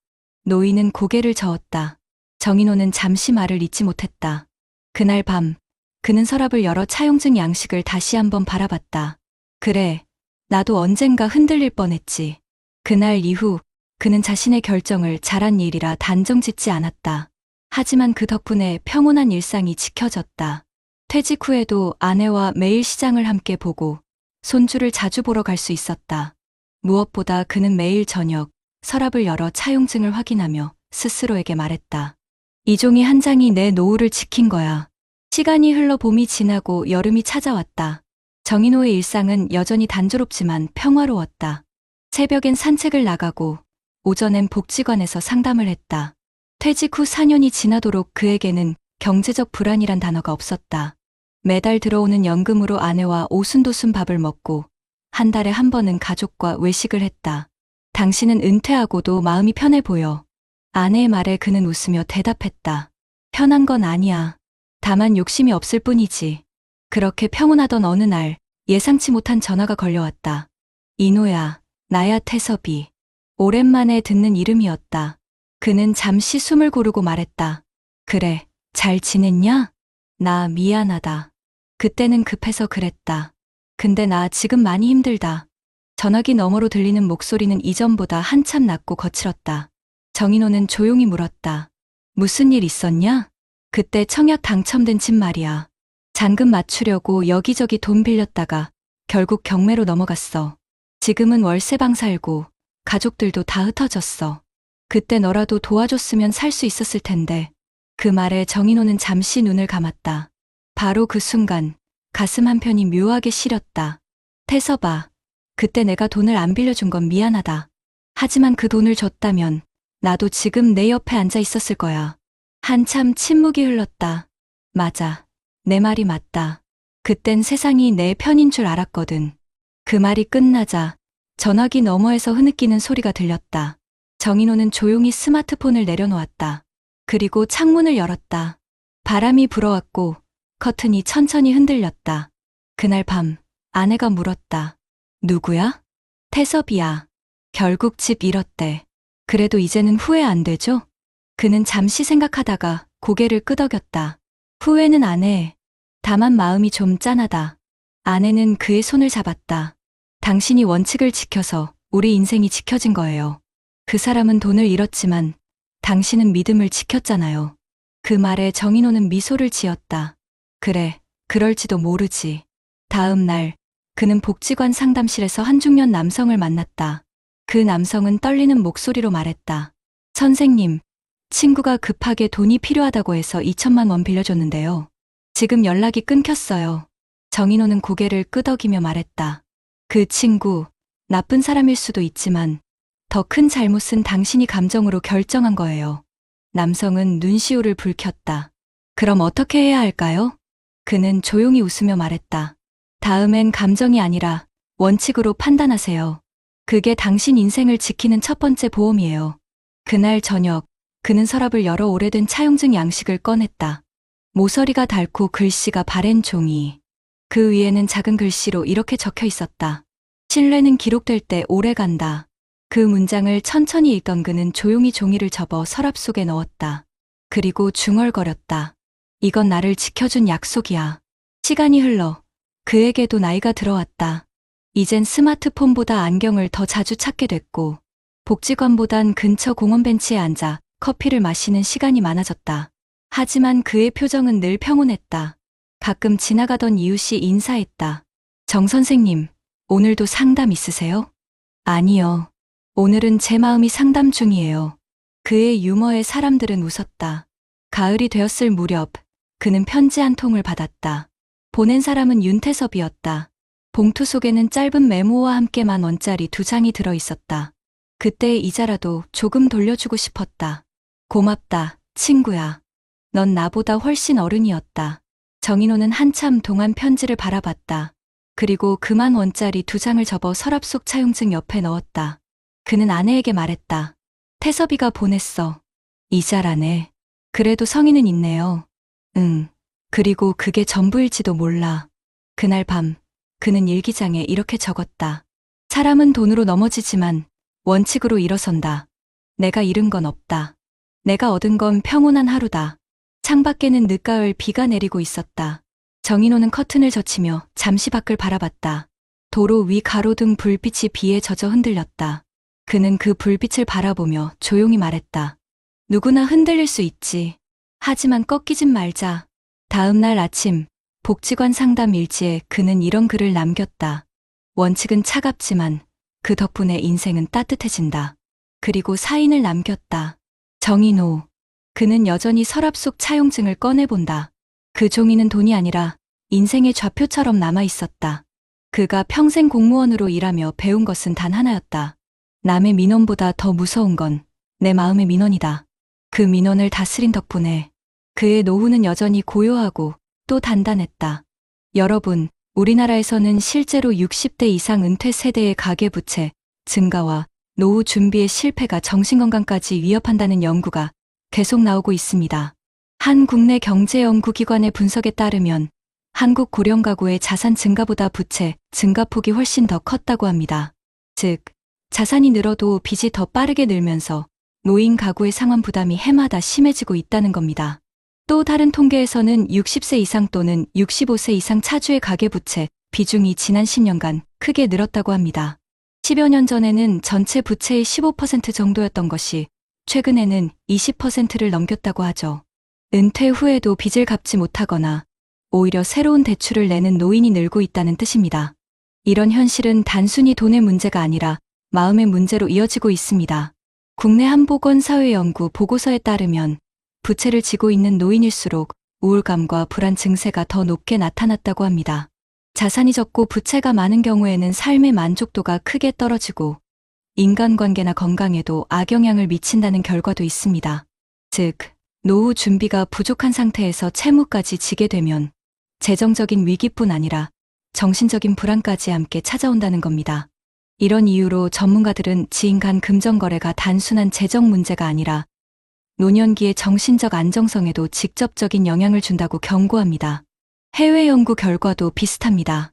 노인은 고개를 저었다. 정인호는 잠시 말을 잇지 못했다. 그날 밤, 그는 서랍을 열어 차용증 양식을 다시 한번 바라봤다. 그래, 나도 언젠가 흔들릴 뻔했지. 그날 이후 그는 자신의 결정을 잘한 일이라 단정 짓지 않았다. 하지만 그 덕분에 평온한 일상이 지켜졌다. 퇴직 후에도 아내와 매일 시장을 함께 보고 손주를 자주 보러 갈 수 있었다. 무엇보다 그는 매일 저녁 서랍을 열어 차용증을 확인하며 스스로에게 말했다. 이 종이 한 장이 내 노후를 지킨 거야. 시간이 흘러 봄이 지나고 여름이 찾아왔다. 정인호의 일상은 여전히 단조롭지만 평화로웠다. 새벽엔 산책을 나가고 오전엔 복지관에서 상담을 했다. 퇴직 후 4년이 지나도록 그에게는 경제적 불안이란 단어가 없었다. 매달 들어오는 연금으로 아내와 오순도순 밥을 먹고 한 달에 한 번은 가족과 외식을 했다. 당신은 은퇴하고도 마음이 편해 보여. 아내의 말에 그는 웃으며 대답했다. 편한 건 아니야. 다만 욕심이 없을 뿐이지. 그렇게 평온하던 어느 날 예상치 못한 전화가 걸려왔다. 인호야, 나야 태섭이. 오랜만에 듣는 이름이었다. 그는 잠시 숨을 고르고 말했다. 그래, 잘 지냈냐? 나 미안하다. 그때는 급해서 그랬다. 근데 나 지금 많이 힘들다. 전화기 너머로 들리는 목소리는 이전보다 한참 낮고 거칠었다. 정인호는 조용히 물었다. 무슨 일 있었냐? 그때 청약 당첨된 집 말이야. 잔금 맞추려고 여기저기 돈 빌렸다가 결국 경매로 넘어갔어. 지금은 월세방 살고 가족들도 다 흩어졌어. 그때 너라도 도와줬으면 살 수 있었을 텐데. 그 말에 정인호는 잠시 눈을 감았다. 바로 그 순간 가슴 한편이 묘하게 시렸다. 태섭아, 그때 내가 돈을 안 빌려준 건 미안하다. 하지만 그 돈을 줬다면 나도 지금 내 옆에 앉아 있었을 거야. 한참 침묵이 흘렀다. 맞아. 내 말이 맞다. 그땐 세상이 내 편인 줄 알았거든. 그 말이 끝나자 전화기 너머에서 흐느끼는 소리가 들렸다. 정인호는 조용히 스마트폰을 내려놓았다. 그리고 창문을 열었다. 바람이 불어왔고 커튼이 천천히 흔들렸다. 그날 밤 아내가 물었다. 누구야? 태섭이야. 결국 집 잃었대. 그래도 이제는 후회 안 되죠? 그는 잠시 생각하다가 고개를 끄덕였다. 후회는 안 해. 다만 마음이 좀 짠하다. 아내는 그의 손을 잡았다. 당신이 원칙을 지켜서 우리 인생이 지켜진 거예요. 그 사람은 돈을 잃었지만 당신은 믿음을 지켰잖아요. 그 말에 정인호는 미소를 지었다. 그래, 그럴지도 모르지. 다음 날 그는 복지관 상담실에서 한 중년 남성을 만났다. 그 남성은 떨리는 목소리로 말했다. 선생님, 친구가 급하게 돈이 필요하다고 해서 2천만 원 빌려줬는데요. 지금 연락이 끊겼어요. 정인호는 고개를 끄덕이며 말했다. 그 친구, 나쁜 사람일 수도 있지만 더 큰 잘못은 당신이 감정으로 결정한 거예요. 남성은 눈시울을 붉혔다. 그럼 어떻게 해야 할까요? 그는 조용히 웃으며 말했다. 다음엔 감정이 아니라 원칙으로 판단하세요. 그게 당신 인생을 지키는 첫 번째 보험이에요. 그날 저녁, 그는 서랍을 열어 오래된 차용증 양식을 꺼냈다. 모서리가 닳고 글씨가 바랜 종이. 그 위에는 작은 글씨로 이렇게 적혀 있었다. 신뢰는 기록될 때 오래 간다. 그 문장을 천천히 읽던 그는 조용히 종이를 접어 서랍 속에 넣었다. 그리고 중얼거렸다. 이건 나를 지켜준 약속이야. 시간이 흘러 그에게도 나이가 들어왔다. 이젠 스마트폰보다 안경을 더 자주 찾게 됐고 복지관보단 근처 공원 벤치에 앉아 커피를 마시는 시간이 많아졌다. 하지만 그의 표정은 늘 평온했다. 가끔 지나가던 이웃이 인사했다. 정 선생님, 오늘도 상담 있으세요? 아니요. 오늘은 제 마음이 상담 중이에요. 그의 유머에 사람들은 웃었다. 가을이 되었을 무렵 그는 편지 한 통을 받았다. 보낸 사람은 윤태섭이었다. 봉투 속에는 짧은 메모와 함께 10,000원짜리 2장이 들어 있었다. 그때의 이자라도 조금 돌려주고 싶었다. 고맙다, 친구야. 넌 나보다 훨씬 어른이었다. 정인호는 한참 동안 편지를 바라봤다. 그리고 그 10,000원짜리 2장을 접어 서랍 속 차용증 옆에 넣었다. 그는 아내에게 말했다. 태섭이가 보냈어. 이자라네. 그래도 성의는 있네요. 응. 그리고 그게 전부일지도 몰라. 그날 밤, 그는 일기장에 이렇게 적었다. 사람은 돈으로 넘어지지만 원칙으로 일어선다. 내가 잃은 건 없다. 내가 얻은 건 평온한 하루다. 창밖에는 늦가을 비가 내리고 있었다. 정인호는 커튼을 젖히며 잠시 밖을 바라봤다. 도로 위 가로등 불빛이 비에 젖어 흔들렸다. 그는 그 불빛을 바라보며 조용히 말했다. 누구나 흔들릴 수 있지. 하지만 꺾이진 말자. 다음 날 아침 복지관 상담 일지에 그는 이런 글을 남겼다. 원칙은 차갑지만 그 덕분에 인생은 따뜻해진다. 그리고 사인을 남겼다. 정인호. 그는 여전히 서랍 속 차용증을 꺼내본다. 그 종이는 돈이 아니라 인생의 좌표처럼 남아있었다. 그가 평생 공무원으로 일하며 배운 것은 단 하나였다. 남의 민원보다 더 무서운 건 내 마음의 민원이다. 그 민원을 다스린 덕분에 그의 노후는 여전히 고요하고 또 단단했다. 여러분, 우리나라에서는 실제로 60대 이상 은퇴 세대의 가계부채 증가와 노후 준비의 실패가 정신건강까지 위협한다는 연구가 계속 나오고 있습니다. 한 국내 경제연구기관의 분석에 따르면 한국 고령 가구의 자산 증가보다 부채 증가폭이 훨씬 더 컸다고 합니다. 즉, 자산이 늘어도 빚이 더 빠르게 늘면서 노인 가구의 상환 부담이 해마다 심해지고 있다는 겁니다. 또 다른 통계에서는 60세 이상 또는 65세 이상 차주의 가계부채 비중이 지난 10년간 크게 늘었다고 합니다. 10여 년 전에는 전체 부채의 15% 정도였던 것이 최근에는 20%를 넘겼다고 하죠. 은퇴 후에도 빚을 갚지 못하거나 오히려 새로운 대출을 내는 노인이 늘고 있다는 뜻입니다. 이런 현실은 단순히 돈의 문제가 아니라 마음의 문제로 이어지고 있습니다. 국내 한 보건사회연구 보고서에 따르면 부채를 지고 있는 노인일수록 우울감과 불안 증세가 더 높게 나타났다고 합니다. 자산이 적고 부채가 많은 경우에는 삶의 만족도가 크게 떨어지고 인간관계나 건강에도 악영향을 미친다는 결과도 있습니다. 즉, 노후 준비가 부족한 상태에서 채무까지 지게 되면 재정적인 위기뿐 아니라 정신적인 불안까지 함께 찾아온다는 겁니다. 이런 이유로 전문가들은 지인 간 금전거래가 단순한 재정 문제가 아니라 노년기의 정신적 안정성에도 직접적인 영향을 준다고 경고합니다. 해외 연구 결과도 비슷합니다.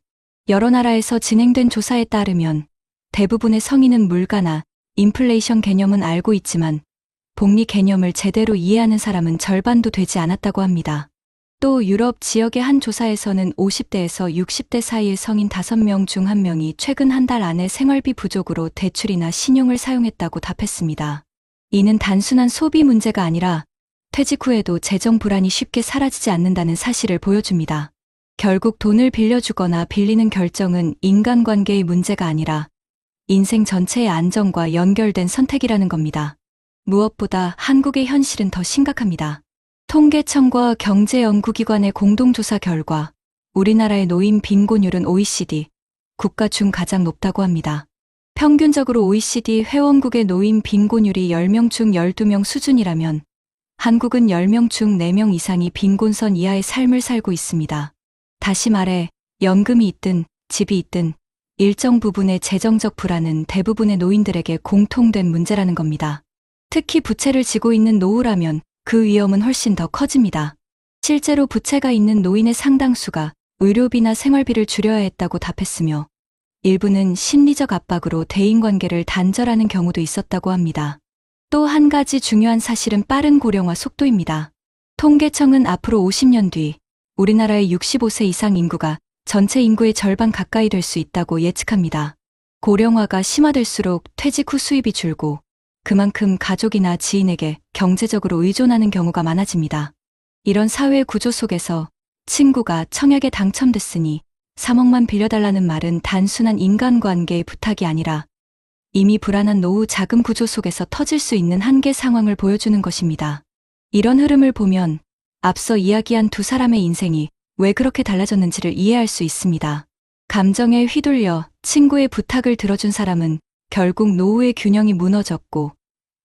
여러 나라에서 진행된 조사에 따르면 대부분의 성인은 물가나 인플레이션 개념은 알고 있지만 복리 개념을 제대로 이해하는 사람은 절반도 되지 않았다고 합니다. 또 유럽 지역의 한 조사에서는 50대에서 60대 사이의 성인 5명 중 1명이 최근 한 달 안에 생활비 부족으로 대출이나 신용을 사용했다고 답했습니다. 이는 단순한 소비 문제가 아니라 퇴직 후에도 재정 불안이 쉽게 사라지지 않는다는 사실을 보여줍니다. 결국 돈을 빌려주거나 빌리는 결정은 인간관계의 문제가 아니라 인생 전체의 안정과 연결된 선택이라는 겁니다. 무엇보다 한국의 현실은 더 심각합니다. 통계청과 경제연구기관의 공동조사 결과 우리나라의 노인 빈곤율은 OECD 국가 중 가장 높다고 합니다. 평균적으로 OECD 회원국의 노인 빈곤율이 10명 중 12명 수준이라면 한국은 10명 중 4명 이상이 빈곤선 이하의 삶을 살고 있습니다. 다시 말해 연금이 있든 집이 있든 일정 부분의 재정적 불안은 대부분의 노인들에게 공통된 문제라는 겁니다. 특히 부채를 지고 있는 노후라면 그 위험은 훨씬 더 커집니다. 실제로 부채가 있는 노인의 상당수가 의료비나 생활비를 줄여야 했다고 답했으며 일부는 심리적 압박으로 대인관계를 단절하는 경우도 있었다고 합니다. 또 한 가지 중요한 사실은 빠른 고령화 속도입니다. 통계청은 앞으로 50년 뒤 우리나라의 65세 이상 인구가 전체 인구의 절반 가까이 될 수 있다고 예측합니다. 고령화가 심화될수록 퇴직 후 수입이 줄고 그만큼 가족이나 지인에게 경제적으로 의존하는 경우가 많아집니다. 이런 사회 구조 속에서 친구가 청약에 당첨됐으니 3억만 빌려달라는 말은 단순한 인간관계의 부탁이 아니라 이미 불안한 노후 자금 구조 속에서 터질 수 있는 한계 상황을 보여주는 것입니다. 이런 흐름을 보면 앞서 이야기한 두 사람의 인생이 왜 그렇게 달라졌는지를 이해할 수 있습니다. 감정에 휘둘려 친구의 부탁을 들어준 사람은 결국 노후의 균형이 무너졌고,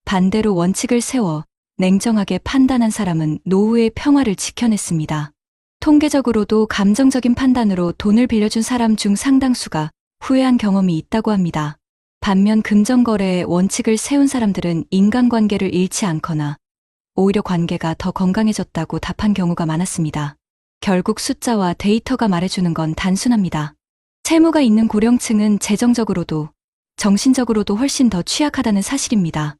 반대로 원칙을 세워 냉정하게 판단한 사람은 노후의 평화를 지켜냈습니다. 통계적으로도 감정적인 판단으로 돈을 빌려준 사람 중 상당수가 후회한 경험이 있다고 합니다. 반면 금전거래에 원칙을 세운 사람들은 인간관계를 잃지 않거나 오히려 관계가 더 건강해졌다고 답한 경우가 많았습니다. 결국 숫자와 데이터가 말해주는 건 단순합니다. 채무가 있는 고령층은 재정적으로도 정신적으로도 훨씬 더 취약하다는 사실입니다.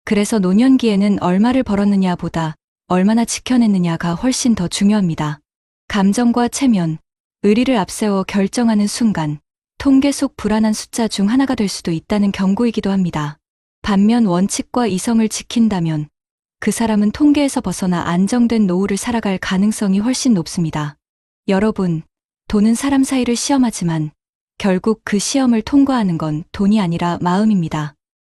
그래서 노년기에는 얼마를 벌었느냐보다 얼마나 지켜냈느냐가 훨씬 더 중요합니다. 감정과 체면, 의리를 앞세워 결정하는 순간 통계 속 불안한 숫자 중 하나가 될 수도 있다는 경고이기도 합니다. 반면 원칙과 이성을 지킨다면 그 사람은 통계에서 벗어나 안정된 노후를 살아갈 가능성이 훨씬 높습니다. 여러분, 돈은 사람 사이를 시험하지만 결국 그 시험을 통과하는 건 돈이 아니라 마음입니다.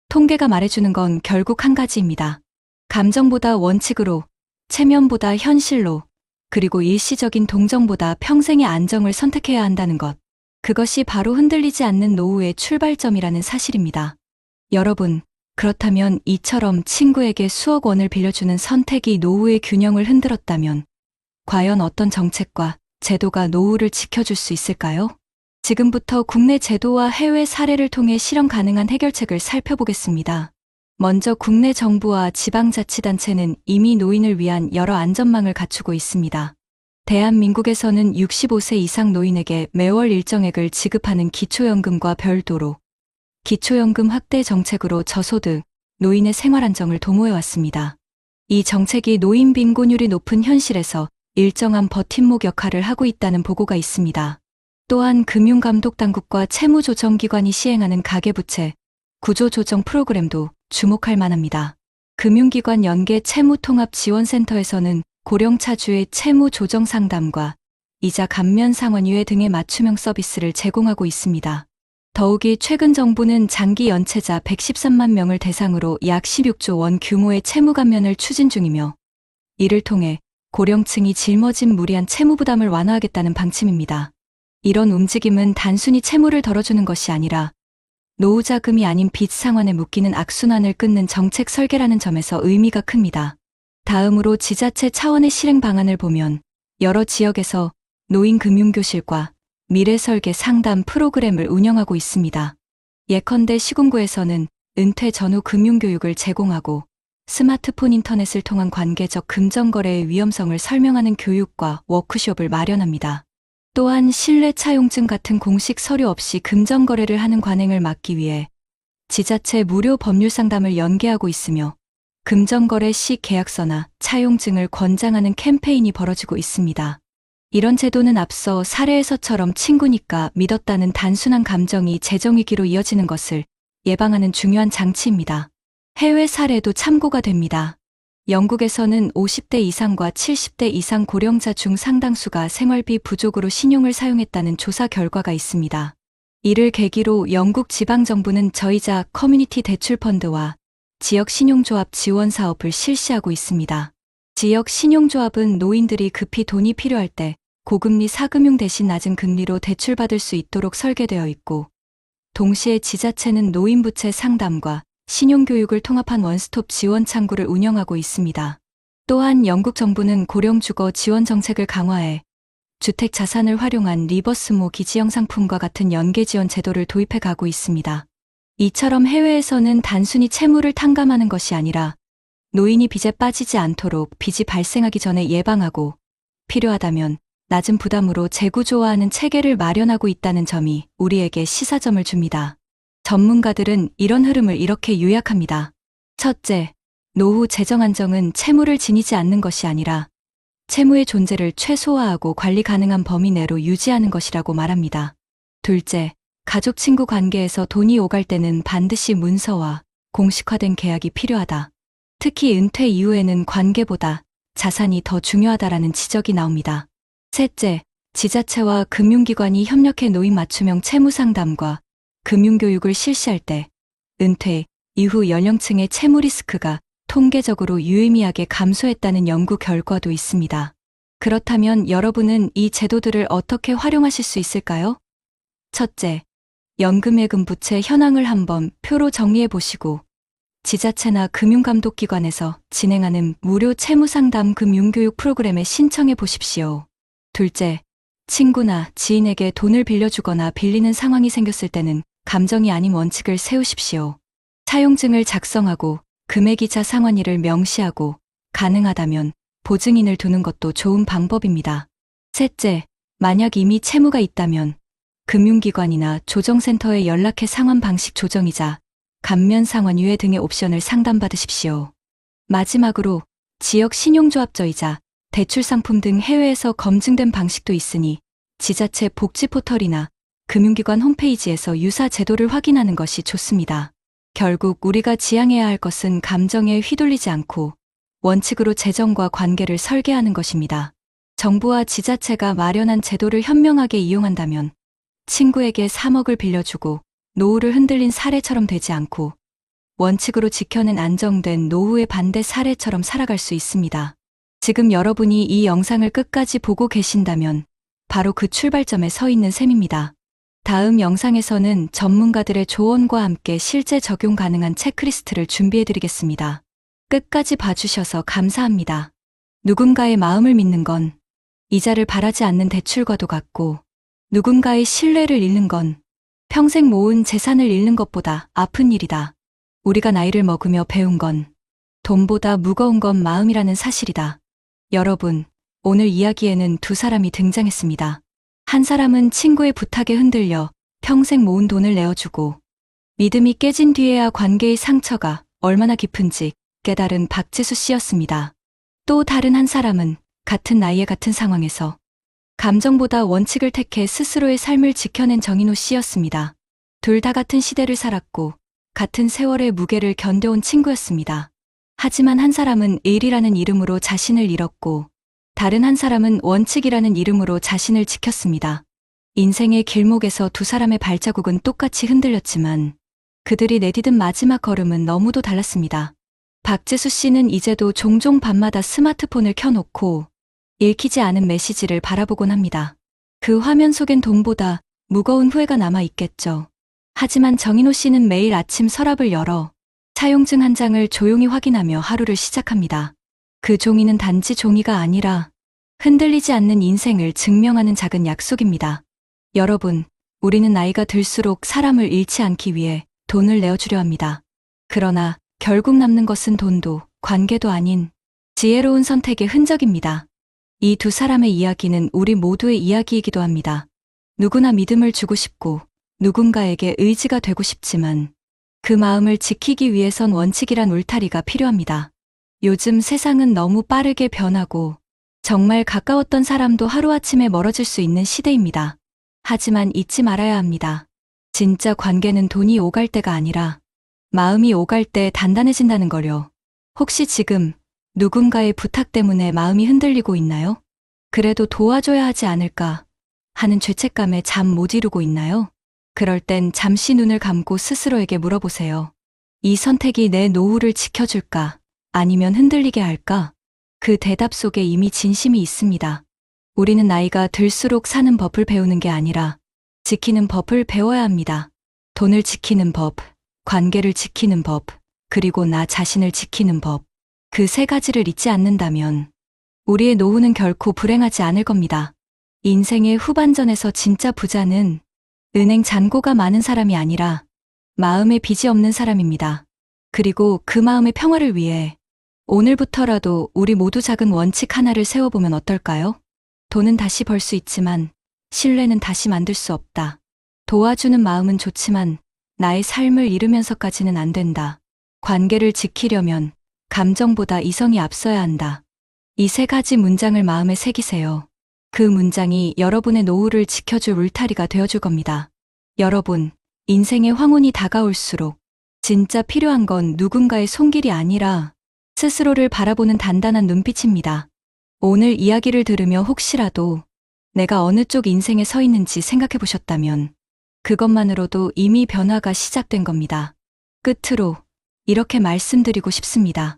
통계가 말해주는 건 결국 한 가지입니다. 감정보다 원칙으로, 체면보다 현실로, 그리고 일시적인 동정보다 평생의 안정을 선택해야 한다는 것. 그것이 바로 흔들리지 않는 노후의 출발점이라는 사실입니다. 여러분, 그렇다면 이처럼 친구에게 수억 원을 빌려주는 선택이 노후의 균형을 흔들었다면 과연 어떤 정책과 제도가 노후를 지켜줄 수 있을까요? 지금부터 국내 제도와 해외 사례를 통해 실현 가능한 해결책을 살펴보겠습니다. 먼저 국내 정부와 지방자치단체는 이미 노인을 위한 여러 안전망을 갖추고 있습니다. 대한민국에서는 65세 이상 노인에게 매월 일정액을 지급하는 기초연금과 별도로 기초연금 확대 정책으로 저소득, 노인의 생활 안정을 도모해왔습니다. 이 정책이 노인 빈곤율이 높은 현실에서 일정한 버팀목 역할을 하고 있다는 보고가 있습니다. 또한 금융감독당국과 채무조정기관이 시행하는 가계부채, 구조조정 프로그램도 주목할 만합니다. 금융기관 연계 채무통합지원센터에서는 고령차주의 채무조정 상담과 이자 감면 상환유예 등의 맞춤형 서비스를 제공하고 있습니다. 더욱이 최근 정부는 장기 연체자 113만 명을 대상으로 약 16조 원 규모의 채무 감면을 추진 중이며 이를 통해 고령층이 짊어진 무리한 채무 부담을 완화하겠다는 방침입니다. 이런 움직임은 단순히 채무를 덜어주는 것이 아니라 노후 자금이 아닌 빚 상환에 묶이는 악순환을 끊는 정책 설계라는 점에서 의미가 큽니다. 다음으로 지자체 차원의 실행 방안을 보면 여러 지역에서 노인 금융교실과 미래 설계 상담 프로그램을 운영하고 있습니다. 예컨대 시군구에서는 은퇴 전후 금융교육을 제공하고 스마트폰 인터넷을 통한 관계적 금전거래의 위험성을 설명하는 교육과 워크숍을 마련합니다. 또한 실내 차용증 같은 공식 서류 없이 금전거래를 하는 관행을 막기 위해 지자체 무료 법률 상담을 연계하고 있으며 금전거래 시 계약서나 차용증을 권장하는 캠페인이 벌어지고 있습니다. 이런 제도는 앞서 사례에서처럼 친구니까 믿었다는 단순한 감정이 재정위기로 이어지는 것을 예방하는 중요한 장치입니다. 해외 사례도 참고가 됩니다. 영국에서는 50대 이상과 70대 이상 고령자 중 상당수가 생활비 부족으로 신용을 사용했다는 조사 결과가 있습니다. 이를 계기로 영국 지방정부는 저이자 커뮤니티 대출펀드와 지역 신용조합 지원 사업을 실시하고 있습니다. 지역 신용조합은 노인들이 급히 돈이 필요할 때 고금리 사금융 대신 낮은 금리로 대출받을 수 있도록 설계되어 있고, 동시에 지자체는 노인부채 상담과 신용교육을 통합한 원스톱 지원 창구를 운영하고 있습니다. 또한 영국 정부는 고령주거 지원 정책을 강화해 주택 자산을 활용한 리버스모 기지형 상품과 같은 연계 지원 제도를 도입해 가고 있습니다. 이처럼 해외에서는 단순히 채무를 탕감하는 것이 아니라 노인이 빚에 빠지지 않도록 빚이 발생하기 전에 예방하고 필요하다면 낮은 부담으로 재구조화하는 체계를 마련하고 있다는 점이 우리에게 시사점을 줍니다. 전문가들은 이런 흐름을 이렇게 요약합니다. 첫째, 노후 재정 안정은 채무를 지니지 않는 것이 아니라 채무의 존재를 최소화하고 관리 가능한 범위 내로 유지하는 것이라고 말합니다. 둘째, 가족 친구 관계에서 돈이 오갈 때는 반드시 문서와 공식화된 계약이 필요하다. 특히 은퇴 이후에는 관계보다 자산이 더 중요하다라는 지적이 나옵니다. 셋째, 지자체와 금융기관이 협력해 노인 맞춤형 채무 상담과 금융교육을 실시할 때 은퇴 이후 연령층의 채무 리스크가 통계적으로 유의미하게 감소했다는 연구 결과도 있습니다. 그렇다면 여러분은 이 제도들을 어떻게 활용하실 수 있을까요? 첫째, 연금예금 부채 현황을 한번 표로 정리해 보시고 지자체나 금융감독기관에서 진행하는 무료 채무상담 금융교육 프로그램에 신청해 보십시오. 둘째, 친구나 지인에게 돈을 빌려주거나 빌리는 상황이 생겼을 때는 감정이 아닌 원칙을 세우십시오. 차용증을 작성하고 금액이자 상환일을 명시하고 가능하다면 보증인을 두는 것도 좋은 방법입니다. 셋째, 만약 이미 채무가 있다면 금융기관이나 조정센터에 연락해 상환 방식 조정이자 감면 상환 유예 등의 옵션을 상담받으십시오. 마지막으로 지역 신용조합저이자 대출 상품 등 해외에서 검증된 방식도 있으니 지자체 복지 포털이나 금융기관 홈페이지에서 유사 제도를 확인하는 것이 좋습니다. 결국 우리가 지향해야 할 것은 감정에 휘둘리지 않고 원칙으로 재정과 관계를 설계하는 것입니다. 정부와 지자체가 마련한 제도를 현명하게 이용한다면 친구에게 3억을 빌려주고 노후를 흔들린 사례처럼 되지 않고 원칙으로 지켜낸 안정된 노후의 반대 사례처럼 살아갈 수 있습니다. 지금 여러분이 이 영상을 끝까지 보고 계신다면 바로 그 출발점에 서 있는 셈입니다. 다음 영상에서는 전문가들의 조언과 함께 실제 적용 가능한 체크리스트를 준비해드리겠습니다. 끝까지 봐주셔서 감사합니다. 누군가의 마음을 믿는 건 이자를 바라지 않는 대출과도 같고 누군가의 신뢰를 잃는 건 평생 모은 재산을 잃는 것보다 아픈 일이다. 우리가 나이를 먹으며 배운 건 돈보다 무거운 건 마음이라는 사실이다. 여러분, 오늘 이야기에는 두 사람이 등장했습니다. 한 사람은 친구의 부탁에 흔들려 평생 모은 돈을 내어주고 믿음이 깨진 뒤에야 관계의 상처가 얼마나 깊은지 깨달은 박지수 씨였습니다. 또 다른 한 사람은 같은 나이에 같은 상황에서 감정보다 원칙을 택해 스스로의 삶을 지켜낸 정인호 씨였습니다. 둘 다 같은 시대를 살았고 같은 세월의 무게를 견뎌온 친구였습니다. 하지만 한 사람은 일이라는 이름으로 자신을 잃었고 다른 한 사람은 원칙이라는 이름으로 자신을 지켰습니다. 인생의 길목에서 두 사람의 발자국은 똑같이 흔들렸지만 그들이 내디딘 마지막 걸음은 너무도 달랐습니다. 박지수 씨는 이제도 종종 밤마다 스마트폰을 켜놓고 읽히지 않은 메시지를 바라보곤 합니다. 그 화면 속엔 돈보다 무거운 후회가 남아 있겠죠. 하지만 정인호 씨는 매일 아침 서랍을 열어 차용증 한 장을 조용히 확인하며 하루를 시작합니다. 그 종이는 단지 종이가 아니라 흔들리지 않는 인생을 증명하는 작은 약속입니다. 여러분, 우리는 나이가 들수록 사람을 잃지 않기 위해 돈을 내어주려 합니다. 그러나 결국 남는 것은 돈도 관계도 아닌 지혜로운 선택의 흔적입니다. 이 두 사람의 이야기는 우리 모두의 이야기이기도 합니다. 누구나 믿음을 주고 싶고 누군가에게 의지가 되고 싶지만 그 마음을 지키기 위해선 원칙이란 울타리가 필요합니다. 요즘 세상은 너무 빠르게 변하고 정말 가까웠던 사람도 하루아침에 멀어질 수 있는 시대입니다. 하지만 잊지 말아야 합니다. 진짜 관계는 돈이 오갈 때가 아니라 마음이 오갈 때 단단해진다는 걸요. 혹시 지금 누군가의 부탁 때문에 마음이 흔들리고 있나요? 그래도 도와줘야 하지 않을까 하는 죄책감에 잠 못 이루고 있나요? 그럴 땐 잠시 눈을 감고 스스로에게 물어보세요. 이 선택이 내 노후를 지켜줄까? 아니면 흔들리게 할까? 그 대답 속에 이미 진심이 있습니다. 우리는 나이가 들수록 사는 법을 배우는 게 아니라 지키는 법을 배워야 합니다. 돈을 지키는 법, 관계를 지키는 법, 그리고 나 자신을 지키는 법. 그 세 가지를 잊지 않는다면 우리의 노후는 결코 불행하지 않을 겁니다. 인생의 후반전에서 진짜 부자는 은행 잔고가 많은 사람이 아니라 마음에 빚이 없는 사람입니다. 그리고 그 마음의 평화를 위해 오늘부터라도 우리 모두 작은 원칙 하나를 세워보면 어떨까요? 돈은 다시 벌 수 있지만 신뢰는 다시 만들 수 없다. 도와주는 마음은 좋지만 나의 삶을 잃으면서까지는 안 된다. 관계를 지키려면 감정보다 이성이 앞서야 한다. 이 세 가지 문장을 마음에 새기세요. 그 문장이 여러분의 노후를 지켜줄 울타리가 되어줄 겁니다. 여러분, 인생의 황혼이 다가올수록 진짜 필요한 건 누군가의 손길이 아니라 스스로를 바라보는 단단한 눈빛입니다. 오늘 이야기를 들으며 혹시라도 내가 어느 쪽 인생에 서 있는지 생각해 보셨다면 그것만으로도 이미 변화가 시작된 겁니다. 끝으로 이렇게 말씀드리고 싶습니다.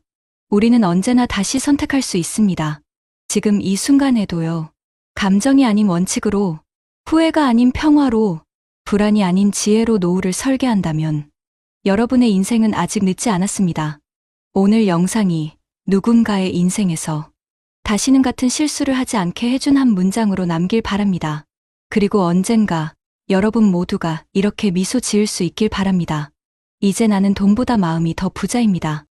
우리는 언제나 다시 선택할 수 있습니다. 지금 이 순간에도요. 감정이 아닌 원칙으로, 후회가 아닌 평화로, 불안이 아닌 지혜로 노후를 설계한다면 여러분의 인생은 아직 늦지 않았습니다. 오늘 영상이 누군가의 인생에서 다시는 같은 실수를 하지 않게 해준 한 문장으로 남길 바랍니다. 그리고 언젠가 여러분 모두가 이렇게 미소 지을 수 있길 바랍니다. 이제 나는 돈보다 마음이 더 부자입니다.